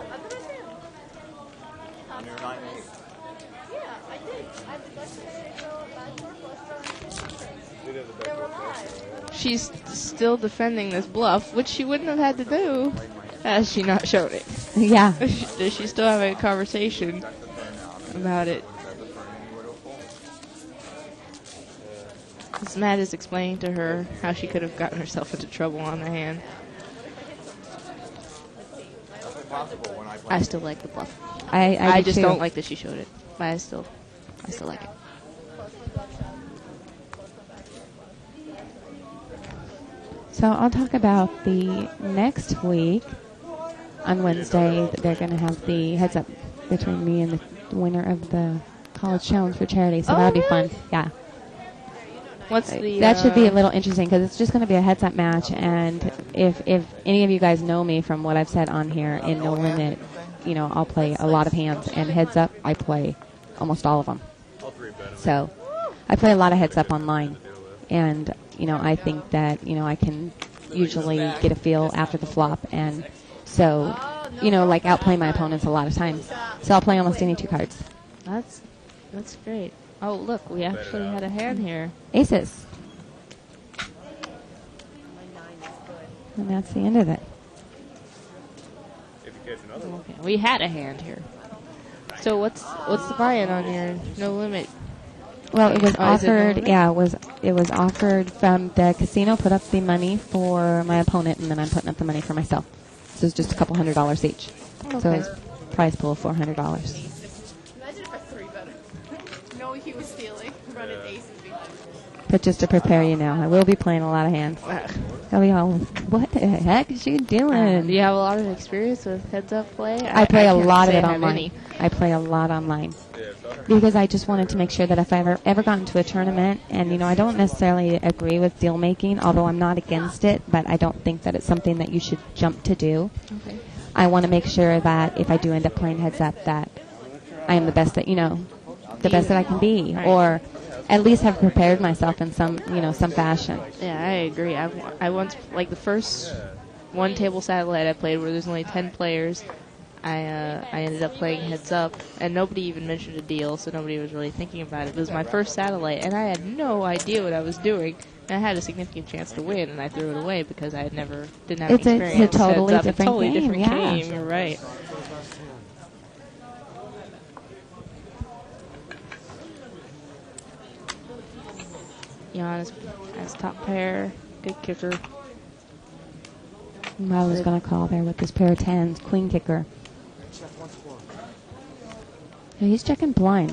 She's still defending this bluff, which she wouldn't have had to do had she not shown it. Yeah. She's still having a conversation about it. As Matt is explaining to her how she could have gotten herself into trouble on the hand. I still like the bluff. I do just too. don't like that she showed it, but I still like it. So I'll talk about the next week. On Wednesday, they're going to have the heads up between me and the winner of the College Challenge for Charity. So that'll be fun. Yeah. What's the? That should be a little interesting because it's just going to be a heads up match. And if any of you guys know me from what I've said on here in No Limit, I'll play a lot of hands. And heads up, I play almost all of them. So I play a lot of heads up online. And, I think that, I can usually get a feel after the flop. And so, like outplay my opponents a lot of times. So I'll play almost any 2 cards. That's great. Oh, look, we actually had a hand here. Aces. And that's the end of it. If you catch another one. Okay, we had a hand here. So what's the buy-in on your No Limit? Well, it was Oh, is it No offered. Limit? Yeah, it was offered from the casino. Put up the money for my opponent, and then I'm putting up the money for myself. So it's just a couple $100 each. So Okay. it's prize pool of $400. Imagine if I 3 better. No, he was stealing. Running aces behind me. But just to prepare you now, I will be playing a lot of hands. I'll be all, what the heck is she doing? Do you have a lot of experience with heads-up play? I play a can't lot of say it I have online. any. I play a lot online. Because I just wanted to make sure that if I ever got into a tournament, and I don't necessarily agree with deal making, although I'm not against it, but I don't think that it's something that you should jump to do. Okay. I want to make sure that if I do end up playing heads up, that I am the best that the best that I can be, or at least have prepared myself in some some fashion. Yeah, I agree. I once, like the first one table satellite I played where there's only 10 players, I ended up playing heads up, and nobody even mentioned a deal, so nobody was really thinking about it. It was my first satellite, and I had no idea what I was doing. And I had a significant chance to win, and I threw it away because I didn't have any experience. It's a totally different game. Yeah. You're right. Jan as top pair, good kicker. I was going to call there with this pair of 10s, queen kicker. Yeah, he's checking blind.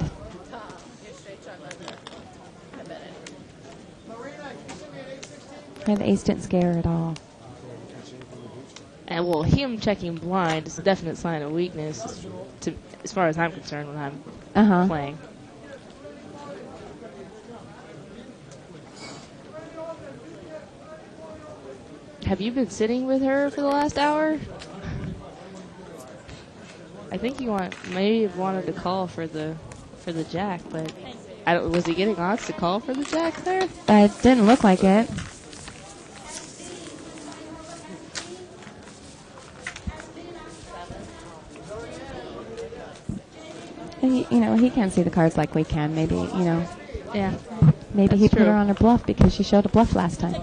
Yeah, the ace didn't scare at all. And well, him checking blind is a definite sign of weakness, as far as I'm concerned when I'm playing. Have you been sitting with her for the last hour? I think you maybe wanted to call for the jack, but was he getting odds to call for the jack there? It didn't look like it. He can't see the cards like we can. Maybe, Yeah. Maybe That's he put true. her on her bluff because she showed a bluff last time.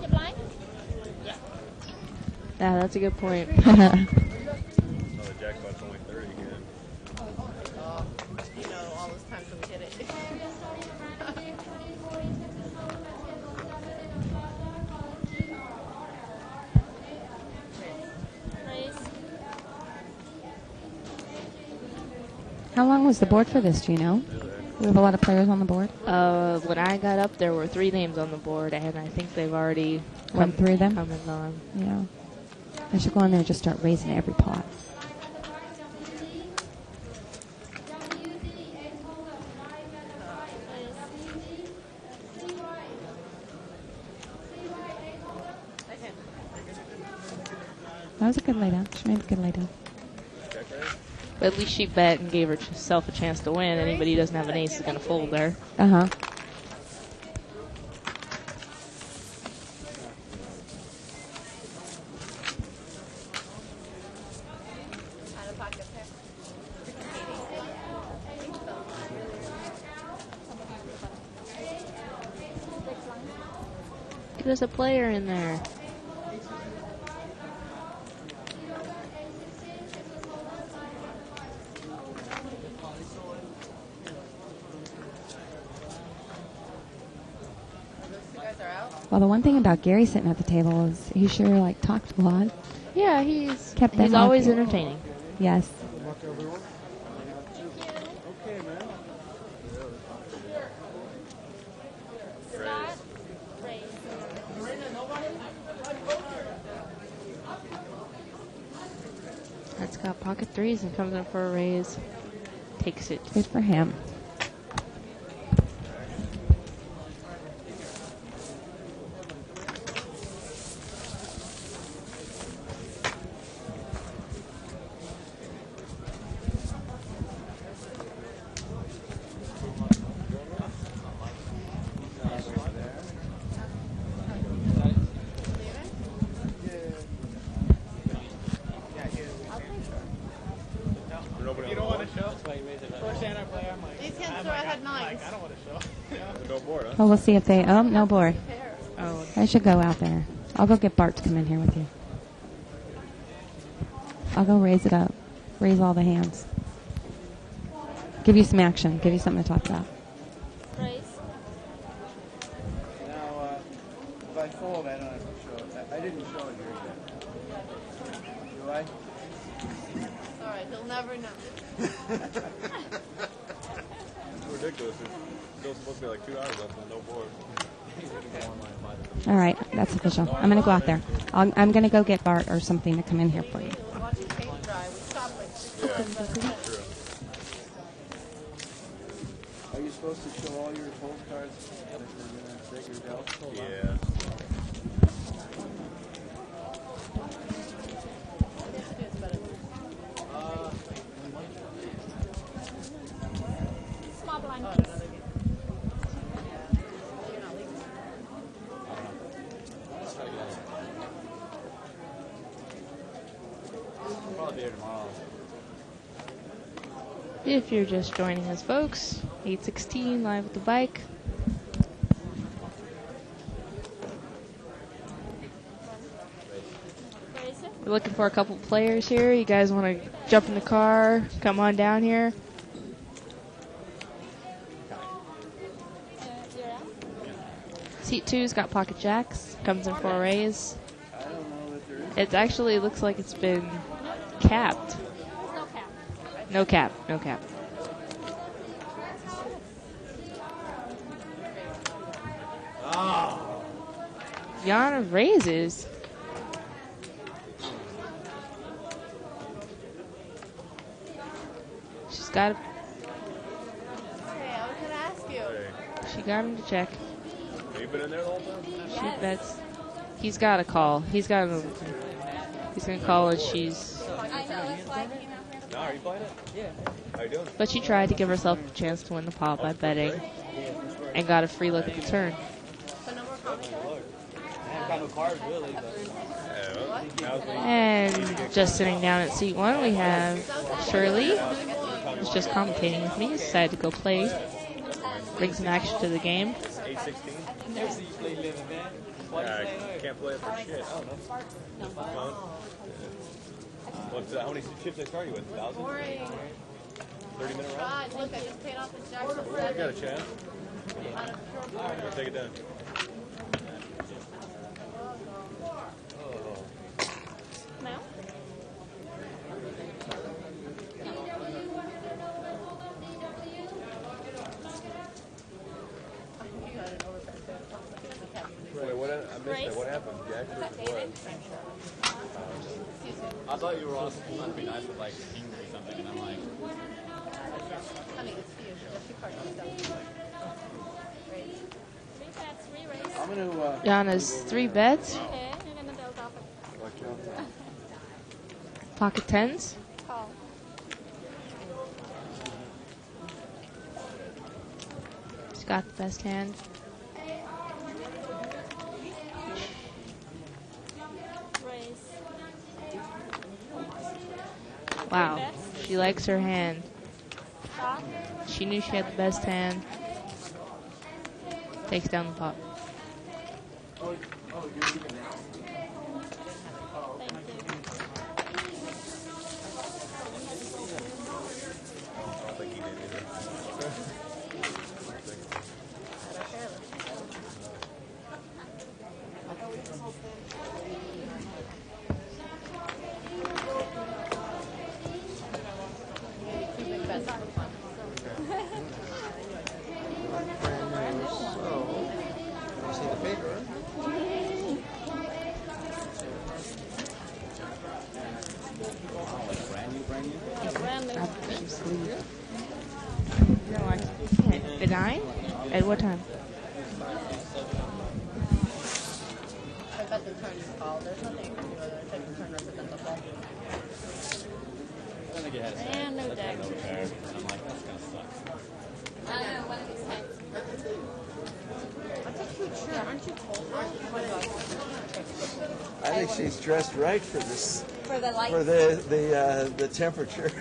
Yeah, that's a good point. Oh, the jackpot's only 30 again. All those times when we hit it. How long was the board for this, do you know? We have a lot of players on the board. When I got up, there were 3 names on the board, and I think they've already Went through them? come and gone. Yeah. I should go in there and just start raising every pot. That was a good laydown. She made a good laydown. But at least she bet and gave herself a chance to win. Anybody who doesn't have an ace is going to fold there. Uh-huh. There's a player in there. Well, the one thing about Gary sitting at the table is he sure talked a lot. Yeah, he's Kept them always happy. entertaining. Yes. Okay, man. That's got pocket 3s and comes in for a raise. Takes it. Good for him. You don't want to show? First hand I play, I'm like, These hands I had nines. I don't want to show. No board, huh? Well, we'll see if they... Oh, no board. Oh, I should go out there. I'll go get Bart to come in here with you. I'll go raise it up. Raise all the hands. Give you some action. Give you something to talk about. Now, if I fold, I don't have to show it. I didn't show it here yet. Do I? Alright, he'll never know. It's ridiculous. It's still supposed to be like 2 hours left and no board. All right, that's official. I'm going to go out there. I'm going to go get Bart or something to come in here for you. Watching paint dry, we stopped like 6 Are you supposed to show all your fold cards that you're going to figure out? Yeah. If you're just joining us, folks, 816 live with the bike. We're looking for a couple players here. You guys want to jump in the car? Come on down here. Seat 2's got pocket jacks. Comes in for a raise. It actually looks like it's been capped. No cap. No cap. Yana raises. She's got a... Hey, I was going to ask you. She got him to check. Have you been in there the whole time? She bets. He's got a call. He's got a... He's going to call and she's... No, are you playing it? Yeah. How you doing? But she tried to give herself a chance to win the pot by betting and got a free look at the turn. And just sitting down at seat 1, we have Shirley, who's just commentating with me. Decided to go play, bring some action to the game. 816? I can't play it for shit. I don't know. What's, how many chips I started with? 1,000? 30-minute round? God, look, I just paid off the Jackson. I got a chance. Alright, go take it down. Wait, what? I missed that. What happened? Jackson? I thought you were also supposed to be nice with like kings or something, and I'm like, I'm going to... Yana's 3 bets. Pocket 10s. She's got the best hand. Wow, she likes her hand. She knew she had the best hand. Takes down the pot. At 9? At what time? I bet the turn is called. There's nothing you can do other than take the turn represent the ball. I think it had a set. And no deck. I'm like, that's gonna suck. I know, one of these times. That's a cute shirt. Aren't you cold? I think she's dressed right for this. For the lights. For the temperature.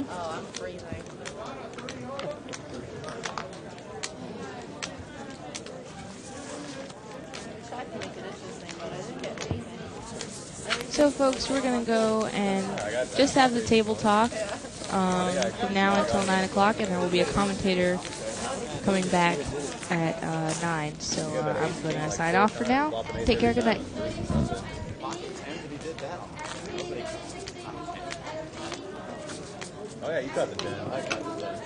Oh, I'm freezing. So, folks, we're going to go and just have the table talk from now until 9 o'clock, and there will be a commentator coming back at 9. So I'm going to sign off for now. Take care. Good night. Oh, yeah, you got the 10. I got the 10.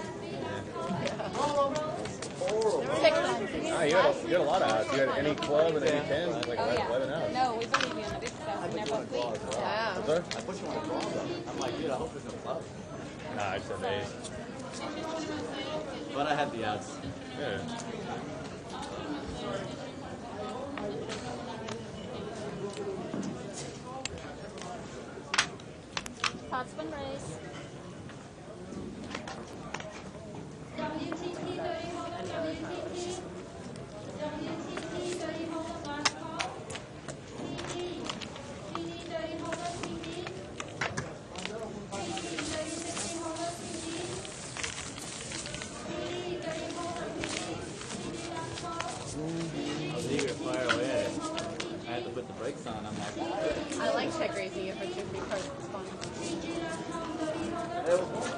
Ah, you had a lot of outs. You had any club and any 10, like 11 outs. No, we've only been on this stuff. Never played. Yeah. What's that? I put you on a draw though. I'm like, dude, I hope there's no club. Nah, I said 8. But I had the outs. Yeah. Pot spin race.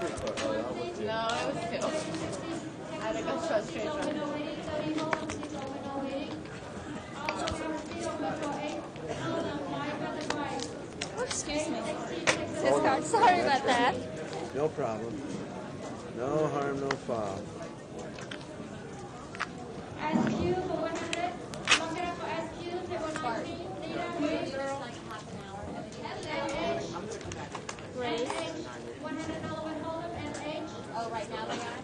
No, it was 2. I had to go straight run. Oh, excuse me. Sister, sorry about that. No problem. No harm, no foul. Grace. Oh, right now they are?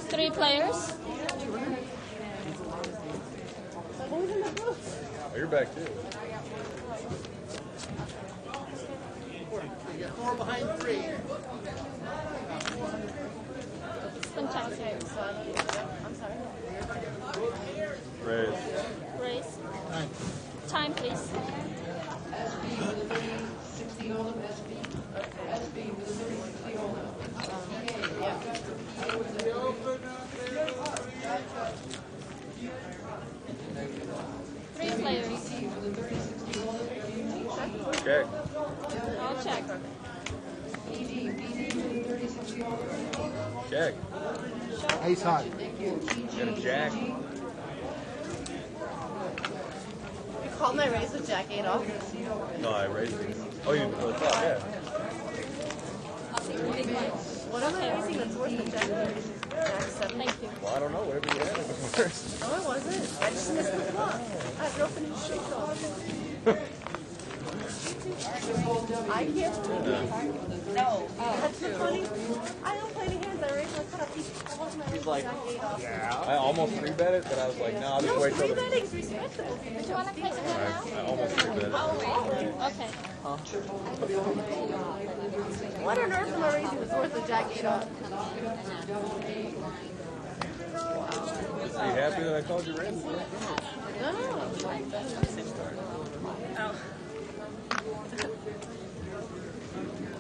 3 players. Oh, you're back too. 4 behind 3. Spin check. Okay, so I'm sorry. Raise. Raise. Time, please. Three players. Check. I'll check. Check. Ace high. Got a jack. You called my raise with Jack 8 off. No, I raised it. Oh, you what's up? Yeah. What am I raising that's worse than Jack 7? Thank you. Well, I don't know. Whatever you had first. No, it wasn't. I just missed the clock. I had broken his shake off. I can't believe it. No. That's the funny. I don't play any hands. I raised my cutoff. He's like, Jack 8 off. Yeah. I almost 3-bet it, but I was like, no, I'll just wait till the... 3-betting's respectable. Do you want to play some now? I almost 3-bet it. Okay. What on earth am I raising that's worth of Jack 8 off? Are you happy that I called you raise? No.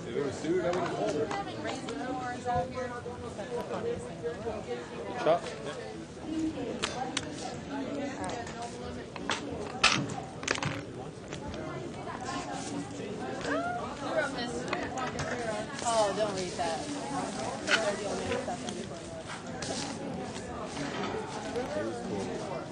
If it was suited, I would have told her. Stop. Oh, don't read that.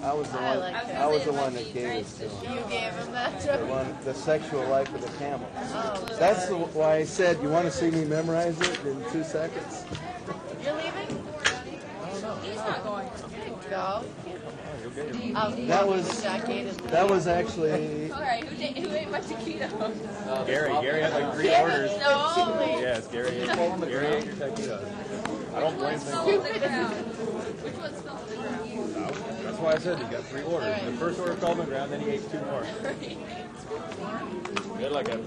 I was the one. I was the one that gave it to him. You gave him that The joke. one, the sexual life of the camel. Oh, That's why I said, you want to see me memorize it in 2 seconds? You're leaving? He's not going. Go. That was actually. Alright, who ate my taquito? Gary had like 3 orders. No. Yes, Gary ate your taquitos. I don't blame him. Which one fell to the ground? That's why I said he got 3 orders. The first order fell on the ground, then he ate 2 more. He had like a...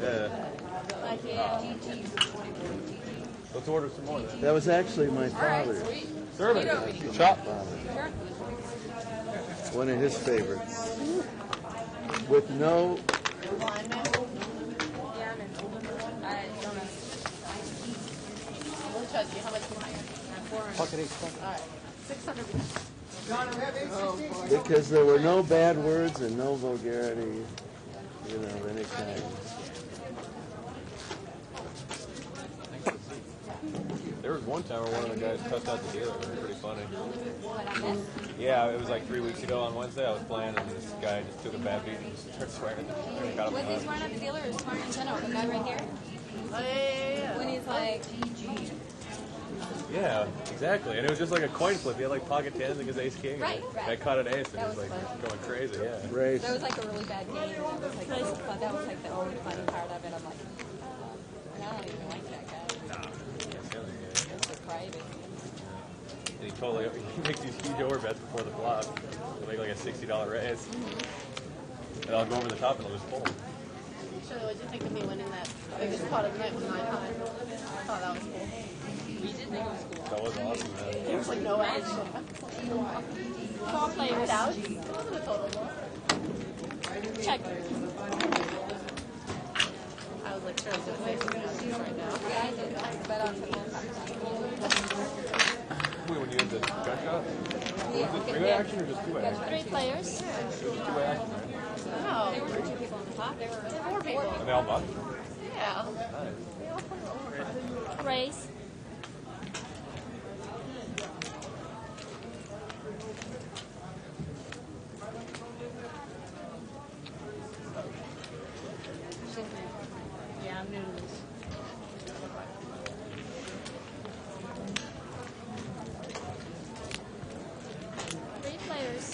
let's order some more then. That was actually my father's. Serve it. Chop. One of his favorites. With no. How much am I? Pocket 8. Alright. 600. Because there were no bad words and no vulgarity, you know, of any kind. There was one time where one of the guys cussed out the dealer. It was pretty funny. Yeah, it was like 3 weeks ago on Wednesday. I was playing, and this guy just took a bad beat and just started swearing. When he's swearing at the dealer or swearing in general? The guy right here? Oh, yeah. When he's like... Yeah, exactly. And it was just like a coin flip. He had like pocket 10s against ace king. Right, right. I caught an ace, and That he was was like fun. going crazy. Yeah. Race. That was like a really bad game. It was like, that was like the only funny part of it. I'm like, I don't even like that guy. That's a crybaby. And he totally he makes these huge overbets before the flop. He'll make like a $60 raise. And I'll go over the top and I'll just fold. Shirley, what'd you think of me winning that biggest pot of the night with 9 high? I thought that was cool. We did think it was cool. That was awesome, man. There was like no action. 4 players. Out? It wasn't a total loss. Check. I was like, sure, I was going to say something else right now. Yeah, I did. But on some Wait, when you had the gun shot? Was it 3-way action or just 2-way action? 3 players. It was 2-way action, right? There were Four people. Are they all bucks? Yeah. Nice. Race. Yeah, I'm new to this. Three players.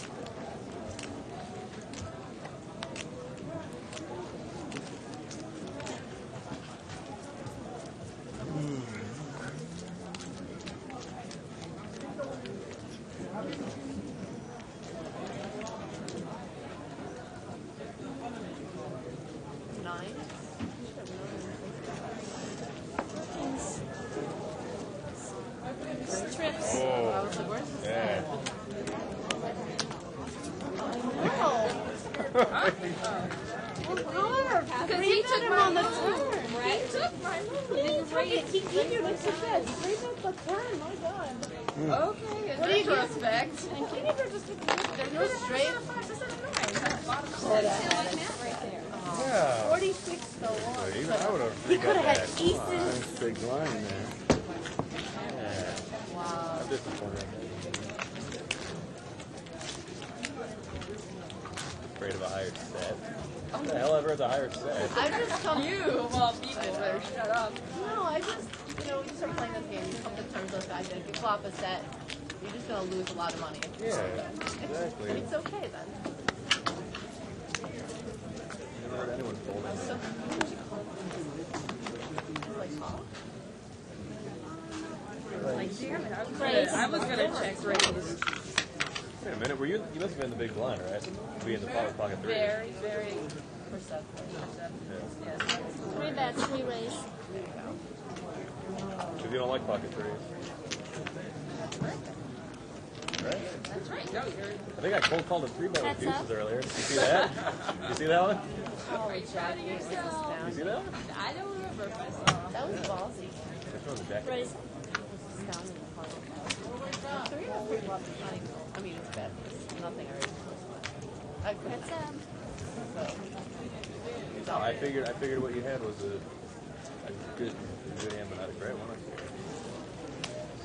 Nine. Trips. I was like, where's this Yeah. Because he took him on the turn. Right? He took my move. He gave you the success. Three took the turn. My God. Okay. What do you expect? There's no straight. Yeah. 46 to 1. Even I would have. He could have had Nice aces. big line there. Yeah. Wow. I'm disappointed. Afraid of a higher set. What the hell ever is a higher set? I just come. You, of all people, better shut up. No, I just, when you start playing this game, you come to terms with the fact that if you flop a set, you're just going to lose a lot of money. Yeah, exactly. It's okay then. Never heard anyone folding. So, like, huh? Like, damn it, I was gonna check raise. Wait a minute, you must have been the big blind, right? Be in the pocket three. Very, very perceptive. Yes. Three bets, three raise. Because you don't like pocket threes. Right? That's right. No, you're. I think I cold called a three bet with Heads up. deuces earlier. You see that? You see that one? Oh, Jack, you You see that one? I don't remember if I saw. That was ballsy. Which one's a jack? Raise. Astounding. Three or four lots of time. I mean, it's bad. It's nothing I raised. Heads up. No, I figured what you had was a good hand, but not a great one.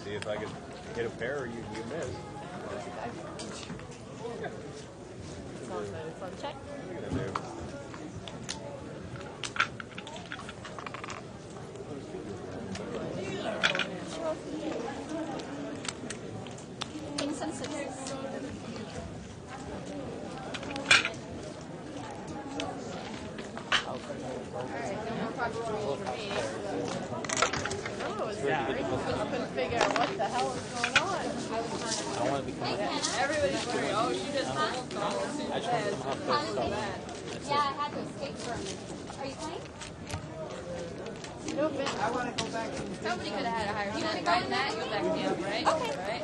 See if I could hit a pair or you miss. Check. Look at that dude. Kings and sixes. Couldn't figure out what the hell is going on. I want to become Everybody's worried. Oh, she does hold calls. I just want to become half close stuff. Yeah, I had to escape from it. Are you playing? No, Ben, I want to go back to Somebody could have had a higher set. Right in that, you'll back me up, right? Okay. Right?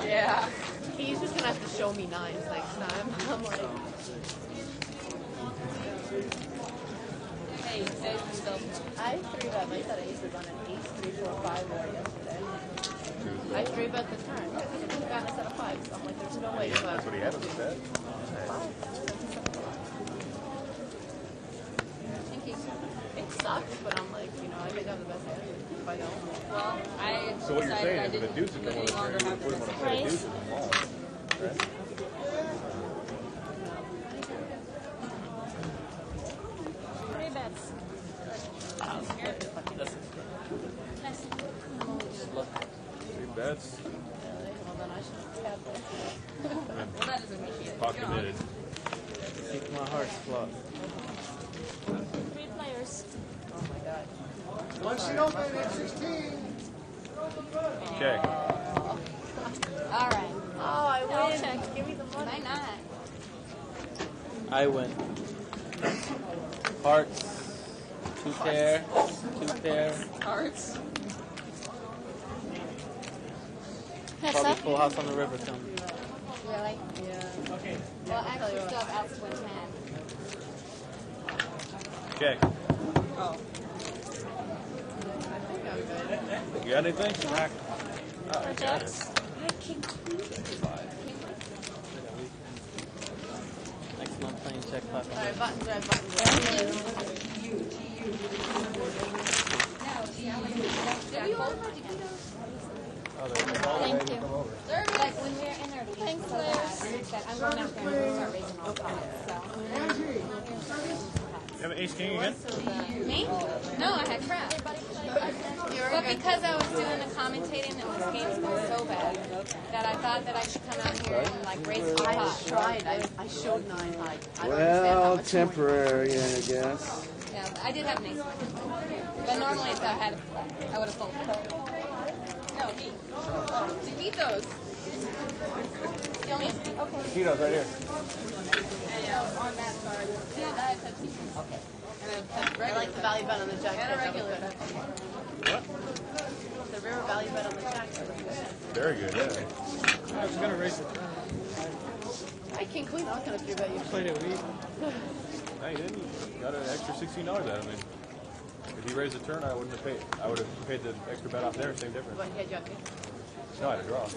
Yeah. He's just going to have to show me nines next time. I'm like... Hey, save yourself. I 3-bet my set of aces on an ace 3, 4, 5 war yesterday. I 3-bet the turn. I could have gotten a set of 5s. I'm like, there's no way. That's what he had on the set. Thank you. It sucks, but I'm like, I think I'm the best hand if I don't. Well, I So what you're decided saying I is if a didn't deuce had come on any the turn, longer you would have put him on a this set of raise. deuces and maul. Right? Three bets. Nice. Three bets. Well, then I should tap it. Well, that doesn't mean she Pocket committed. Keep my heart flop. Three players. Oh my god. Once you don't play at 16. Check. All right. Oh, I I'll win. check. Give me the money. Why not? I win. Hearts. Two pair. Cards. Probably full house on the river coming. Really? Yeah. Okay. Well, actually, still have outs to win 10. Check. Oh. I think I'm good. You got anything? Oh, I got it. Next month playing check pot. Sorry, buttons, red buttons. Thank you. Like when we're in our league, so that I'm going out there and I'm going to start raising all pots. You have an ace king again? Me? No, I had crap. But because I was doing the commentating and the games were so bad that I thought that I should come out here and like raise all pots. I tried. I showed 9 high. I don't understand how Well, much temporary, I guess. Yeah, but I did have an ace. But normally if I had, I would have sold it. No, me. Chiquitos. Okay. Tito's right here. On that card. Yeah, that is Pepsi. Okay. I like the value bet on the jack. And a regular Pepsi. What? The river value bet on the jack. Very good, yeah. I was going to raise it. I king queen. I was going to 3-bet you. Played it weak. No, you didn't. You got an extra $16 out of me. If he raised a turn, I wouldn't have paid. I would have paid the extra bet off there, same difference. What, he had jack king? No, I had a draw.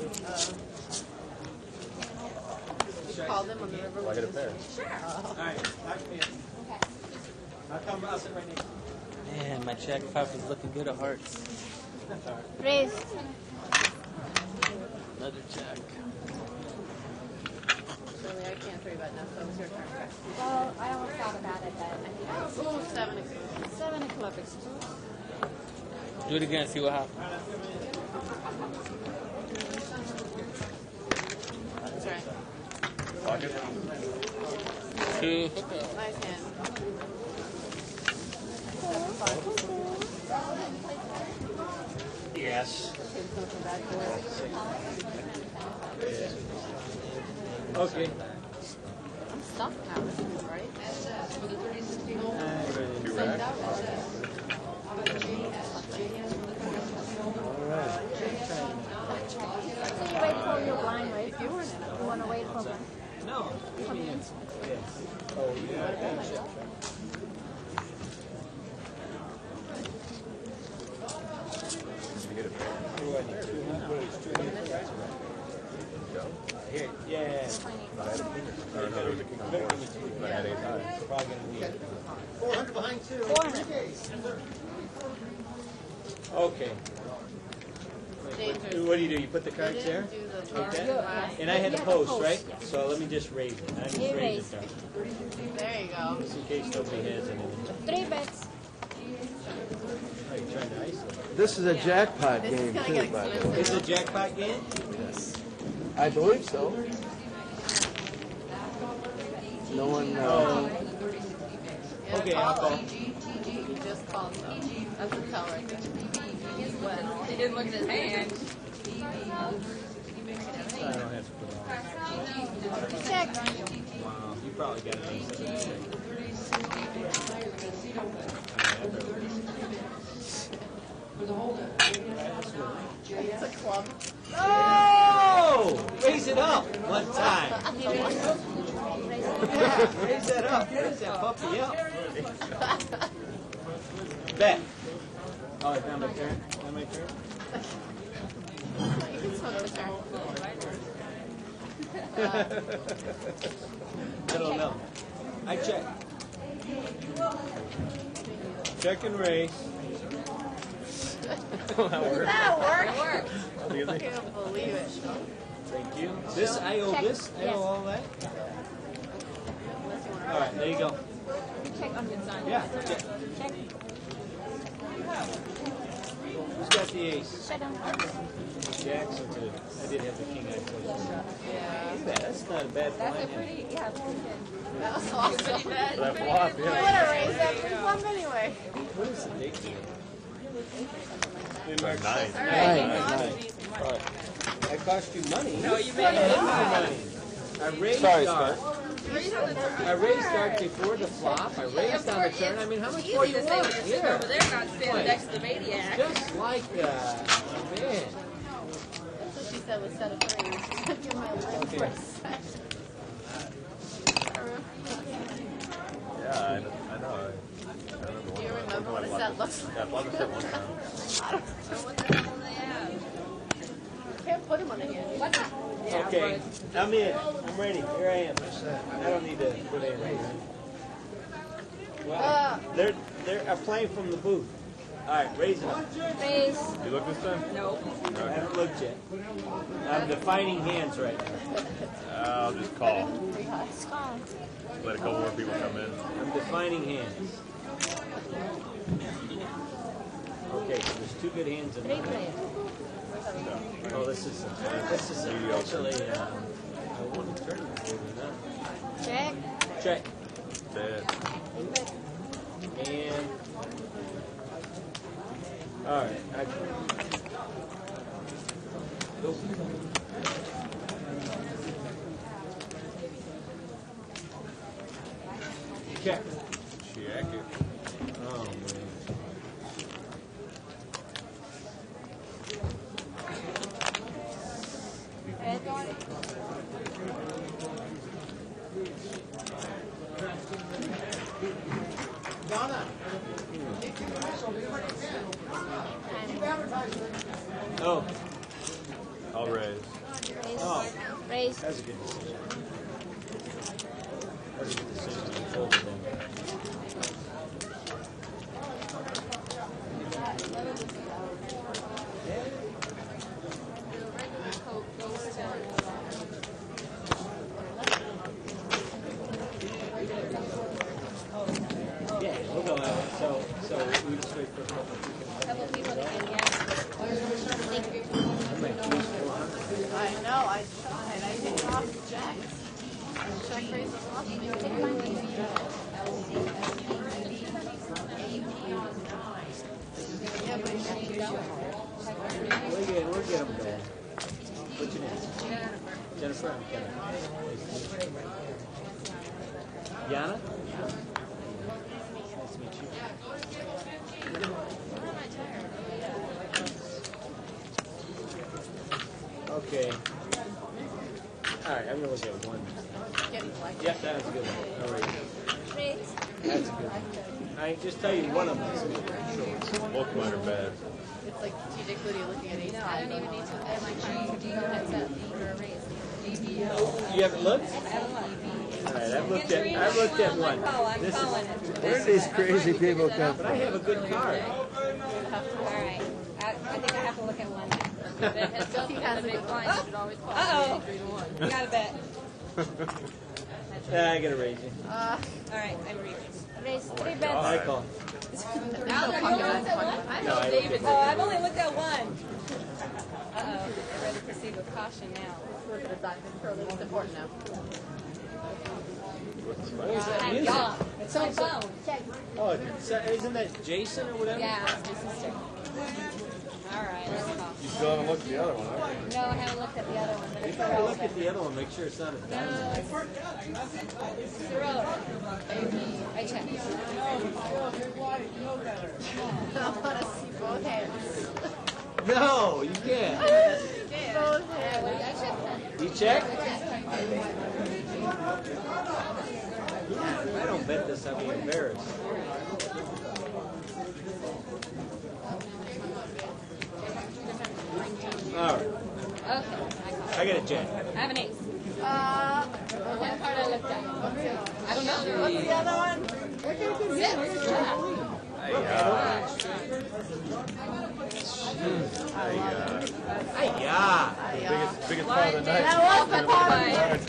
You called him on the river. Well, I hit a pair. Sure. All right, knock me in. I'll come. I'll sit right next to you. Man, my check pot was looking good at hearts. Raise. Another check. Really, I can't 3-bet now, so it's your turn. Well, I almost thought about it, but Ooh, 7 of 7 o'clock. Do it again. See what happens. That's right. Pocket. 2. Nice hand. Yes. Okay. I'm stuck now, right? Two racks. So you wait for your blind, right? You want to wait for them? No. Give me in. Oh, yeah. You hit a pair. Here. Yeah. I had a king. Or no, there was a king on the board. But I had 8 high. Probably gonna need 400 behind 2. 400. Okay. Dangerous. What do? You put the cards there? Do the turn Okay. last. And I had to post, right? So let me just raise it. I just You raise it raise. there. There you go. Just in case nobody has anything. 3 bets. Oh, you're trying to isolate. This is a jackpot This is game, gonna too, get by the way. expensive. It's a jackpot game? I believe so. No one. Okay, I'll call. He just called me. That's a tell right there. Well, he didn't look at his hand. I don't have to put all. Check. Wow, you probably got an ace of that check. It's a club. Oh! Raise it up one time. Yeah, raise that up. Raise that puppy up. Bet. Oh, it's not my turn? Not my turn? You can smoke the turn. I don't know. I check. Check and raise. That worked. Excuse I me. can't believe it. Thank you. This, I owe this? I owe all that? All right, there you go. Check on your side. Yeah, check. Check. Who's got the ace? Shut down. Jackson too. I did have the king I played. Yeah. Look at that. That's not a bad That's a blind. pretty, yeah, it's pretty good. That was awesome. Pretty bad. That flop, You yeah. would have raised that free club anyway. What is the date here? Like 9. All right. That cost you money. No, you I made it. made my money. I raised Sorry, dart. I raised dart before the flop. I raised on the turn. I mean, how much more Easy you to say want? when you're sitting over there not standing next to the maniac. Just like that. Man. That's what she said was set of 3. She's going to give my life for a set. Yeah, I know. I remember one Do you time. remember what a set looks like? Yeah, I bought a set one time. I don't know what the hell they have. You can't put them on a hand. What's that? Yeah, Okay, I'm in. I'm ready. Here I am. I don't need to put in right now. Well, they're playing from the booth. All right, raise it up. Raise. You look this time? No. I haven't looked yet. I'm defining hands right now. I'll just call. Let's go. Let a couple more people come in. I'm defining hands. Okay, so there's two good hands in there. Oh, this is actually I won the tournament. Check. Check. Dead. And all right. Check. Check it. Oh man. Donna. Oh. I'll raise. Oh. Raise. That's a good decision. That's a good decision. You fold it in. Yeah, we'll go out. So we just wait for a couple people. I know, I tried. I did off jacks. Check raises off. Yeah, but We'll get them going. What's your name? Jennifer. I'm Kevin. Yana? Nice to meet you. Okay. All right, I'm going to look at one. Yep, that was a good one. All right. That's a good one. I just tell you one of them is good. Both mine are bad. it's like strategically looking at each No, I don't even need to look at my phone. Do you heads up for a raise? You haven't looked? All right, I've looked at one. This is, Where do these crazy people come but from? I have a good card. All right. I think I have to look at one. He has a big blind. You should always call. Uh-oh. You got a bet. I gotta raise you. All right, I'm raised 3 bets. I call. Now they're going to one? I know David. Oh, I've only looked at one. Uh-oh. They're ready to proceed with caution now. Look at the diamond pearl. It's important now. Yeah. It's my phone. Oh, isn't that Jason or whatever? Yeah, it's my sister. All right, let's call. You still haven't looked at the other one, have you? No, I haven't looked at the other one, but You it's better look irrelevant. at the other one, make sure it's not a diamond. It's irrelevant. I checked. I want to see both hands. No, you can't. Both hands. I checked. You check? I don't bet this, I'd be embarrassed. All right. Okay. I got a jack. I have an ace. What card I looked at? I don't know. What's the other one? Six. Yeah. Biggest part of the night. That was the part.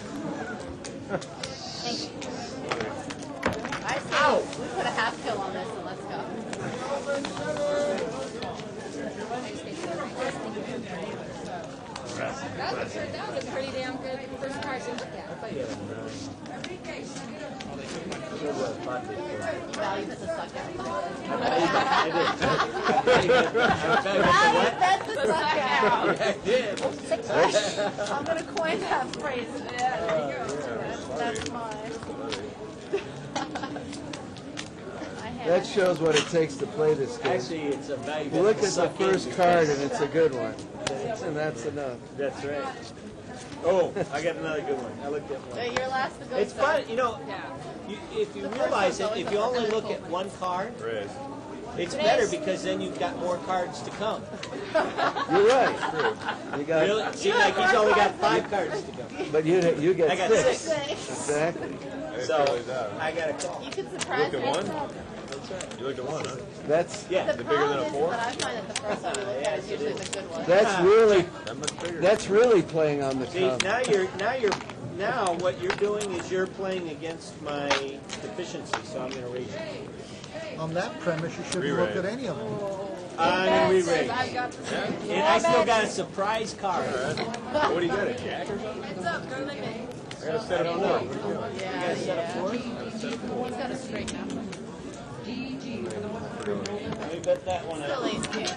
Thank you. I say we put a half kill on this and let's go. That was a pretty damn good first card to look at. You value this a suck out. That's a suck out. I did. I'm going to coin that phrase. That's mine. That shows what it takes to play this game. Actually, it's a value. You look at the first card and it's a good one. And that's enough. That's right. Oh, I got another good one. I looked at one. Your last to go. It's fun, you know. If you realize it, if you only look at one card, Raise. It's better because then you've got more cards to come. You're right. True. You got. Really? See, like he's only got 5 cards to go. But you get I got 6. 6. Exactly. So I got a couple. You can surprise You me. looked at 1? You looked at 1, huh? That's Yeah. The Is it bigger than a problem is 4? that I find that the first one we look at is usually the good one. that's really playing on the See, come. now what you're doing is you're playing against my deficiency, so I'm going to raise you. On that premise, you shouldn't look at any of them. I'm going to re-raise. I've got the same. And I still got a surprise card. What do you got, a jack or something? Heads up, go limit. I got a set of 4. What are you doing? Yeah, You got a set of 4? He's got a straight now. Let me bet that one Still out. ace king.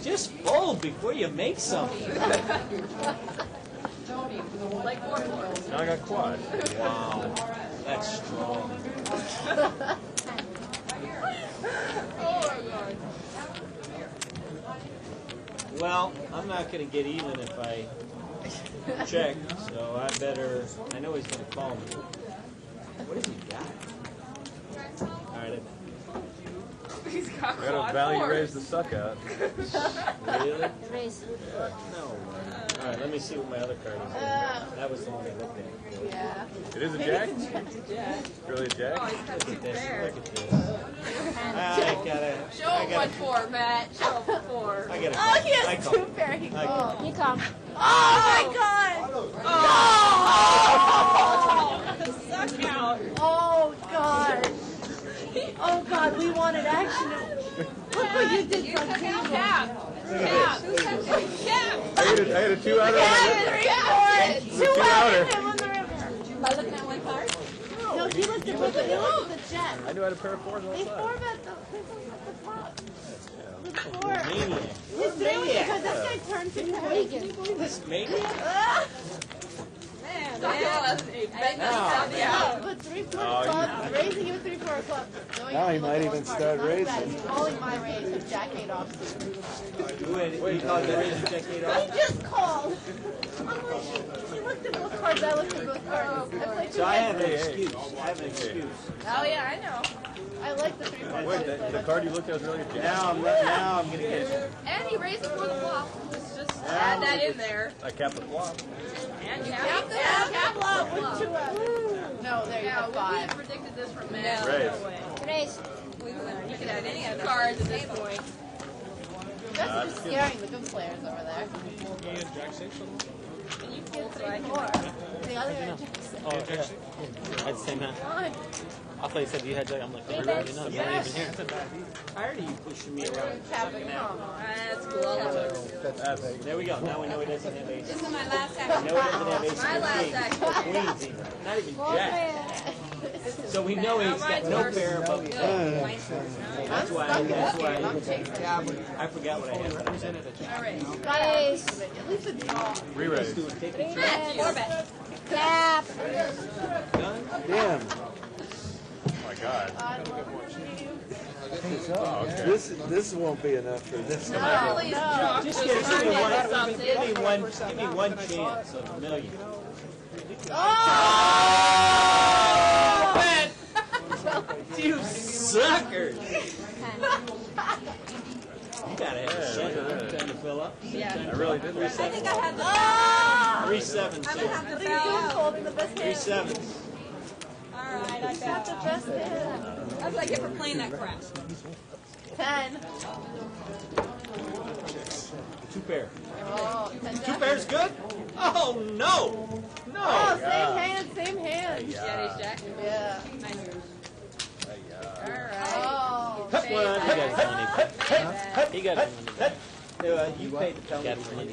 Just fold before you make something. Like 4. Now I got quad. Wow, that's strong. Well, I'm not going to get even if I check, so I better. I know he's going to call me. What has he got? All right. He's got I got a value raise the suck out. Really? Raise. No. All right, let me see what my other card is. That was the one I looked at. Yeah. It is a jack? It's a jack. Really a jack? Oh, he's got Look two at this. pairs. Look at this. Show him what for, Matt. Show him what for. I got Oh, he I has call. 2 pair. He calls. You come. Oh my God! Oh! Suck out! Oh God! Oh God! We wanted action. Look what you did from table. Cap. I had a 2 outer. Two outer. Him on the river. By looking at one card? No, he looked at the jet. I knew I had a pair of 4s on They the form side. at the top. The 4. Maniac. He's doing it because that guy turned to Vegas. Can you believe this maniac? Man, Now. With 3-4 clubs, raising you with 3-4 clubs. Now he might even start raising. He's calling my raise of Jack 8 off. Wait, you called the raise Jack 8 He off? just called. He looked at both cards. I looked at both cards. So I have an excuse. I have an excuse. Oh yeah, I know. I like the 3-4. Wait, the card you looked at was really a jack? Now I'm going to get it. And he raised it for the flop. Just add that in there. I capped the flop. And cap flop with 2 outs. No, there you go. 5. We had predicted this from Matt. Raise. No way. Raise. You could add any other cards at this point. That's just scaring the good players over there. And you get 3-4. The other guy Oh, yeah. I'd say Matt. I thought you said you had Jack. I'm like, oh, really? No, I'm not even here. Tired of you pushing me around. tapping out. That's cool. There we go. Now we know he doesn't have ace. This is my last We action. know he doesn't have ace My or last king. action. Or queens even. Not even jack. So we know he's got no pair above the That's why. I forgot what I had. Guys, at least a draw. Re-raise. Cap. Damn. Oh my god. I think so. Oh, okay. This won't be enough for this. No. Just give me one chance of a million. Oh! Man! You suckers! You gotta have a 7 time to fill up. Yeah. I really did. I think I had the 3 sevens. I'm gonna have to bow. Holding the best 3 hand. sevens. Alright, I got the best hand. That's what I get for playing that crap. 10. 2 pair. Oh, 2 pairs good? Oh no! No! Oh, same hand, same hand. Yeah. Yeah. Alright. Oh, Hut one. He got it. You paid the penalty for his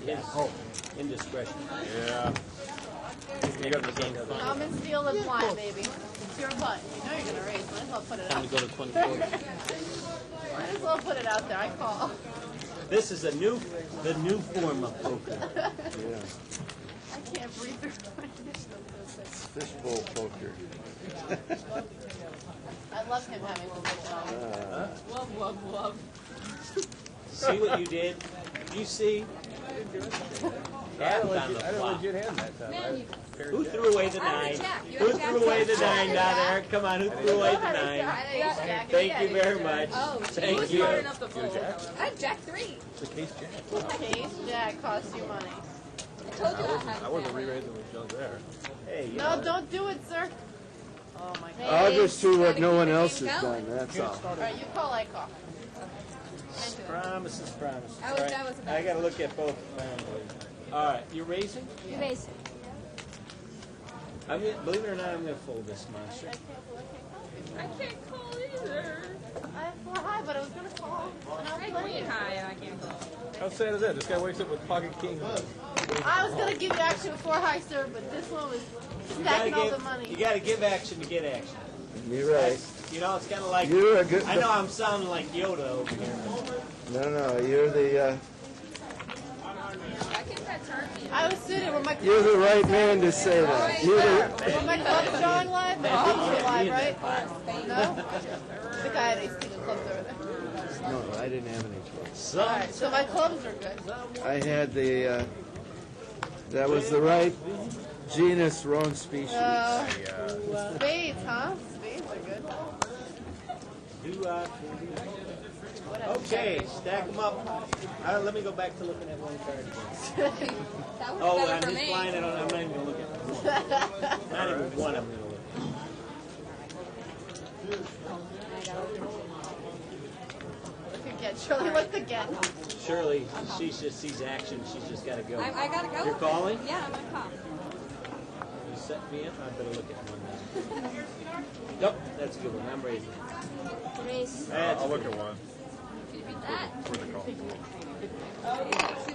indiscretion. Yeah. You got the game. Come and steal the blind, baby. It's your putt. You know you're gonna raise. Might as well put it Time out. to go to 24. Might as well put it out there. I call. This is the new form of poker. I can't breathe through my Fishbowl poker. I love him having position on. Wub, wub, wub. See what you did? You see? had on the I had a flop. legit hand that time. Who threw away the 9? Who threw away the 9 down there? Come on, who threw away the 9? Thank you very much. Thank you. I had Jack 3. It's a case jack. Case Jack costs you money. I wasn't re-raising with Jones there. Hey, No, don't do it, sir. Oh my God. I'll just do what no one else has done, that's all. All right, you call, I call. Promises, promises. That was- that was I got to look at both families. All right, you're raising? You raise. I mean, believe it or not, I'm going to fold this monster. I can't call either. I have 4 high, but I was going to call. And I'm playing high, and I can't call. How sad is that? This guy wakes up with pocket king. I was going to give you action with 4 high, sir, but this one was stacking all the money. You got to give action to get action. You're right. You know, it's kind of like. You're a good. I know I'm sounding like Yoda over here. No, you're the. I was sitting with my You're the right man to say that. You're the. Were my clubs drawing live? The clubs were live, right? No? The guy at AC, the clubs over there. No, I didn't have any choice. Alright, so my clubs are good. I had the. That was the right genus, wrong species. Spades, huh? Spades are good. Okay, stack them up. Let me go back to looking at one card again. That was Oh, better I'm for just me. blind. I'm not even going to look at one. Not even one I'm going to look Look again, Shirley, look again. at. Shirley, she just sees action. She's just got to go. I gotta go. You're calling? Yeah, I'm gonna call. You set me up? I better look at one now. Nope, that's a good one. I'm raising. Raise. I'll look at one. Can you beat that? For the call. Too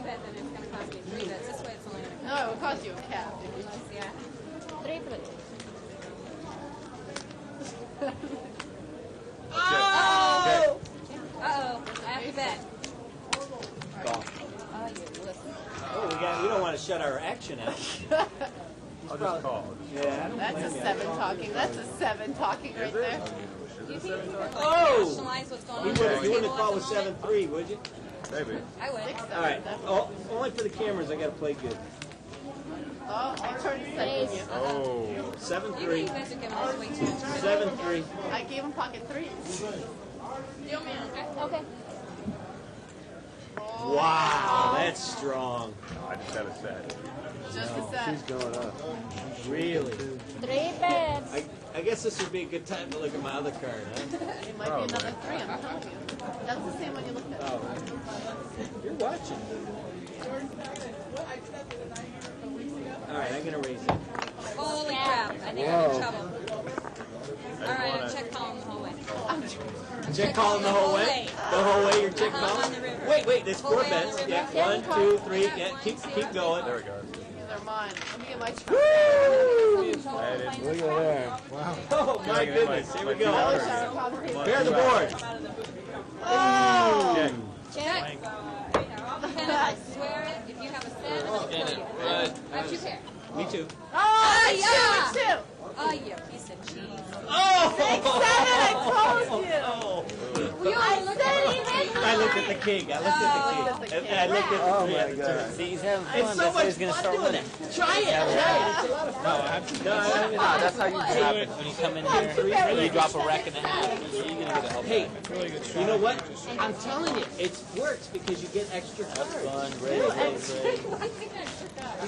bad then it's going to cost me 3 bets. This way it's only going to No, it would cost you a cap. Yeah. 3 bets. Oh! Uh-oh. I have to bet. Call. Oh, you listen. Oh, we don't want to shut our action out. I'll just call. Yeah, I don't That's blame a you. 7 talking. That's a 7 talking right there. Do you think you could Oh! rationalize what's going on? You wouldn't have called with 7-3, would you? Maybe. I would. All right. Oh, only for the cameras, I got to play good. Oh, I turned second you. Oh. 7-3. You guys are giving us way too much. 7-3. I gave him pocket 3s. Deal man. Okay. Wow, that's strong. I just had a set. Just a set. She's going up. Really? 3 bets. I guess this would be a good time to look at my other card, huh? It might be another 3, I'm telling you. That's the same one you looked at. Oh. You're watching. All right, I'm going to raise it. Holy crap. I think I'm in trouble. All right, I'm check calling the whole way. Check calling the whole way? The whole way you're check calling? Wait, there's 4 bets. Yeah, 1, 2, 3. Yeah, keep going. There we go. These are mine. Let me get my Look at there. Wow. Oh, my goodness. Here we go. Check. Bear the board. Oh! Check. I swear it. If you have a set, I'm going to kill you. I have 2 pairs. Me too. Oh, yeah! Two. Oh, you piece of cheese. Oh! 6, 7, I told you. We all looked at it. I looked at the king. I looked at the king. I looked at the Oh three my at the turn. God. See, he's having fun. It's so That's how much he's going to fun start doing winning. it. Try it. It's a lot of fun. That's how you do it. When you come in here, you drop a rack and a half. You're going to get a help. Hey, you know what? I'm telling you, it works because you get extra cards. Fun, great, great.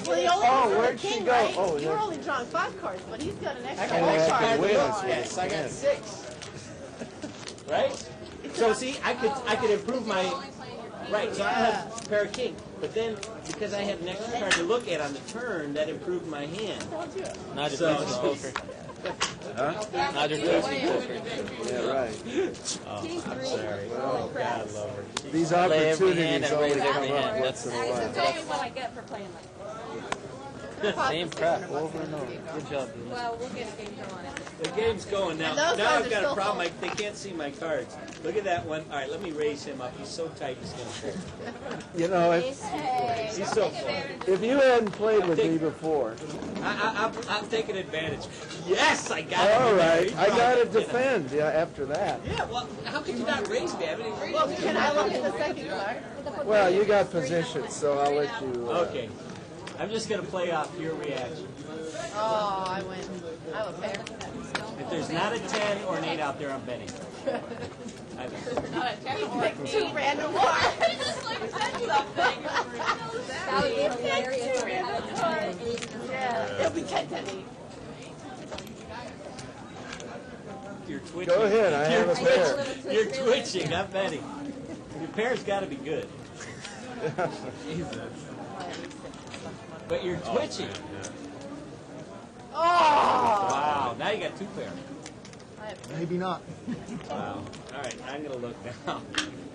Well, he only Oh, has where'd a she king, go? right? Oh, You were yeah. only drawing 5 cards, but he's got an extra I got 1 extra card. cards win to us look with at. this. I got Yeah. 6. Right? So see, I could improve my right. So I have a pair of king, but then because I had an extra card to look at on the turn, that improved my hand. Not just So- poker. Huh? Not just poker. Yeah, right. Oh, I'm sorry. Oh, God, love her. These Play every hand opportunities and only raise every come up hand. once in a Tell while. me what I get for playing like this. Same crap over and over. Good job, dude. Well, we'll get a game show on it. The game's going now. And those Now cards I've are got a still problem. full. They can't see my cards. Look at that one. All right, let me raise him up. He's so tight, he's going to fall. You know, He's so funny. if you hadn't played with me before, I'm taking advantage. Yes, I got it. all right, I got to defend after that. Yeah, well, how could you not raise me? I mean, well, Can I look at the second card? Well, you got position, so I'll let you. Okay. I'm just going to play off your reaction. Oh, I win. I have a pair. If there's not a 10 or an 8 out there, I'm betting. Not a 10 or an 8. Two random cards. Just like said something. That would be hilarious. Two random cards. Yeah. It'll be 10, 10, 8. You're twitching. Go ahead, I have a pair. You're twitching, I'm betting. Your pair's got to be good. Jesus. But you're twitching. Oh! Wow, now you got 2 pairs. Maybe not. Wow. All right, I'm going to look now.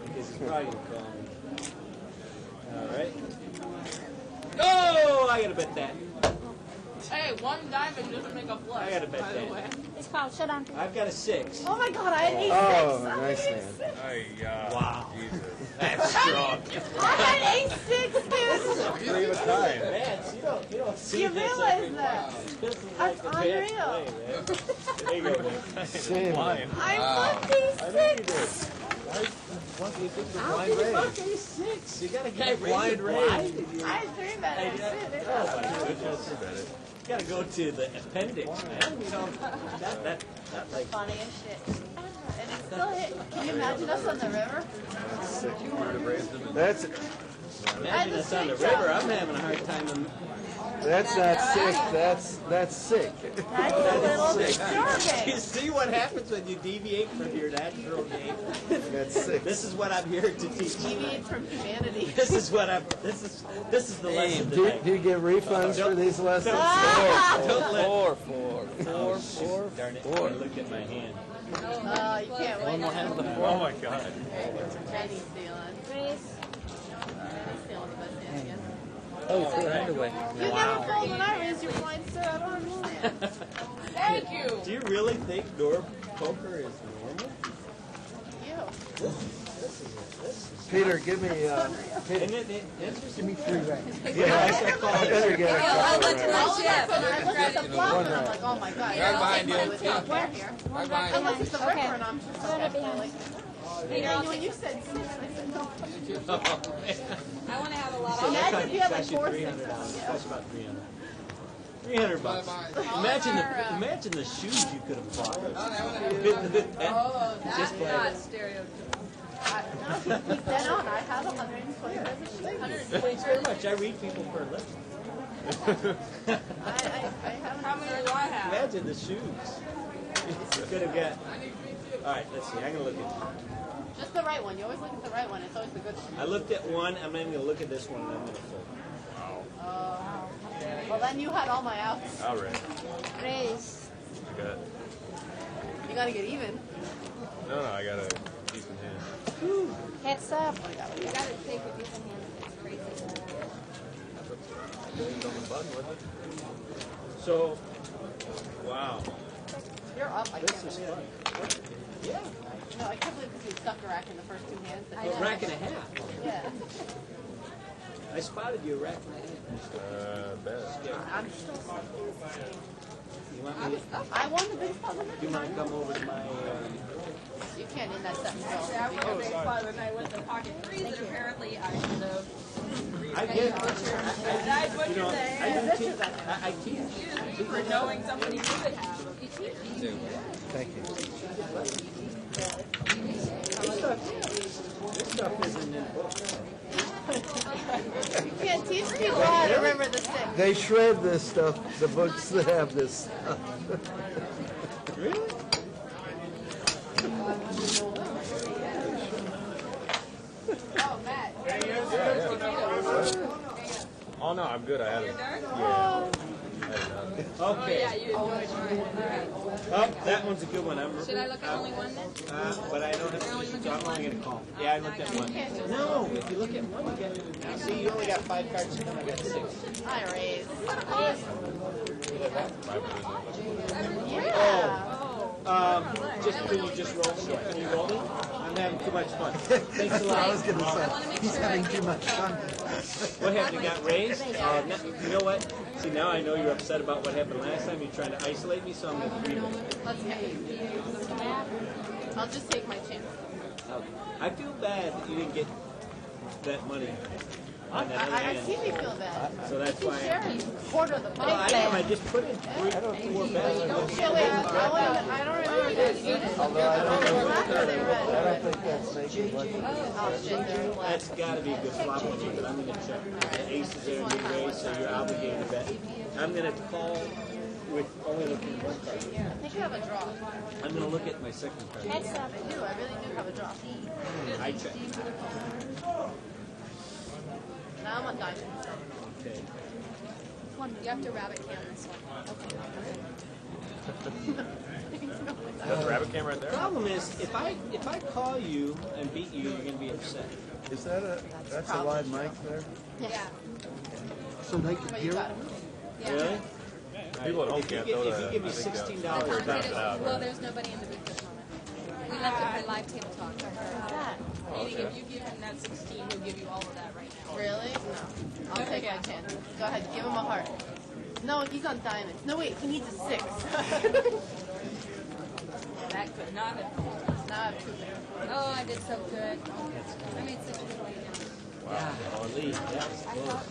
Because he's probably going to call me. All right. Oh, I got to bet that. Hey, one diamond doesn't make a flush. I got to bet by the way. that. It's called shut on. I've got a 6. Oh my god, I had 8 Oh, 6. nice man. Wow. Jesus. That's strong. I had 8 6, dude. Three of a kind. Man, you don't see You this realize every that? This is That's like a bad unreal. play, man. There you go, man. Same. Blind. I fucked I know you 6. did. What do you think the How blind did you raise? fuck these 6? You got a guy Blind blind raise. raise. I had 3 bet. Hey, That's it. oh my goodness. You gotta go to the appendix, man. You know, that like. Funny as shit. And it's still hit. Can you imagine us on the river? That's Imagine us on the river. I'm having a hard time. not sick. That's sick. That's a little disturbing. You see what happens when you deviate from your natural game? That's sick. This is what I'm here to teach. Deviate from humanity. This is what I'm. This is the lesson Do today. you get refunds for these lessons? Don't let. Four. Darn it! Four. Look at my hand. You can't win. Oh my God. Jenny's stealing. Jenny's stealing the best hand again. Oh, you threw it underway. You never fold when I raise your blind, sir. I don't understand. Thank you. Do you really think door poker is normal? Peter, give me. Peter. Give me 3 racks. Yeah, I better get a couple I looked racks. at the flop and I'm like, oh my god, Right I'll behind take you. money with not care here. Unless it's the river and I'm just like, and when you said 6, I said no. Oh, man. I want to have a lot So of. imagine if you had like That's you 4 $300. 6s. That's about 300. $300. Imagine the shoes you could have bought. Just That's like not stereotypical. Keep that on. I have 120 Thanks very much. I read people for a living. How many do I have? Imagine the shoes. You could have got. All right, let's see. I'm gonna look at. Just the right one. You always look at the right one. It's always the good one. I looked at one. I'm not even gonna look at this one. And I'm gonna fold. Well, then you had all my outs. All right. Raise. I got. You gotta get even. No, I got a decent hand. Heads up. You gotta take a decent hand. It's crazy. So, wow. You're up. I This can't is believe fun. it. Yeah. No, I can't believe because you stuck a rack in the first 2 hands. A rack and a half. Yeah. I spotted you a rack and a half. Best. I'm still stuck. You want me? I won the biggest puzzle. Do you mind to come over to my? You can't in that set. Actually, I won the biggest puzzle and I went to pocket 3s and apparently I should have. I get. That's what You know, you're saying. I do teach. I teach. You for knowing somebody you would have. Thank you. This stuff isn't in books. You can't teach people how to remember the stick. They shred this stuff, the books that have this stuff. Really? Oh, Matt. Oh no, I'm good. I had it. Oh. Okay. Yeah, you enjoyed yours. Oh, that one's a good one. Should I look at only one then? But I don't have to, so I'm only going to call. Yeah, I looked at one. No, if you look at one, you get. Now, see, you only got 5 cards, and I got 6. I raised. Just when you just roll, when you roll it, I'm having too much fun. Thanks a lot. I was going to say, he's having too much fun. What happened? You got raised? You know what? See, now I know you're upset about what happened last time. You're trying to isolate me, so I'm going to 3-bet. Let's get I'll just take my chance. I feel bad that you didn't get that money on that other I hand. see me feel bad. So that's why. Quarter of the Well, I am. I just put in 4 bets. Shit, wait, I don't remember that either. Although I don't think that's making much of a difference. That's got to be a good flop on you, but I'm going to check. The ace is there in your raise, so you're obligated to bet. I'm going to call with only looking at one card. I think you have a draw. I'm going to look at my second card. I do. I really do have a draw. I check. Now I'm on diamond. Okay. You have to rabbit cam this one. That's the rabbit cam right there. The problem is, if I call you and beat you, you're going to be upset. Is that that's a live mic there? Yeah. So they could hear it? Really? People at home If you can't give- know if that. you give me I think, $16, Well, there's nobody in the booth at the moment. We left it for live table talk. Meaning if you give him that 16, he'll give you all of that right now. Really? No. I'll take my chance. Go ahead, give him a heart. No, he's on diamonds. No, wait, he needs a 6. That could not have been. Now I have 2 there. Oh, I did so good. I made such a good way. Wow. Lee, that was close.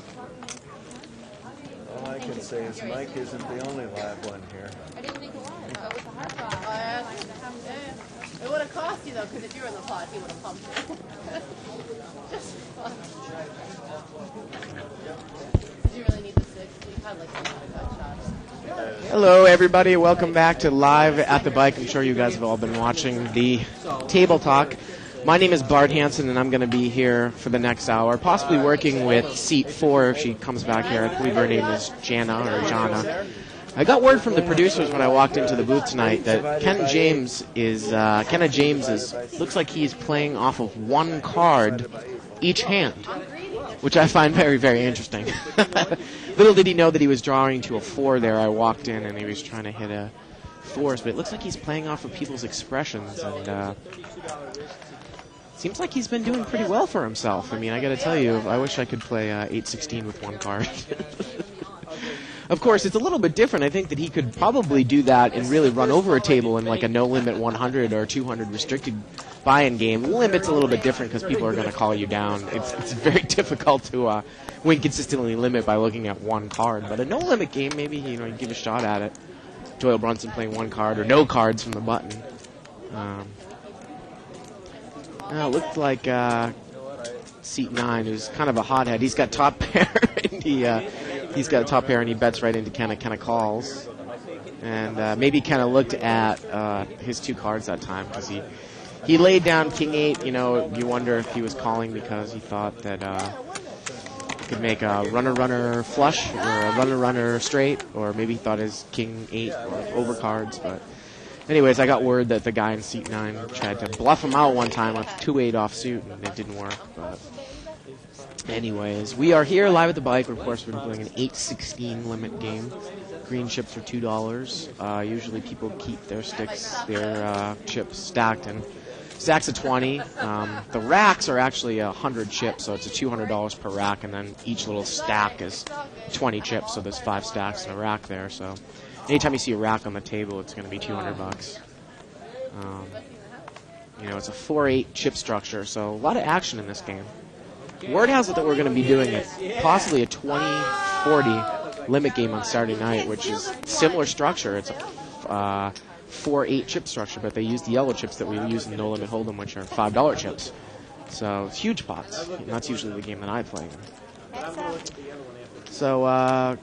All I can say is Mike isn't the only live one here. I didn't think it was. But with the heart draw, Yeah. It would have cost you, though, because if you were in the pot, he would have pumped it. Just fun. Did you really need the 6? You had like 5 shots. Hello, everybody. Welcome back to Live at the Bike. I'm sure you guys have all been watching the Table Talk. My name is Bart Hansen, and I'm going to be here for the next hour, possibly working with Seat 4 if she comes back here. I believe her name is Jana or Jana. I got word from the producers when I walked into the booth tonight that Kenneth James is looks like he's playing off of one card each hand, which I find very, very interesting. Little did he know that he was drawing to a 4 there. I walked in and he was trying to hit a 4s, but it looks like he's playing off of people's expressions, and seems like he's been doing pretty well for himself. I mean, I got to tell you, I wish I could play 8-16 with one card. Of course, it's a little bit different. I think that he could probably do that and really run over a table in like a no-limit 100 or 200 restricted buy-in game. Limit's a little bit different because people are going to call you down. It's very difficult to win consistently limit by looking at one card. But a no-limit game, maybe you give a shot at it. Doyle Brunson playing one card or no cards from the button. It looked like Seat 9, who's kind of a hothead. He's got top pair, and he's got a top pair, and he bets right into Kenna. Kenna calls, and maybe Kenna looked at his 2 cards that time because he laid down King 8. You wonder if he was calling because he thought that he could make a runner flush or a runner straight, or maybe he thought his King 8 were over cards, but. Anyways, I got word that the guy in Seat 9 tried to bluff him out one time with 2-8 offsuit, and it didn't work. But anyways, we are here live at the bike. Of course, we're doing an 8-16 limit game. Green chips are $2. Usually people keep their chips stacked in stacks of 20. The racks are actually 100 chips, so it's a $200 per rack, and then each little stack is 20 chips, so there's 5 stacks in a rack there. So anytime you see a rack on the table, it's going to be $200. It's a 4-8 chip structure, so a lot of action in this game. Word has it that we're going to be doing possibly a 20-40 limit game on Saturday night, which is similar structure. It's a 4-8 chip structure, but they use the yellow chips that we use in No Limit Hold'em, which are $5 chips. So it's huge pots. And that's usually the game that I play in. So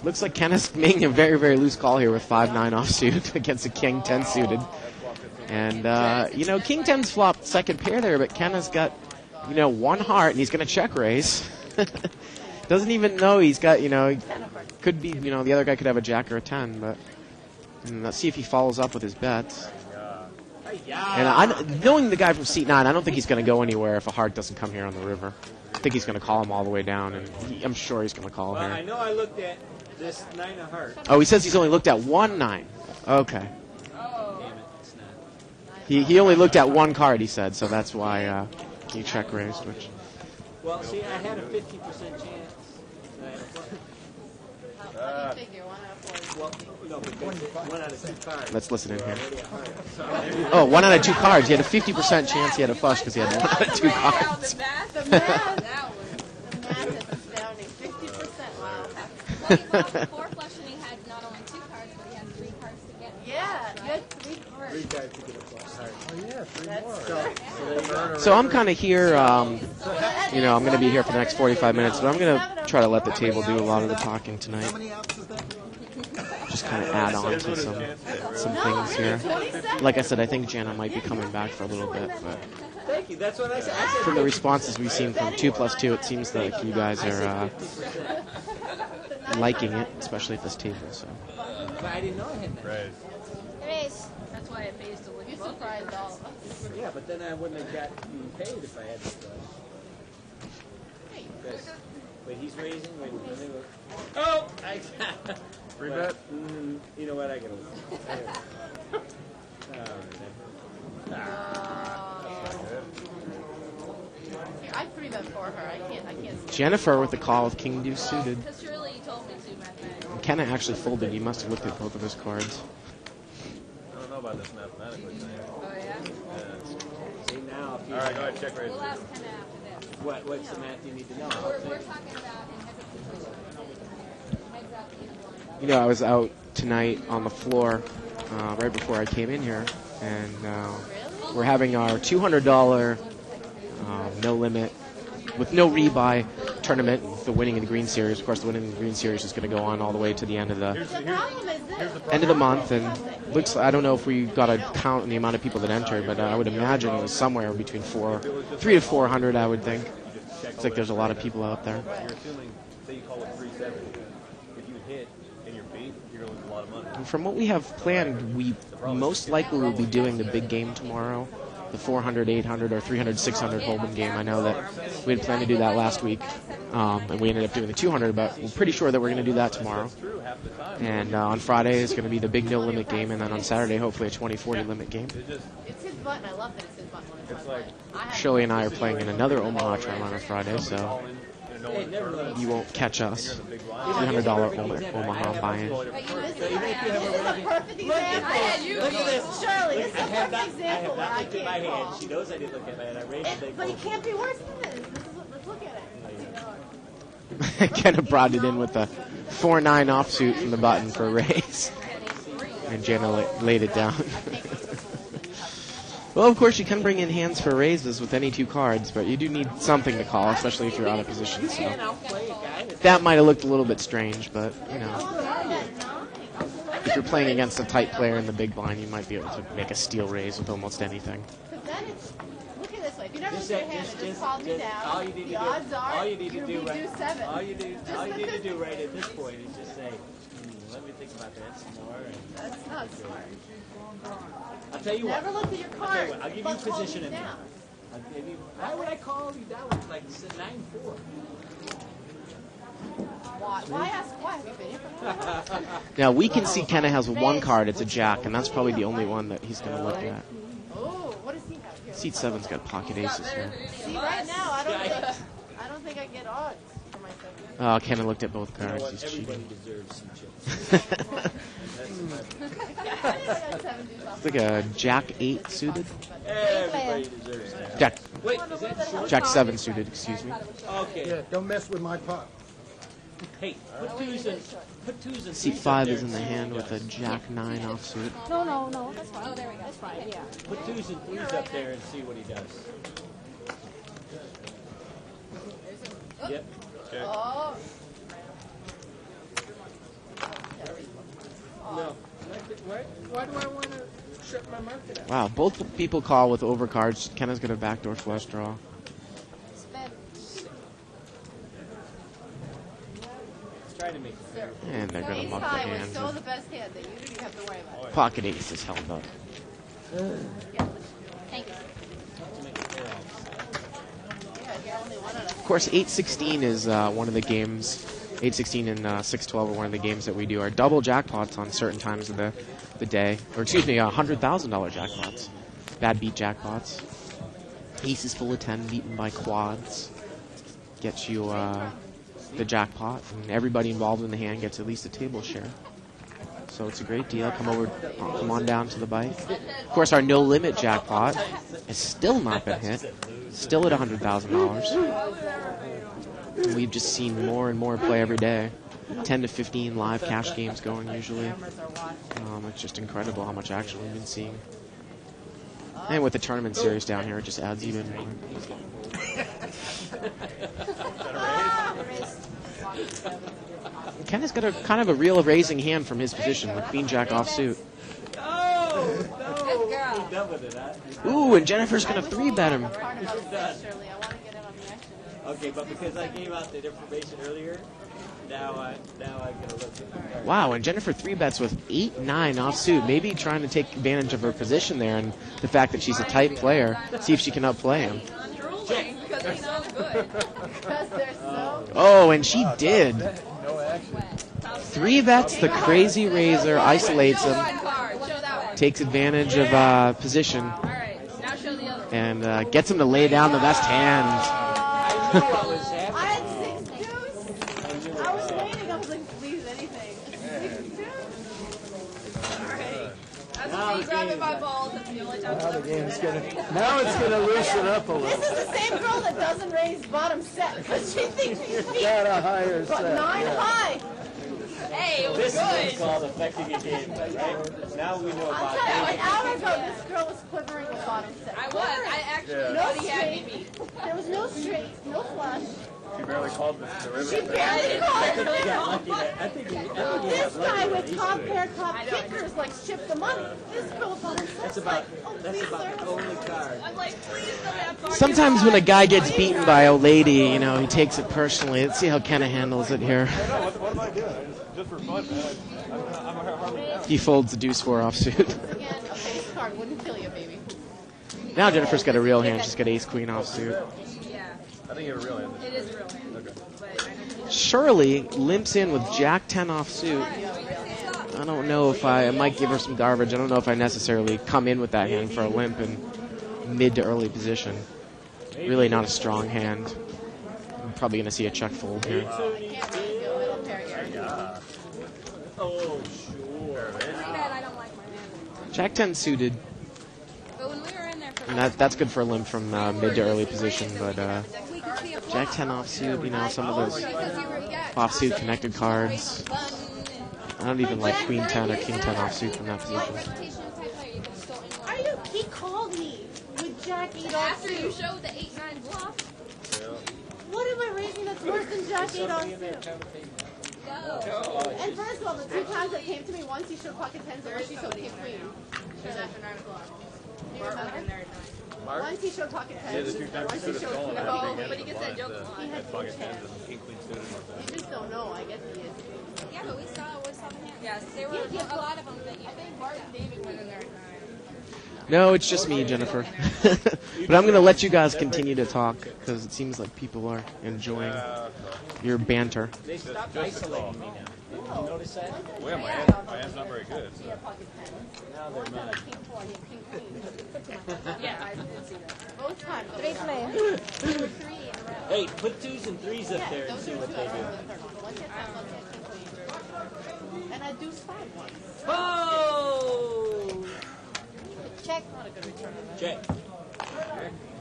looks like Kenneth's making a very, very loose call here with 5-9 offsuit against a King 10 suited. And, King 10's flopped second pair there, but Kenneth's got, one heart, and he's going to check raise. Doesn't even know he's got, could be, the other guy could have a jack or a 10, but let's see if he follows up with his bets. And knowing the guy from Seat 9, I don't think he's going to go anywhere if a heart doesn't come here on the river. I think he's going to call him all the way down, and I'm sure he's going to call Well, Uh-huh. I here. know I looked at this 9 of hearts. Oh, he says he's only looked at 1 9. Okay. He only looked at one card, he said, so that's why he check raised. Which. Well, see, I had a 50% chance. How do you figure 1 out of 4? Well, no, because 1 out of 2 cards. Let's listen in here. Oh, 1 out of 2 cards. He had a 50% chance he had a flush because he had 1 out of 2 cards. The math. Four flush and he had not only 2 cards, but he had 3 cards to get. Yeah, you had 3 cards. 3 cards to get a flush. Oh, yeah, 3 That's more. So I'm kind of here, you know, I'm going to be here for the next 45 minutes, but I'm going to try to let the table do a lot of the talking tonight. Just kind of add on to some things here. Like I said, I think Jana might be coming back for a little bit, but Thank you. That's what I said. from the responses we've seen from 2+2, it seems like you guys are liking it, especially at this table. So. But I didn't know I had that. Right. Raise. That's why it pays to look. You surprised all of us. Yeah, but then I wouldn't have got paid if I had the flush. Wait, he's raising? Wait, let me look. Oh! Free bet? You know what? I gotta look. Here, I 3-bet for her. I can't. Jennifer with the call with King Deuce suited. Because surely you told me to, mathematically. Kenna actually folded. You must have looked at both of his cards. I don't know about this mathematically thing. Oh, yeah? See, now if you... All right, go ahead, check raise. We'll ask Kenna after this. What's the math you need to know? We're talking about in heads up situation. Heads up in blind. You know, I was out tonight on the floor right before I came in here, and we're having our $200 no limit with no rebuy tournament. The winning in the green series, of course, the winning in the green series is going to go on all the way to the end of the month. And looks, I don't know if we got a count on the amount of people that entered, but I would imagine it was somewhere between 300 to 400. I would think. It's like there's a lot of people out there. You're assuming, say you call it 3-7. If you hit and you're beat, you're going to lose a lot of money. And from what we have planned, we most likely will be doing the big game tomorrow. The 400, 800, or 300, 600 Holman game. I know that we had planned to do that last week, and we ended up doing the 200, but we're pretty sure that we're going to do that tomorrow. And on Friday is going to be the big no limit game, and then on Saturday, hopefully a 20-40 limit game. It's his button. I love that it's his button. It's like Shirley and I are playing in another Omaha tournament on Friday, so you won't catch us. $300 Omaha buy-in. This is a perfect example. Look at this. Shirley, this is I a have perfect not example where I looked at my can't hand. call. She knows I didn't look at my hand. I raised the big But he one. can't be worse than this. Let's look at it. Kenna brought it in with a 4-9 offsuit from the button for a raise. And Jana laid it down. Well, of course, you can bring in hands for raises with any 2 cards, but you do need something to call, especially if you're out of position. So that might have looked a little bit strange, but, you know, if you're playing against a tight player in the big blind, you might be able to make a steal raise with almost anything. But then it's, look at this way. If you never look Just at your hand and just called me down, all you need to the do, odds are all you need to you're do going to right, do 7. all you need to do right at this point is just say, let me think about that some more. And That's not smart. I'll tell you what. Never look at your I'll tell card. you what. I'll give you but call position me in there. down. I'll give you. Why would I call you down with like 9-4? Why ask why? Have you been here for that? Now, we can see Kenna has 1 card. It's a jack, and that's probably the only one that he's going to look at. Oh, what does he have here? Seat 7's got pocket aces here. See, right now, I don't think I get odds for my 7. Oh, Kenna looked at both You know cards. what? He's Everybody cheating. deserves some chips. It's like a Jack 8 suited. Everybody deserves that. Jack, Wait, is that short? Jack 7 suited, excuse me. Okay. Yeah, don't mess with my pot. Hey, put twos and Seat threes 5 up there is in and the see what hand he with a does. Jack 9 offsuit. No, that's fine. Oh, there we go. That's fine, yeah. Put 2s and 3s up there and see what he does. Yep. Oh. No. Why do I want to shut my market out? Wow, both people call with overcards. Kenna's got a backdoor flush draw. Try to make it fair. And they're going to muck the Ace high was hands. so the best hand that you didn't even have to worry about it. Pocket ace is held up. Thank you. Of course, 816 is one of the games. 816 and 612 are one of the games that we do. Our double jackpots on certain times of the day. Or excuse me, $100,000 jackpots. Bad beat jackpots. Aces full of 10 beaten by quads. Gets you the jackpot. And everybody involved in the hand gets at least a table share. So it's a great deal. Come on down to the bite. Of course, our no limit jackpot has still not been hit. Still at $100,000. We've just seen more and more play every day. 10 to 15 live cash games going usually. It's just incredible how much action we've been seeing. And with the tournament series down here, it just adds even more. Kenna's got a kind of a real raising hand from his position with Queen Jack offsuit. Ooh, and Jennifer's going to 3-bet him. Okay, but because I gave out that information earlier, now I'm going to look at it. Wow, and Jennifer 3-bets with 8-9 offsuit, maybe trying to take advantage of her position there and the fact that she's a tight player, see if she can outplay him. Because they're so good. Because they're so good. Oh, and she did. 3-bets the crazy razor, isolates him, takes advantage of position, and gets him to lay down the best hand. I had 6 deuce. I was waiting. I was like, please, anything. 6 deuce. Alright. That's me grabbing my balls. That's the only time Now it's gonna loosen up a little. This is the same girl that doesn't raise bottom set because she thinks she's beat. Got a higher But set. 9 high. Hey, it was This good. is what's called affecting a game, right? Now we know I'll about tell you, it. an hour ago, this girl was quivering with bottom set. I was. I actually Yeah. no straight. There was no straight, no flush. She barely called the river. She barely called it. I think This guy with top pair, top kickers, like, shipped the money. This girl with bottom set. that's about the only card. I'm like, please don't have bottom Sometimes when a guy gets beaten by a lady, you know, he takes it personally. Let's see how Kenna handles it here. What am I doing? Just for fun, man. I'm hardly down. He folds the deuce 4 offsuit. Again, a face card wouldn't kill you, baby. Now Jennifer's got a real hand. She's got ace queen offsuit. Yeah. I think you have a real hand. It is a real hand. Okay. Shirley limps in with Jack 10 offsuit. I don't know if I might give her some garbage. I don't know if I necessarily come in with that hand for a limp in mid to early position. Really not a strong hand. I'm probably going to see a check fold here. Oh, sure. Jack 10 suited. And that's good for a limp from mid to early position, but Jack 10 offsuit, you know, some of those offsuit connected cards. I don't even like Queen 10 or King 10 offsuit from that position. He called me with Jack 8 After you offsuit. showed the 8-9 bluff. What am I raising that's worse than Jack 8 offsuit? And first of all, the 2 times that came to me, once he showed pocket 10s, the other she showed king queen. She's after 9 o'clock. Do you remember? Once he showed pocket 10s, Yeah, the 2 times once you he should have showed stolen queen. that Oh, big but he hand gets that joke a lot. He had pocket king 10s 10. and king queen suited. You just don't know. I guess he is. Yeah, but we saw the hand. Yes, there were a lot of them that you think Martin David went in there at 9. No, it's just me, Jennifer. But I'm going to let you guys continue to talk because it seems like people are enjoying your banter. They stopped isolating me now. Did you notice that? Well, yeah, my hand's not very good. So. Now they're mine. Yeah, I didn't see that. Both times. 3 play. Hey, put 2s and 3s up there and see what they do. And I do 5 once. Oh! Check. Not a good return on that. Check.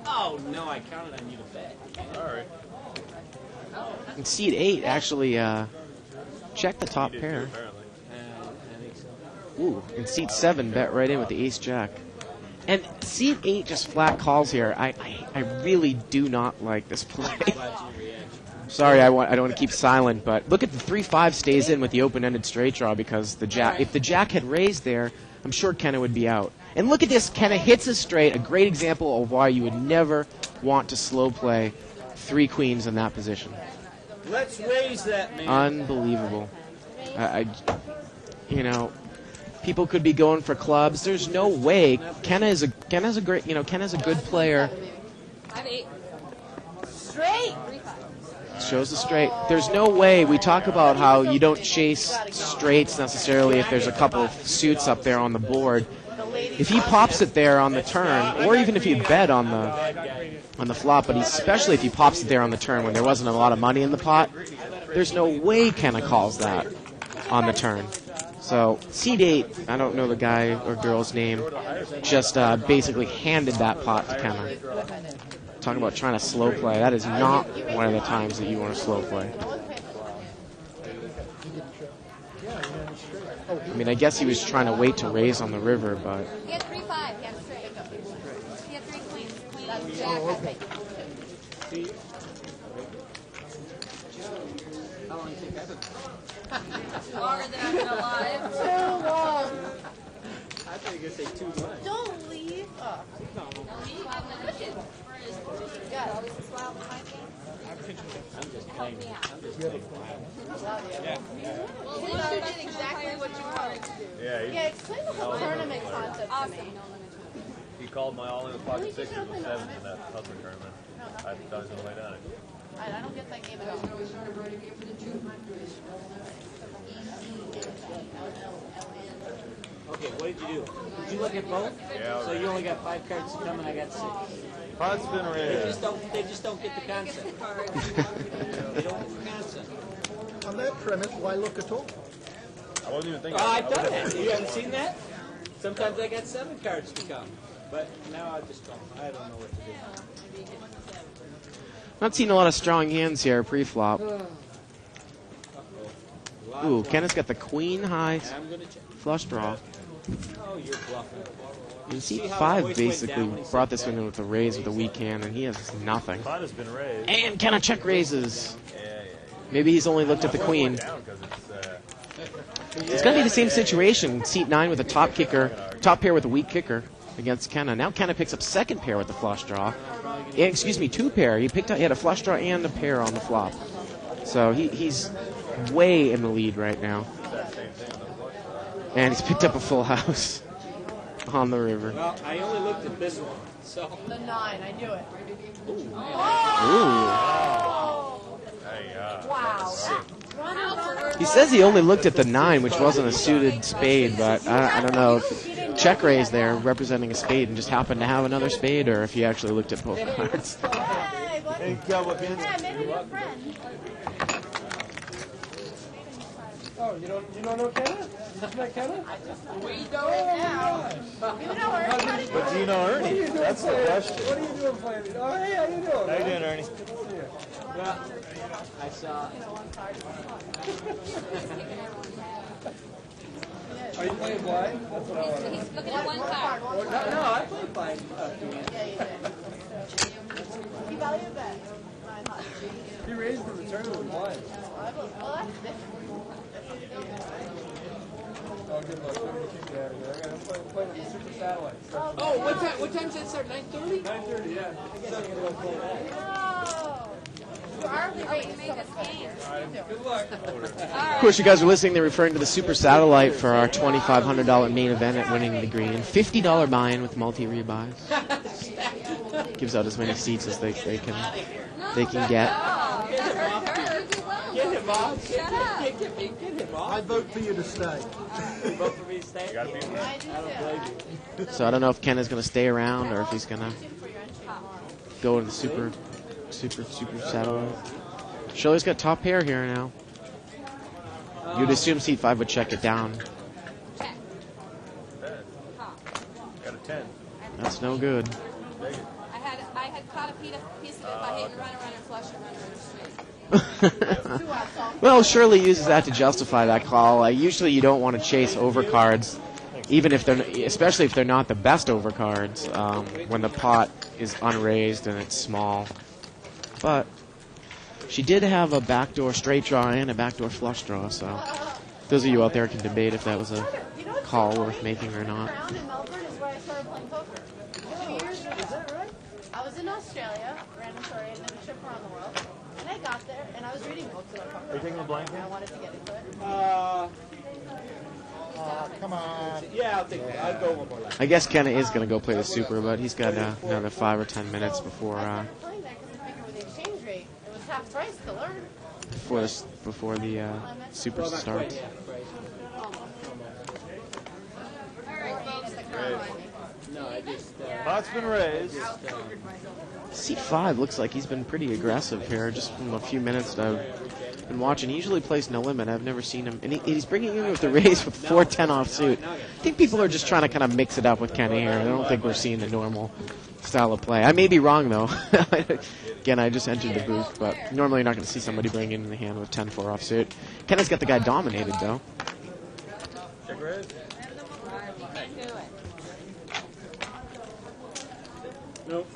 Oh, no, I counted on you to bet. All right. And seed 8 actually checked the top pair. I think so. Ooh, and seat 7 bet right in with the ace jack. And seat 8 just flat calls here. I really do not like this play. Sorry, I don't want to keep silent, but look at the 3-5 stays in with the open-ended straight draw because the jack. If the jack had raised there, I'm sure Kenna would be out. And look at this, Kenna hits a straight, a great example of why you would never want to slow play 3 queens in that position. Let's raise that, man. Unbelievable. You know, people could be going for clubs. There's no way. Kenna's a good player. I have 8. Straight. Shows the straight. There's no way. We talk about how you don't chase straights necessarily if there's a couple of suits up there on the board. If he pops it there on the turn, or even if you bet on the flop, but especially if he pops it there on the turn when there wasn't a lot of money in the pot, there's no way Kenna calls that on the turn. So seed 8, I don't know the guy or girl's name, just basically handed that pot to Kenna. Talking about trying to slow play. That is not one of the times that you want to slow play. mean, I guess he was trying to wait to raise on the river, but He had 3-5. He had straight. He had 3 queens. Queen, jack, I think. How long do you think I've been? Longer than I've been alive. Too long. I thought you were going to say 2 months. Don't leave. Oh. I'm just playing. I'm just playing. Well, you did exactly what you wanted to do. Yeah, Explain the whole tournament concept to me. he called my all in the pocket 6s and 7s in that Hustler tournament. I thought he was going to lay down. I don't get that game at all. Okay, what did you do? Did you look at both? Yeah. So you only got 5 cards to come, and I got 6. Pot's been raised. They just don't get the concept. They don't get the concept. On that premise, why look at all? I wasn't even thinking. I've done that. You haven't seen that? Sometimes I got 7 cards to come, but now I just don't. I don't know what to do. not seeing a lot of strong hands here pre-flop. Ooh, Kenneth's got the queen high flush draw. Oh, you're bluffing. And C5 basically brought this one with a raise with a weak hand, and he has nothing. Pot has been raised. And Kenneth check raises. Maybe he's only looked at the queen. It's going to be the same situation. Seat 9 with a top kicker, top pair with a weak kicker against Kenna. Now Kenna picks up second pair with the flush draw. Excuse me, 2 pair. He had a flush draw and a pair on the flop. So he's way in the lead right now. And he's picked up a full house on the river. Well, I only looked at this one, so. The 9, I knew it. Ooh. Wow. He says he only looked at the 9, which wasn't a suited spade, but I don't know if check raise there representing a spade and just happened to have another spade, or if he actually looked at both cards. Hey, buddy. Hey, Cowboy. Yeah, I made a new friend. Oh, you don't know Kenna? Isn't that Kenna? We don't now. You know everybody. But do you know Ernie? That's the question. What are you doing playing? Oh, hey, how you doing? How you doing, Ernie? Good to see you. Well, I saw. Are you playing blind? That's what I want to know. He's looking at 1 card. No, I played blind. He valued that. He raised the return with blind. Well, that's different. Oh, good luck. Let me kick you out of there. I'm playing with the Super Satellite. Oh, what time does that start? 9:30? 9:30, yeah. I guess I'm going to go play that. Oh. You are the race. Good luck. Of course, you guys are listening. They're referring to the Super Satellite for our $2,500 main event at Winning the Green. $50 buy-in with multi-rebuys. Gives out as many seats as they can get. Get him off. Shut up. Get him off. I vote for you to stay. You vote for me to stay? Gotta be I don't blame you. So I don't know if Ken is going to stay around or if he's going to go to the Super Satellite. Shirley's got top pair here now. You'd assume C5 would check it down. Got a 10. That's no good. I had caught a piece of it by hitting run and flush and run straight. Well, Shirley uses that to justify that call. Usually you don't want to chase overcards, even if especially if they're not the best overcards, when the pot is unraised and it's small. But she did have a backdoor straight draw and a backdoor flush draw, so those of you out there can debate if that was a call worth making or not. In Melbourne is where I started playing poker. 2 years ago. Is that right? I was in Australia, random story, and then a trip around the world. And I got there, and I was reading books about poker. Are you taking a blanket? And I wanted to get into it. Come on. Yeah, I'll take that. I'll go one more lap. I guess Kenna is going to go play the Super, but he's got another 5 or 10 minutes before Playing that because I figured with the exchange rate, it was half price to learn. before the Super starts. No, I just. Pot's been raised. C5 looks like he's been pretty aggressive here, just from a few minutes that I've been watching. He usually plays no limit. I've never seen him. And he's bringing in with the raise with 4-10 offsuit. I think people are just trying to kind of mix it up with Kenny here. I don't think we're seeing the normal style of play. I may be wrong, though. Again, I just entered the booth, but normally you're not going to see somebody bring in the hand with 10-4 offsuit. Kenna's got the guy dominated, though. raise? Nope.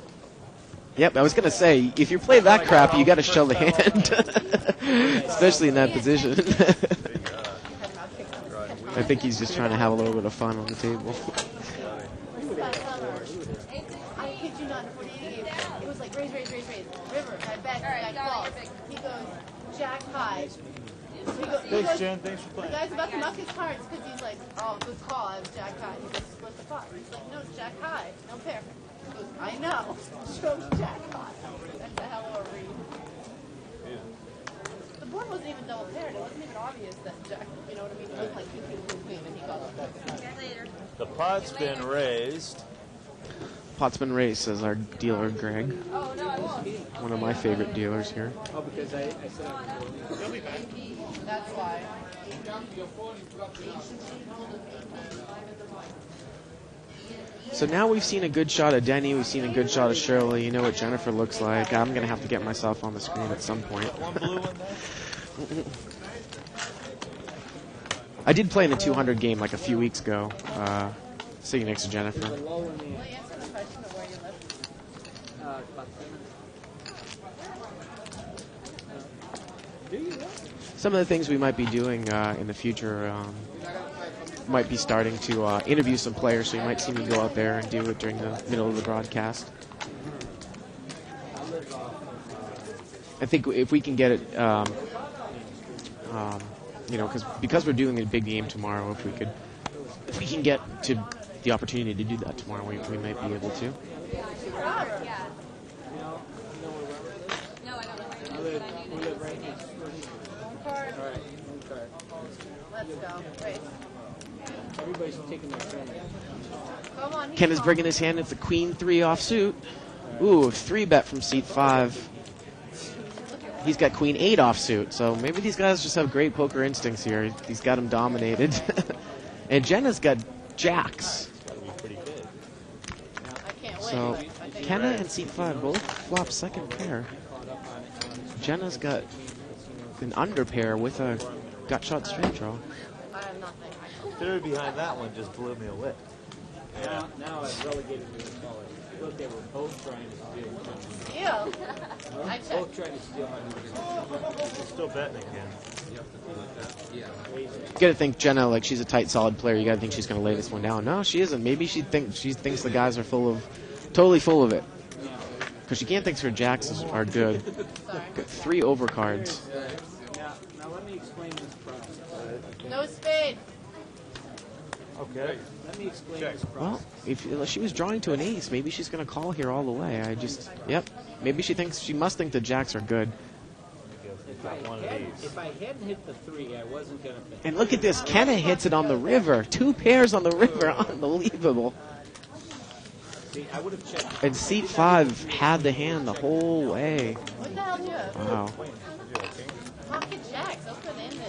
Yep, I was gonna say, if you play that crap, you gotta show the hand. Especially in that position. I think he's just trying to have a little bit of fun on the table. I kid you not, it was like raise. River, I bet, Jack calls. He goes, Jack high. Thanks, Jen. Thanks for playing. The guy's about to knock his cards because he's like, oh, good call, I was Jack high. He goes, split the pot. He's like, no, it's Jack high. No pair. He goes, I know. Shows Jack high. That's a hell of a read. The board wasn't even double paired. It wasn't even obvious that Jack, you know what I mean? It looked like queen, and he got it. Later. The pot's been raised. Pot's been raised, says our dealer, Greg. Oh, no, I won't. One of my favorite dealers here. Oh, because I said that's why. So now we've seen a good shot of Denny, we've seen a good shot of Shirley. You know what Jennifer looks like. I'm going to have to get myself on the screen at some point. One blue one there? I did play in a 200 game like a few weeks ago, sitting next to Jennifer. Some of the things we might be doing in the future might be starting to interview some players, so you might see me go out there and do it during the middle of the broadcast. I think if we can get it, you know, because we're doing a big game tomorrow, if we can get to the opportunity to do that tomorrow, we might be able to. Let's go. Race. everybody's taking their turn. Come on. Ken is bringing his hand. It's a queen 3 offsuit. Ooh, 3-bet from seat 5. He's got queen 8 offsuit, so maybe these guys just have great poker instincts here. He's got him dominated. And Jenna's got jacks. So Kenna and seat 5 both flop second pair. Jenna's got an under pair with a gut shot straight draw. The theory behind that one just blew me away. Now I've relegated me to college. Look, they were both trying to steal. Both trying to steal my money. Still betting again. You gotta think Jenna, like, she's a tight, solid player. You gotta think she's gonna lay this one down. No, she isn't. Maybe she thinks the guys are totally full of it. Because she can't think her jacks are good. Got 3 overcards. Now let me explain this process. No spade. Okay. Let me explain this process. Well, if she was drawing to an ace, maybe she's going to call here all the way. Yep. Maybe she must think the jacks are good. If I hadn't hit the 3, I wasn't going to bet. And look at this. Kenna hits it on the river. 2 pairs on the river. Unbelievable. See, I would have checked. And seat 5 had the hand the whole way. What the hell do you have? Wow. Pocket jacks, open-ended.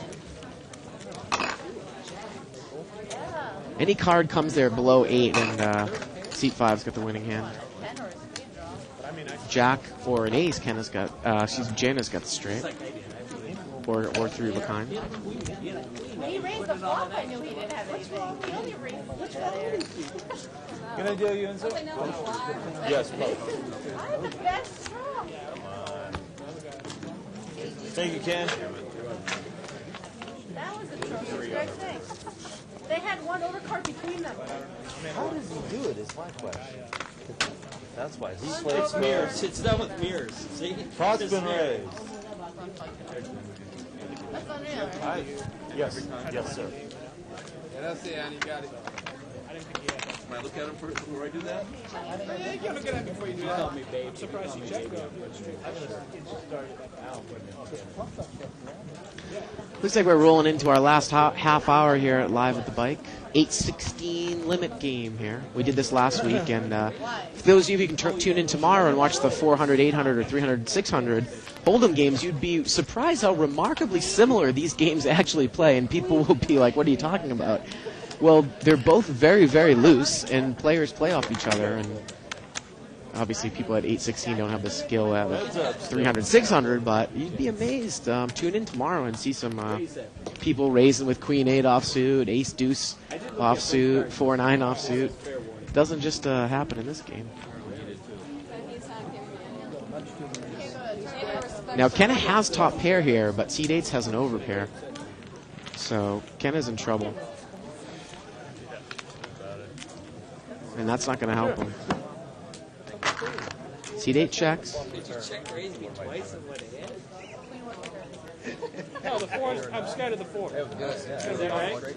Yeah. Any card comes there below 8, and seat 5's got the winning hand. Jack or an ace, Jenna's got the straight. Or 3 of a kind. He raised the flop, I knew he didn't have anything. He only raised the Can I deal you in, sir? Yes, both. I'm the best draw. Thank you, Ken. That was atrocious. Greg, thanks. They had one overcard between them. How does he do it is my question. That's why he It's plays mirrors. It's done with mirrors. See? Pot's It's been mirrors. raised. That's unreal. Yes, sir. Yeah, that's it, and you got it. Might look at him first before I do that? Yeah, you gotta look at him before you do that. I'm surprised you checked that. Looks like we're rolling into our last half hour here at Live at the Bike. 8:16 limit game here. We did this last week, and for those of you who can tune in tomorrow and watch the 400, 800, or 300, 600 Hold'em games, you'd be surprised how remarkably similar these games actually play, and people will be like, what are you talking about? Well, they're both very, very loose, and players play off each other, and Obviously, people at 816 don't have the skill at 300, 600, but you'd be amazed. Tune in tomorrow and see some people raising with Queen 8 offsuit, Ace Deuce offsuit, 4-9 offsuit. It doesn't just happen in this game. Now, Kenna has top pair here, but Seed 8 has an overpair. So, Kenna's in trouble. And that's not going to help him. Seed 8 checks. Did you check raise me twice and went ahead? No, the 4. I'm scared of the 4. Is that right?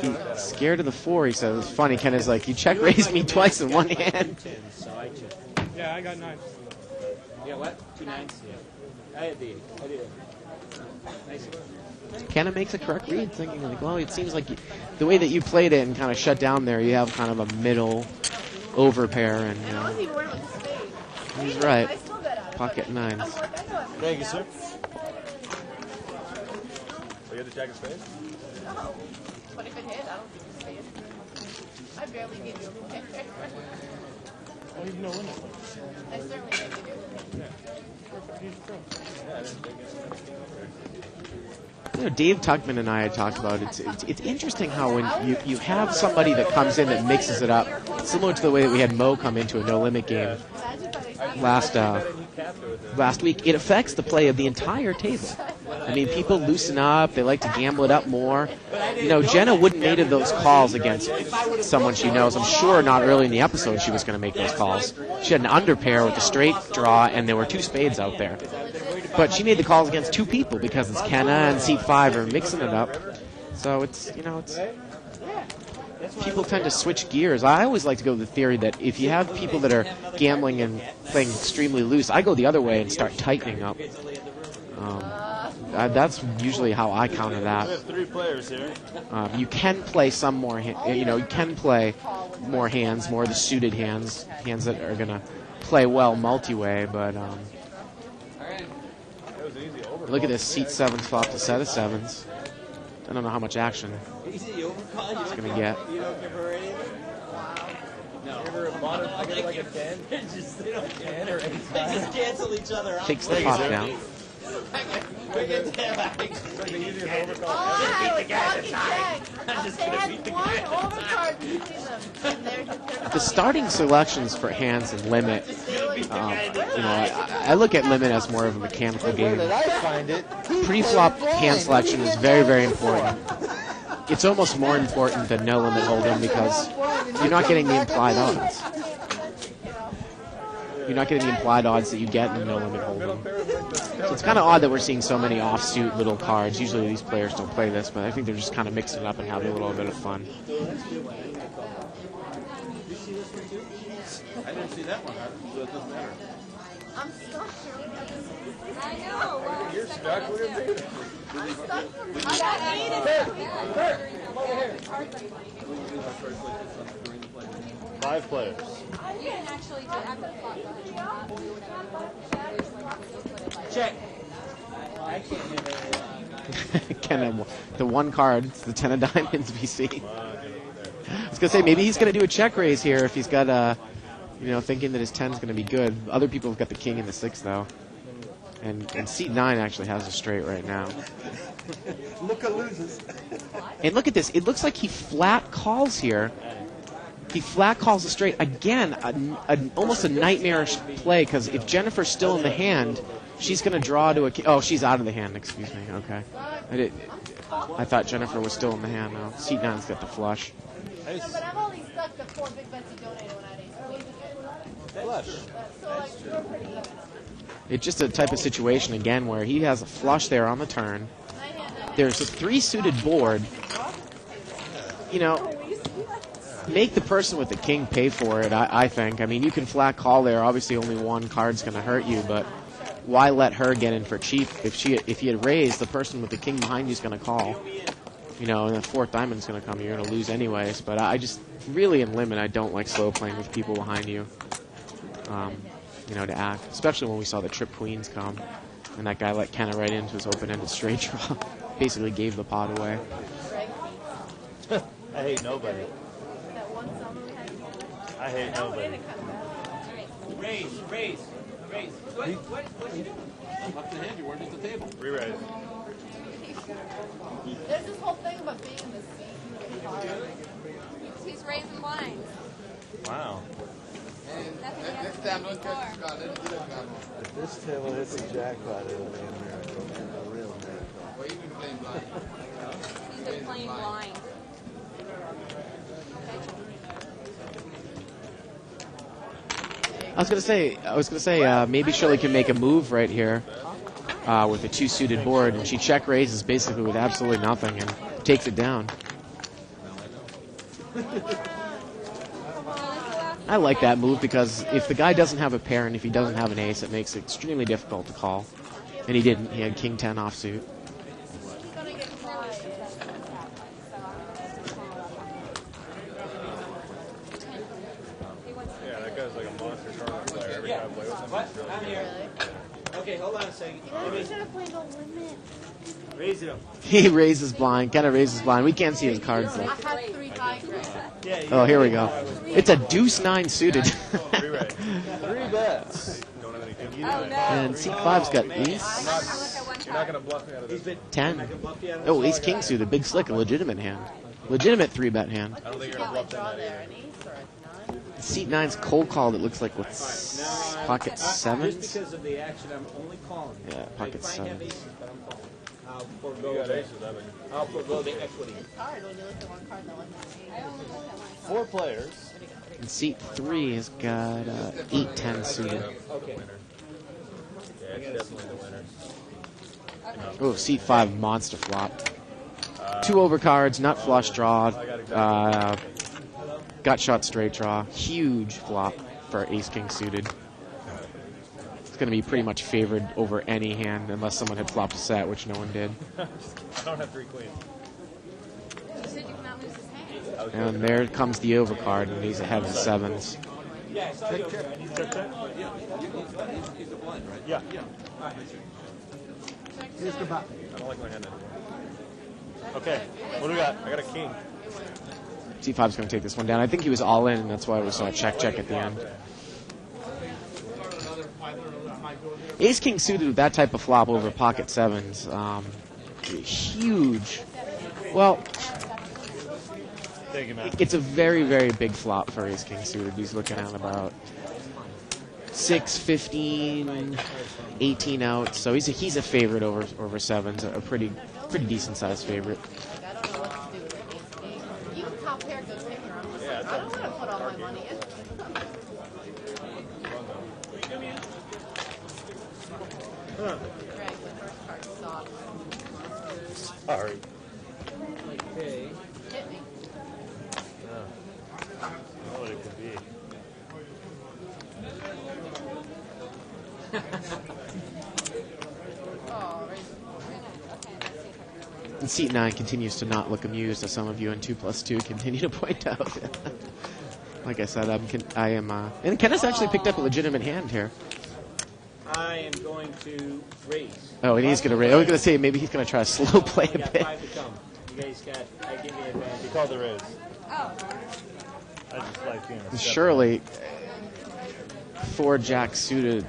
He's scared of the 4, he says. It's funny, Kenna's like, you check raised me twice in one hand. Yeah, I got 9. Yeah, what? 2 9s? Yeah. I had the 8. I did. Nice. Kenna makes a correct read, thinking like, well, it seems like the way that you played it and kind of shut down there, you have kind of a middle overpair, and he's right. Pocket 9s. Thank you, sir. So you had the jack of spades? No. But if it hit, I don't think it's spades. I barely give you a pair. I don't even know when it I certainly didn't give you a pair. You know, Dave Tuckman and I had talked about it's interesting how when you have somebody that comes in that mixes it up, similar to the way that we had Mo come into a no limit game last week, it affects the play of the entire table. I mean, people loosen up, they like to gamble it up more. You know, Jenna wouldn't made of those calls against someone she knows. I'm sure not early in the episode she was going to make those calls. She had an underpair with a straight draw, and there were 2 spades out there. But she made the calls against 2 people because it's Kenna and Seat 5 are mixing it up. So it's, you know, it's... People tend to switch gears. I always like to go with the theory that if you have people that are gambling and playing extremely loose, I go the other way and start tightening up. That's usually how I counter that. We have 3 players here. You can play some more, you can play more hands, more of the suited hands that are going to play well multi-way, but look at this, Seat 7 flop to set of 7s. I don't know how much action it's going to get. You don't give her anything? No. I get like a 10? They just cancel each other out. Takes the pot down. We get to have I'm just going to beat the guy. The starting selections for hands and limit, you know, I look at limit as more of a mechanical game. Pre-flop hand selection is very, very important. It's almost more important than no limit hold'em because you're not getting the implied odds. You're not getting the implied odds that you get in no limit hold'em. So it's kind of odd that we're seeing so many offsuit little cards. Usually these players don't play this, but I think they're just kind of mixing it up and having a little bit of fun. I didn't see that one, so it doesn't matter. I'm stuck. I know. You're stuck with me. I'm stuck. I got 8 5 players. You can actually do after the Check. Kenna, the one card, it's the 10 of diamonds VC. I was going to say, maybe he's going to do a check raise here if he's got thinking that his 10 is going to be good. Other people have got the king and the 6, though. And Seat 9 actually has a straight right now. Look at loses. And look at this. It looks like he flat calls here. He flat calls a straight. Again, almost a nightmarish play, because if Jennifer's still in the hand, she's going to draw to a... Oh, she's out of the hand. Excuse me. Okay. I thought Jennifer was still in the hand. No. Seat 9's got the flush. But I've only stuck the 4 big bets you donated when I didn't Flush. So, like, you're pretty even. It's just a type of situation, again, where he has a flush there on the turn. There's a 3-suited board. You know, make the person with the king pay for it, I think. I mean, you can flat call there. Obviously, only one card's going to hurt you, but why let her get in for cheap? If you had raised, the person with the king behind you is going to call. You know, and the 4th diamond's going to come. You're going to lose anyways. But I just, really in limit, I don't like slow playing with people behind you. To act. Especially when we saw the trip queens come. And that guy let Kenna right into his open-ended straight draw. Basically gave the pot away. I hate nobody. I hate nobody. Raise. What you doing? Left the hand, you weren't at the table. Re-raise. There's this whole thing about being in the seat. He's raising blinds. Wow. Nothing he hasn't done before. If this table hits a jackpot, it'll be a miracle. A real miracle. Well, you've been playing blind. He's been playing blind. I was gonna say, maybe Shirley can make a move right here with a 2-suited board, and she check raises basically with absolutely nothing and takes it down. I like that move because if the guy doesn't have a pair and if he doesn't have an ace, it makes it extremely difficult to call. And he didn't. He had King 10 offsuit. Yeah, that guy's like a monster tournament player. Every time I play with him, What? he's really I'm good. here. Okay, hold on a second. You should have played no limit. Raise it up. He raises blind. Kind of raises blind. We can't see his cards though. I had 3 high grades. Yeah, Oh, here we go. It's a deuce 9 suited. 3 bets. Don't have any good And C5's got ace You're not going to bluff me out of this. 10. Oh, ace king suited. Big slick, a legitimate hand. Legitimate 3-bet hand. I don't think you're going to bluff that There, either. an ace or a 9. Seat 9's cold called, it looks like with pocket Just 7s. because of the action, I'm only calling. Yeah, pocket I might have 7s. aces, but I'm calling. I'll You forego got the, aces, I mean. I'll forego the equity. It's hard when you look at one card that wasn't an I only look at one. 4 players. And seat 3 has got 8-10 suited. Okay. Yeah, it's definitely the winner. Oh, seat 5 monster flop. 2 overcards, nut flush draw, gut shot straight draw. Huge flop for ace king suited. It's going to be pretty much favored over any hand unless someone had flopped a set, which no one did. I don't have 3 queens. You said you cannot lose his hand. And there comes the overcard, and he's ahead of the 7s. Yeah, I saw you over there. He's a blind, right? Yeah. Here's the button. I don't like my hand anymore. Okay, what do we got? I got a king. C5's going to take this one down. I think he was all in, and that's why it was check at the end. Ace king suited with that type of flop over pocket 7s. Huge. Well, Thank you, man. it's a very, very big flop for ace king suited. He's looking at about 6, 15, 18 outs. So he's a favorite over 7s, a pretty decent sized favorite. I don't know what to do with ace king. Even top pair goes kicker. I'm just like, I don't want to put all my money in. Greg, the first card sucks. Sorry. Okay. Hit me. I know what it could be. Oh, right. And seat 9 continues to not look amused, as some of you in 2+2 continue to point out. Like I said, I am, and Kenneth's actually picked up a legitimate hand here. I am going to raise. Oh, and he's going to raise. I was going to say maybe he's going to try to slow play a got bit. 5 to come. You guys got, I give you advantage. He called the raise. Oh. I just like being a Surely, 4 jack suited.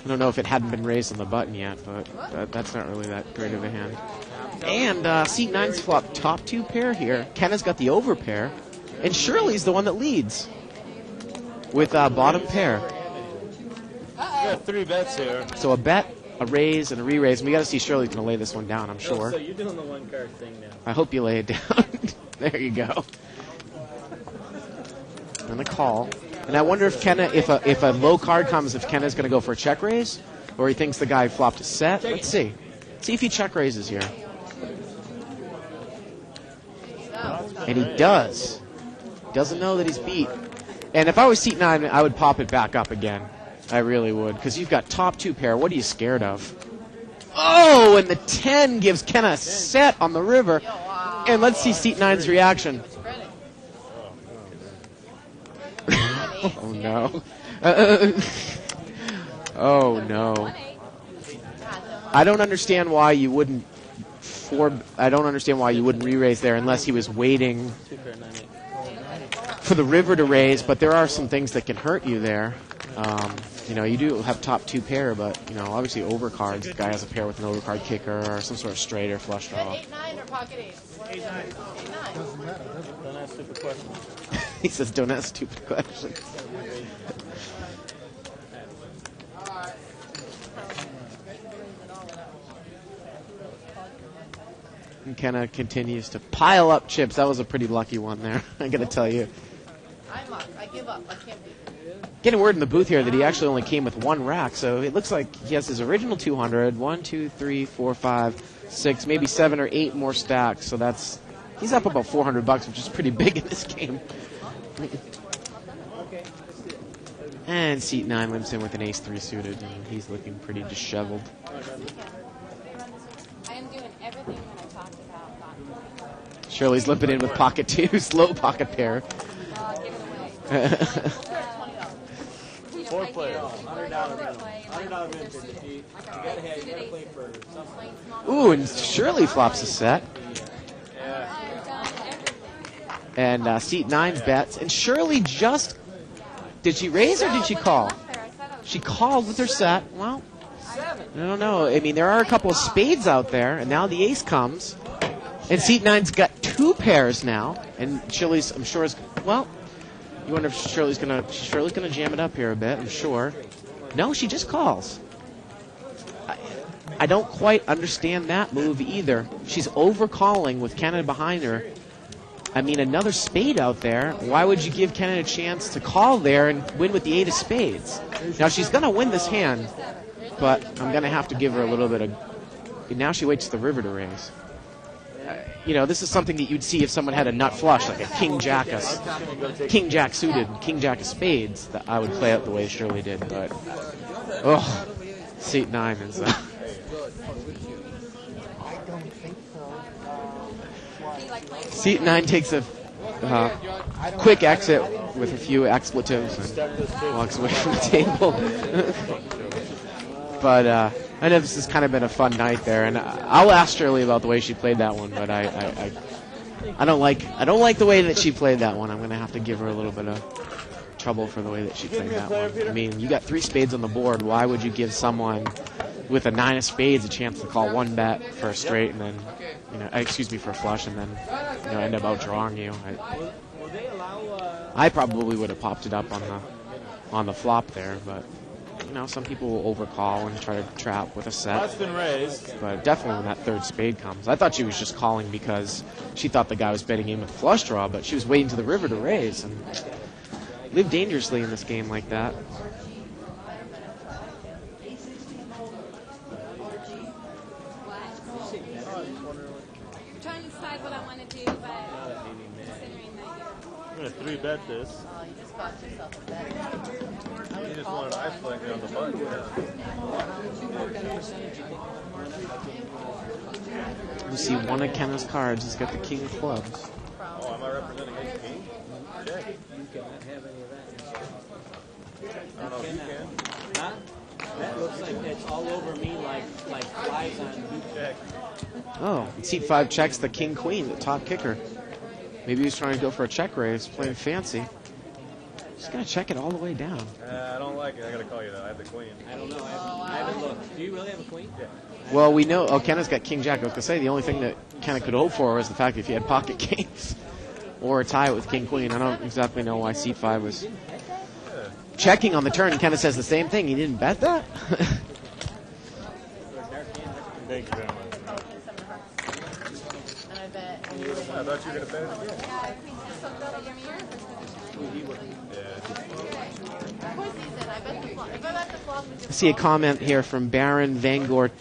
I don't know if it hadn't been raised on the button yet, but that's not really that great of a hand. And seat 9's flop top 2 pair here. Kenneth's got the over pair, and Shirley's the one that leads with bottom pair. We got 3 bets here. So a bet, a raise, and a re-raise. And we got to see Shirley's going to lay this one down, I'm sure. So you're doing the 1 card thing now. I hope you lay it down. There you go. And a call. And I wonder if Kenna, if a low card comes, if Kenna's going to go for a check raise, or he thinks the guy flopped a set. Let's see. See if he check raises here. And he does. Doesn't know that he's beat. And if I was seat 9, I would pop it back up again. I really would, because you've got top 2 pair. What are you scared of? Oh, and the 10 gives Kenna a set on the river. And let's see seat 9's reaction. Oh, no. Oh, no. I don't understand why you wouldn't re-raise there unless he was waiting for the river to raise, but there are some things that can hurt you there. You know, you do have top 2 pair, but, you know, obviously overcards, the guy has a pair with an overcard kicker or some sort of straight or flush draw. 8-9 or pocket ace? 8-9. 8-9. Doesn't matter, does it? Don't ask stupid questions. He says, don't ask stupid questions. And Kenna continues to pile up chips. That was a pretty lucky one there, I gotta tell you. I'm up. I give up. I can't be. Getting word in the booth here that he actually only came with 1 rack, so it looks like he has his original 200, 1, 2, 3, 4, 5, 6, maybe 7 or 8 more stacks. So he's up about $400, which is pretty big in this game. And seat 9 limps in with an ace 3 suited, and he's looking pretty disheveled. I am doing everything that I talked about. Shirley's limping in with pocket 2, slow pocket pair. Four players. $100 minutes. You gotta play for something. Ooh, and Shirley flops a set. And seat 9's bets. And Shirley did she raise or did she call? She called with her set. Well, I don't know. I mean, there are a couple of spades out there, and now the ace comes. And seat 9's got 2 pairs now. And Shirley's, I'm sure, you wonder if Shirley's gonna jam it up here a bit, I'm sure. No, she just calls. I don't quite understand that move either. She's over-calling with Kenna behind her. I mean, another spade out there. Why would you give Kenna a chance to call there and win with the 8 of spades? Now, she's going to win this hand, but I'm going to have to give her a little bit of... Now she waits the river to raise. You know, this is something that you'd see if someone had a nut flush, like a king jack suited, king jack of spades, that I would play out the way Shirley did. But, seat 9 is... Seat 9 takes a quick exit with a few expletives and walks away from the table. But I know this has kind of been a fun night there, and I'll ask Shirley about the way she played that one. But I don't like the way that she played that one. I'm going to have to give her a little bit of trouble for the way that she played that one. I mean, you got 3 spades on the board. Why would you give someone with a 9 of spades a chance to call 1 bet for a straight and then, for a flush and then, end up outdrawing you? I probably would have popped it up on the flop there, but some people will overcall and try to trap with a set. That's been raised. But definitely when that 3rd spade comes. I thought she was just calling because she thought the guy was betting in with flush draw, but she was waiting to the river to raise and live dangerously in this game like that. I'm trying to decide what I want to do, but considering that I'm going to 3-bet this. Oh, you just bought yourself a bet. You just wanted to isolate me on the button. You see one of Kenna's cards has got the king of clubs. Oh, am I representing ace king? Check. You cannot have any of that. I don't know if you can. Huh? That looks like that's all over me like flies on you. Check. Oh, and seat 5 checks the king queen, the top kicker. Maybe he's trying to go for a check raise, playing fancy. Just gotta check it all the way down. I don't like it. I gotta call you that. I have the queen. I don't know. I haven't looked. Do you really have a queen? Yeah. Well, we know. Oh, Kenna's got king jack. I was gonna say the only thing that Kenna could hope for was the fact that if he had pocket kings or a tie with king queen. I don't exactly know why seat 5 was checking on the turn. Kenna says the same thing. He didn't bet that. Thank you very much. And I bet. I thought you were gonna bet it again. Yeah, I think that's so good. You're your first position. Of course he's in. I bet the flop. If I bet the flop, I see a comment here from Baron Vangor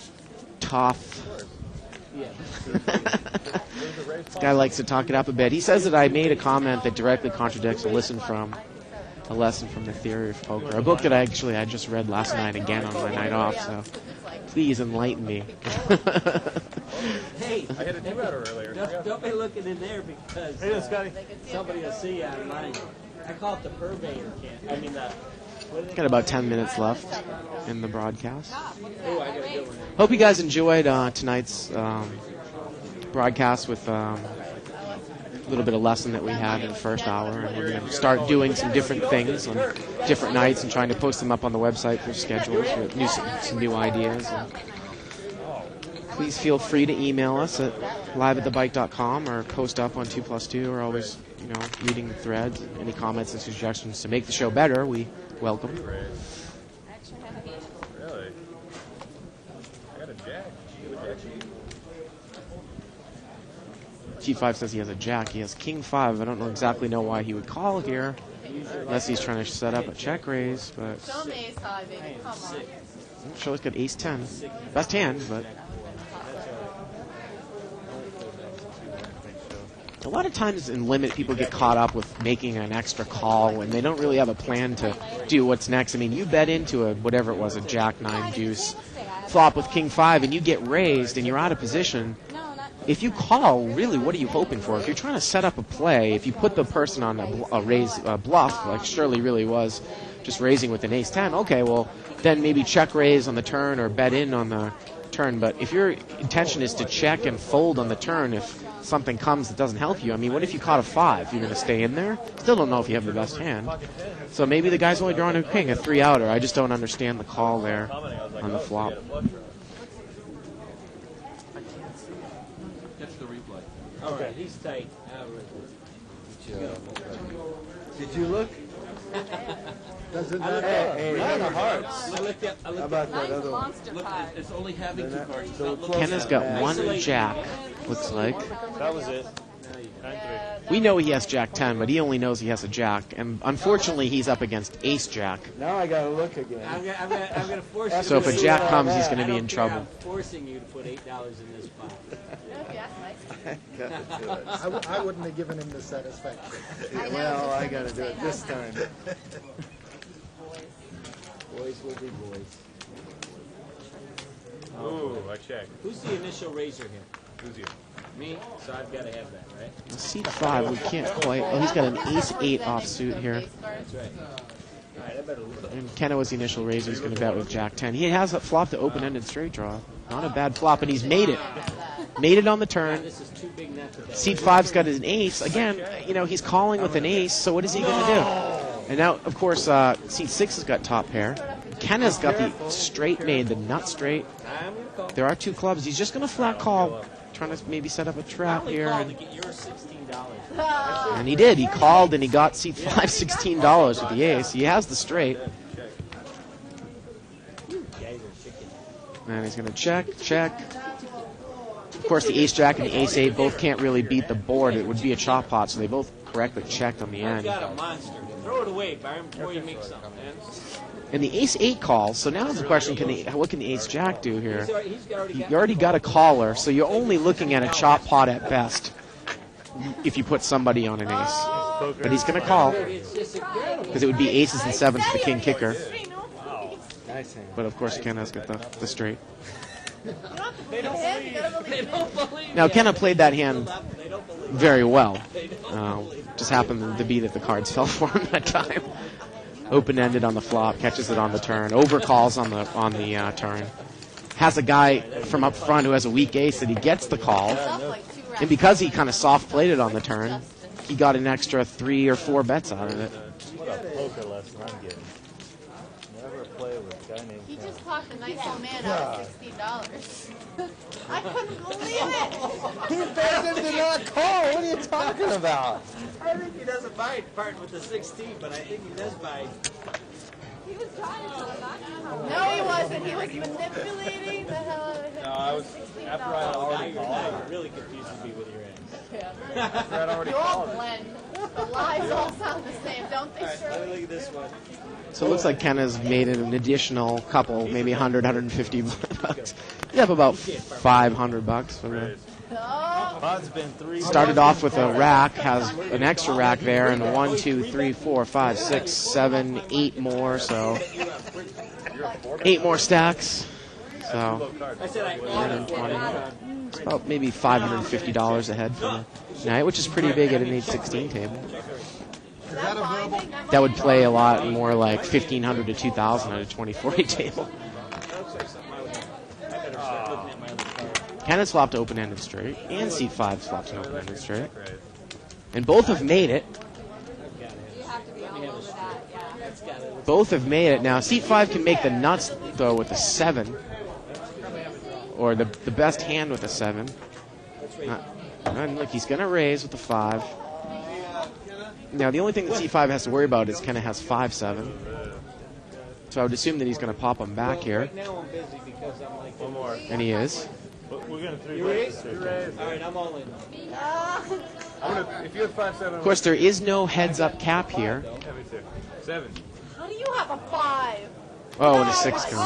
Toth. This guy likes to talk it up a bit. He says that I made a comment that directly contradicts a lesson from the Theory of Poker, a book that I just read last night again on my night off. So please enlighten me. Hey, I hit a 2-outer earlier. Don't be looking in there because somebody will see you online. I call it the purveyor camp. I mean Got about 10 minutes left in the broadcast. Oh, I got a good one. Hope you guys enjoyed tonight's broadcast with little bit of lesson that we had in the first hour, and we're going to start doing some different things on different nights and trying to post them up on the website for schedules with some new ideas. And please feel free to email us at live@thebike.com or post up on 2+2. We're always, reading the threads. Any comments and suggestions to make the show better, we welcome. Really? I got a jack. T5 says he has a jack. He has king 5. I don't exactly know why he would call here, unless he's trying to set up a check raise. But Show me ace high, baby. Come on. Show's got ace 10. Best hand, but a lot of times in limit, people get caught up with making an extra call when they don't really have a plan to do what's next. I mean, you bet into a whatever it was, a jack 9 deuce flop with king 5, and you get raised and you're out of position. If you call, really, what are you hoping for? If you're trying to set up a play, if you put the person on a raise bluff, like Shirley really was, just raising with an ace 10, okay, well, then maybe check raise on the turn or bet in on the turn. But if your intention is to check and fold on the turn, if something comes that doesn't help you, I mean, what if you caught a 5? You're going to stay in there? Still don't know if you have the best hand. So maybe the guy's only drawing a king, a 3-outer. I just don't understand the call there on the flop. That's the replay. All right, he's tight. Did you look? Doesn't matter. Hey, Nine of hearts. I looked How about that other one? Look, it's only having 2 cards. It's not Ken has got 1 jack, looks like. That was it. 9-3. We know he has jack 10, but he only knows he has a jack. And unfortunately, he's up against ace jack. Now I got to look again. I'm going to force you. So if a jack comes, he's going to be in I'm trouble. forcing you to put $8 in this pot. I wouldn't have given him the satisfaction. Well, I got to do it this time. Boys will be boys. Ooh, I checked. Who's the initial raiser here? Who's you? Me? So I've got to have that, right? Seat 5, we can't quite. Oh, he's got an ace 8 offsuit here. That's right. All right, I better look. And Kenna was the initial raiser. He's going to bet with jack 10. He has a flop to open-ended straight draw. Not a bad flop, and he's made it. Made it on the turn. This is too big not to Seat 5's got an ace. Again, he's calling with an ace, so what is he going to do? And now, of course, Seat 6 has got top pair. Kenna's got the straight made, the nut straight. There are 2 clubs. He's just going to flat call, trying to maybe set up a trap here. And he did. He called, and he got Seat 5 $16 with the ace. He has the straight. And he's going to check. Of course, the ace-jack and the ace-8 both can't really beat the board. It would be a chop pot, so they both correctly checked on the I've end. got a monster. Throw it away, Byron, before you make something. And the ace-8 calls, so now the question, what can the ace-jack do here? You already got a caller, so you're only looking at a chop pot at best if you put somebody on an ace. But he's going to call, because it would be aces and 7s for the king kicker. But of course, Kenna's got the straight. They don't believe. Now, Kenna played that hand very well. Just happened to be that the cards fell for him that time. Open-ended on the flop, catches it on the turn, overcalls on the turn. Has a guy from up front who has a weak ace that he gets the call. And because he kind of soft-played it on the turn, he got an extra 3 or 4 bets out of it. What a poker lesson I'm getting. Never play with a guy named He just talked a nice old man out of $16. I couldn't believe it. He begged him to not call. What are you talking about? I think he doesn't buy part with the 16, but I think he does buy. He was trying to not. No, he wasn't. He was manipulating the hell out of him. No, I was after I had already Now called. you're really confusing me with your hands. You all blend. The lies all sound the same, don't they, Let me Shirley? look at this one. So it looks like Kenna's made an additional couple, maybe 100, 150 bucks. You have about $500 from the. Pod's been 3. Started off with a rack, has an extra rack there, and 1, 2, 3, 4, 5, 6, 7, 8 more. So 8 more stacks. So it's about maybe $550 ahead for the night, which is pretty big at an 8-16 table. That would play a lot more like $1,500 to $2,000 at a 20-40 table. Kenna's flopped open-ended straight, and Seat 5 flopped an open-ended straight. And both have made it. Both have made it. Now, seat 5 can make the nuts, though, with a 7. Or the best hand with a 7. And look, he's going to raise with the 5. Now, the only thing that seat 5 has to worry about is Kenna has 5-7. So I would assume that he's going to pop him back here. Right now I'm busy because I'm like... One more. And he is. We're going to 3 You raise? All right, I'm all in. If you have 5-7... Of course, there is no heads-up cap here. 7. How do you have a 5? Oh, and a 6 coming.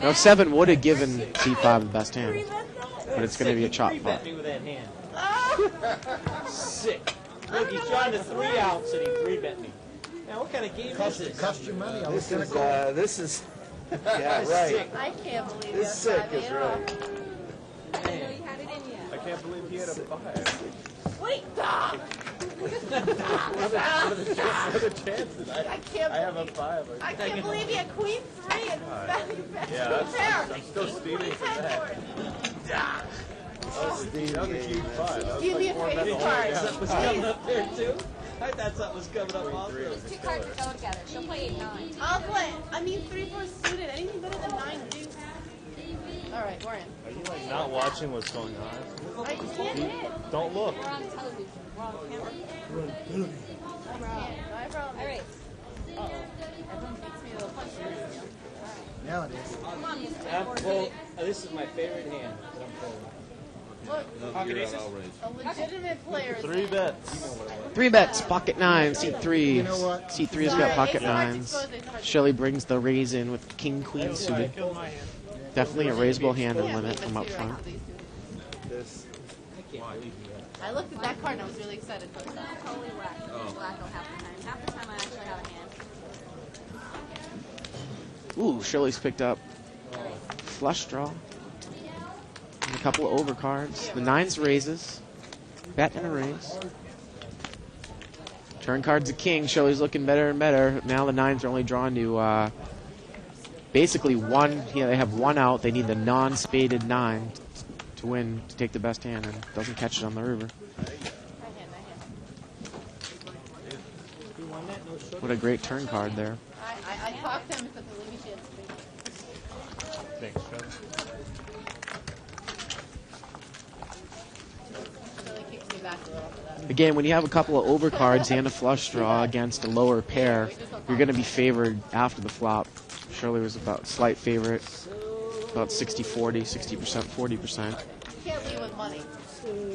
Now, 7 would have given C5 the best hand. But it's going to be a chop pot. Me with that hand. Sick. Look, he's trying to 3-ounce and he 3-bet me. Now, what kind of game is this? Cost you money. This is yeah, right. I can't believe This sick is right. I can't believe he had a 5. Wait, stop! What are the chances? I have a 5. I can't believe he had Queen 3 and yeah, I'm still steaming for that. That was a huge 5. Give me a face card. Something was coming up there, too? I thought something was coming up also. There's 2 cards that go together. She'll play 8-9. I'll play. I mean, 3-4 suited. Anything better than 9 deuce. All right, we're in. Are you like not watching what's going on? I can't hit. Don't look. We're on television. We're on camera. No problem. All right. Everyone beats me to the punch. Now it is. Come on, Mr. I'm full. This is my favorite hand that I'm pulling. Look, Pocket aces? a legitimate player. 3 bets. 3 bets, pocket 9, seat 3. You know what? Seat 3's got pocket 9s. Shelly brings the raise in with king, queen suited. Definitely a raisable hand and limit from up front. This. I looked at that card and I was really excited for that. Totally wacko half the time. Half the time I actually have a hand. Ooh, Shirley's picked up flush draw. And a couple of overcards. The 9s raises. Bet and a raise. Turn card's a king. Shirley's looking better and better. Now the 9s are only drawn to basically one. Yeah, they have 1 out. They need the non-spaded 9 to win, to take the best hand, and doesn't catch it on the river. What a great turn card there. I talked to him because believe me, she had space. Thanks, Trevor. Really kicks me back a little for that. Again, when you have a couple of overcards and a flush draw against a lower pair, you're going to be favored after the flop. Shirley was about slight favorite, about 60-40, 60%, 40%. You can't leave with money.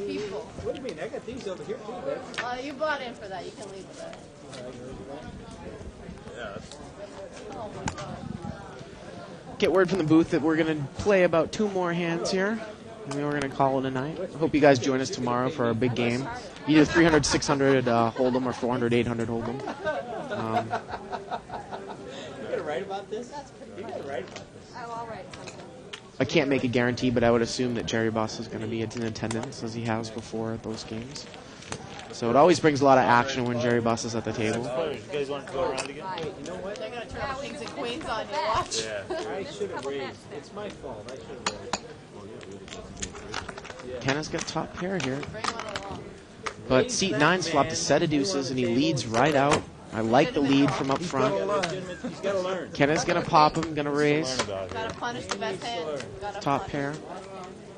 People. What do you mean? I got these over here, too, man. You bought in for that. You can leave with that. Oh my God. Get word from the booth that we're going to play about 2 more hands here, and then we're going to call it a night. Hope you guys join us tomorrow for our big game. Either 300, 600 Hold'em or 400, 800 Hold'em. You gonna write about this? You gotta write about this. I'll write something. I can't make a guarantee, but I would assume that Jerry Boss is going to be in attendance, as he has before at those games. So it always brings a lot of action when Jerry Boss is at the table. You guys want to go around again? Hey, you know what? They're going to turn the kings and queens on you. Watch. I should have raised. It's my fault. I should have raised. Kenna's got top pair here. But seat 9's flopped a set of deuces, and he leads right out. I like the lead from up front. He's got to learn. Kenna's going to pop him, going to raise. Got to punish the best hand. Top pair.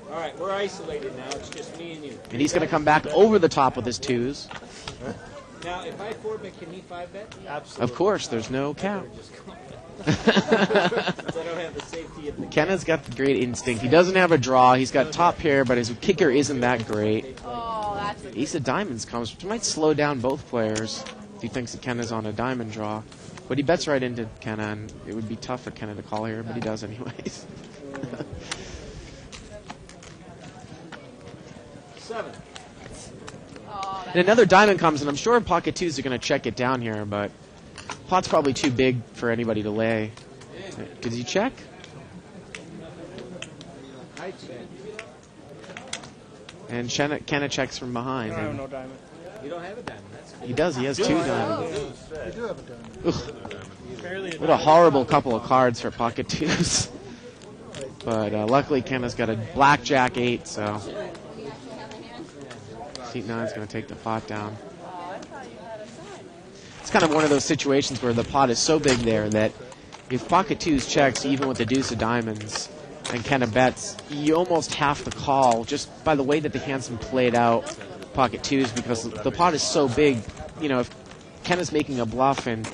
All right, we're isolated now. It's just me and you. And he's going to come back over the top with his 2s. Now, if I 4-bet, can he 5-bet? Absolutely. Of course, there's no cap. I don't have the safety of the Kenna's got the great instinct. He doesn't have a draw. He's got top pair, but his kicker isn't that great. Oh, that's a Ace of diamonds comes, which might slow down both players if he thinks that Kenna's on a diamond draw. But he bets right into Kenna, and it would be tough for Kenna to call here, but he does anyways. 7. And another diamond comes, and I'm sure pocket 2s are going to check it down here, but pot's probably too big for anybody to lay. Does he check? I check. And Kenna checks from behind. I have no diamond. You don't have a diamond. That's good. He does. He has 2 diamonds. You do have a diamond. Ugh. What a horrible couple of cards for pocket 2s. But luckily Kenna's got a blackjack 8, so Seat 9 is going to take the pot down. It's kind of one of those situations where the pot is so big there that if pocket 2s checks, even with the deuce of diamonds, and Kenna bets, you almost have to call just by the way that the hand's been played out, pocket 2s, because the pot is so big. You know, if Kenna's making a bluff and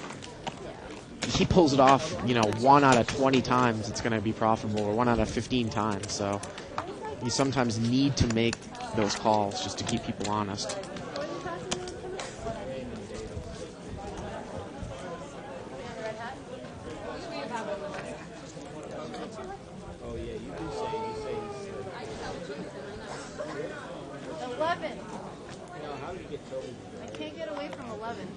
he pulls it off, 1 out of 20 times, it's going to be profitable, or 1 out of 15 times. So you sometimes need to make those calls just to keep people honest. I can't get away from 11.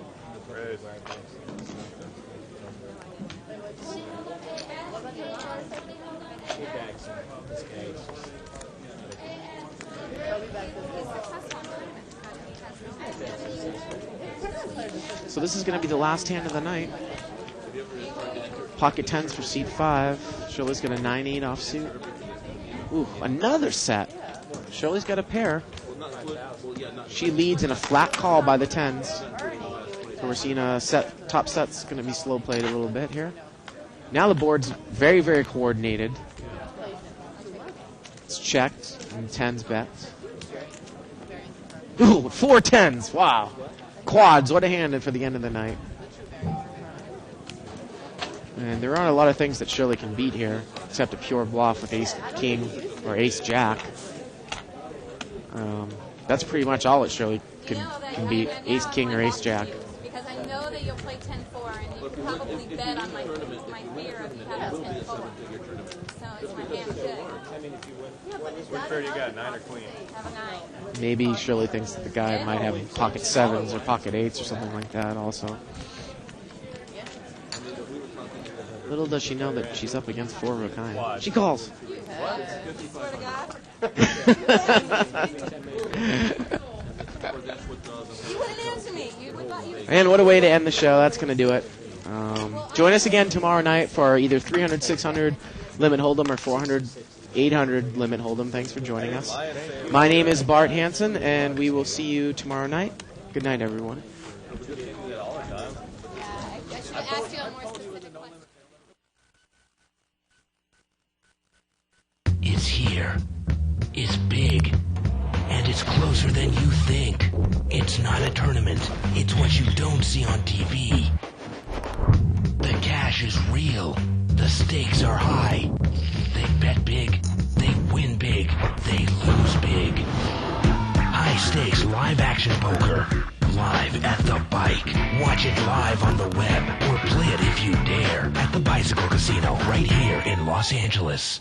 So this is going to be the last hand of the night. Pocket 10s for seat 5. Shirley's got a 9-8 offsuit. Ooh, another set. Shirley's got a pair. She leads in a flat call by the 10s. So we're seeing a top set's going to be slow played a little bit here. Now the board's very, very coordinated. It's checked and 10s bet. Ooh, 4 10s. Wow. Quads. What a hand for the end of the night. And there aren't a lot of things that Shirley can beat here, except a pure bluff with ace-king or ace-jack. That's pretty much all that Shirley can beat, ace-king or ace-jack. Because I know that you'll play 10-4, and you probably bet on my fear of you having 10-4. So it's my hand good. Which pair you got, 9 or queen? I have a 9. Maybe Shirley thinks that the guy might have pocket 7s or pocket 8s or something like that also. Little does she know that she's up against 4 of a kind. She calls. Swear to God. You wouldn't answer me. And what a way to end the show. That's going to do it. Join us again tomorrow night for either 300, 600 limit hold'em or 400, 800 limit hold'em. Thanks for joining us. My name is Bart Hansen, and we will see you tomorrow night. Good night, everyone. I should have asked you a more specific question. It's here. It's big. And it's closer than you think. It's not a tournament. It's what you don't see on TV. The cash is real. The stakes are high. They bet big. They win big. They lose big. High stakes live action poker. Live at the bike. Watch it live on the web. Or play it if you dare. At the Bicycle Casino right here in Los Angeles.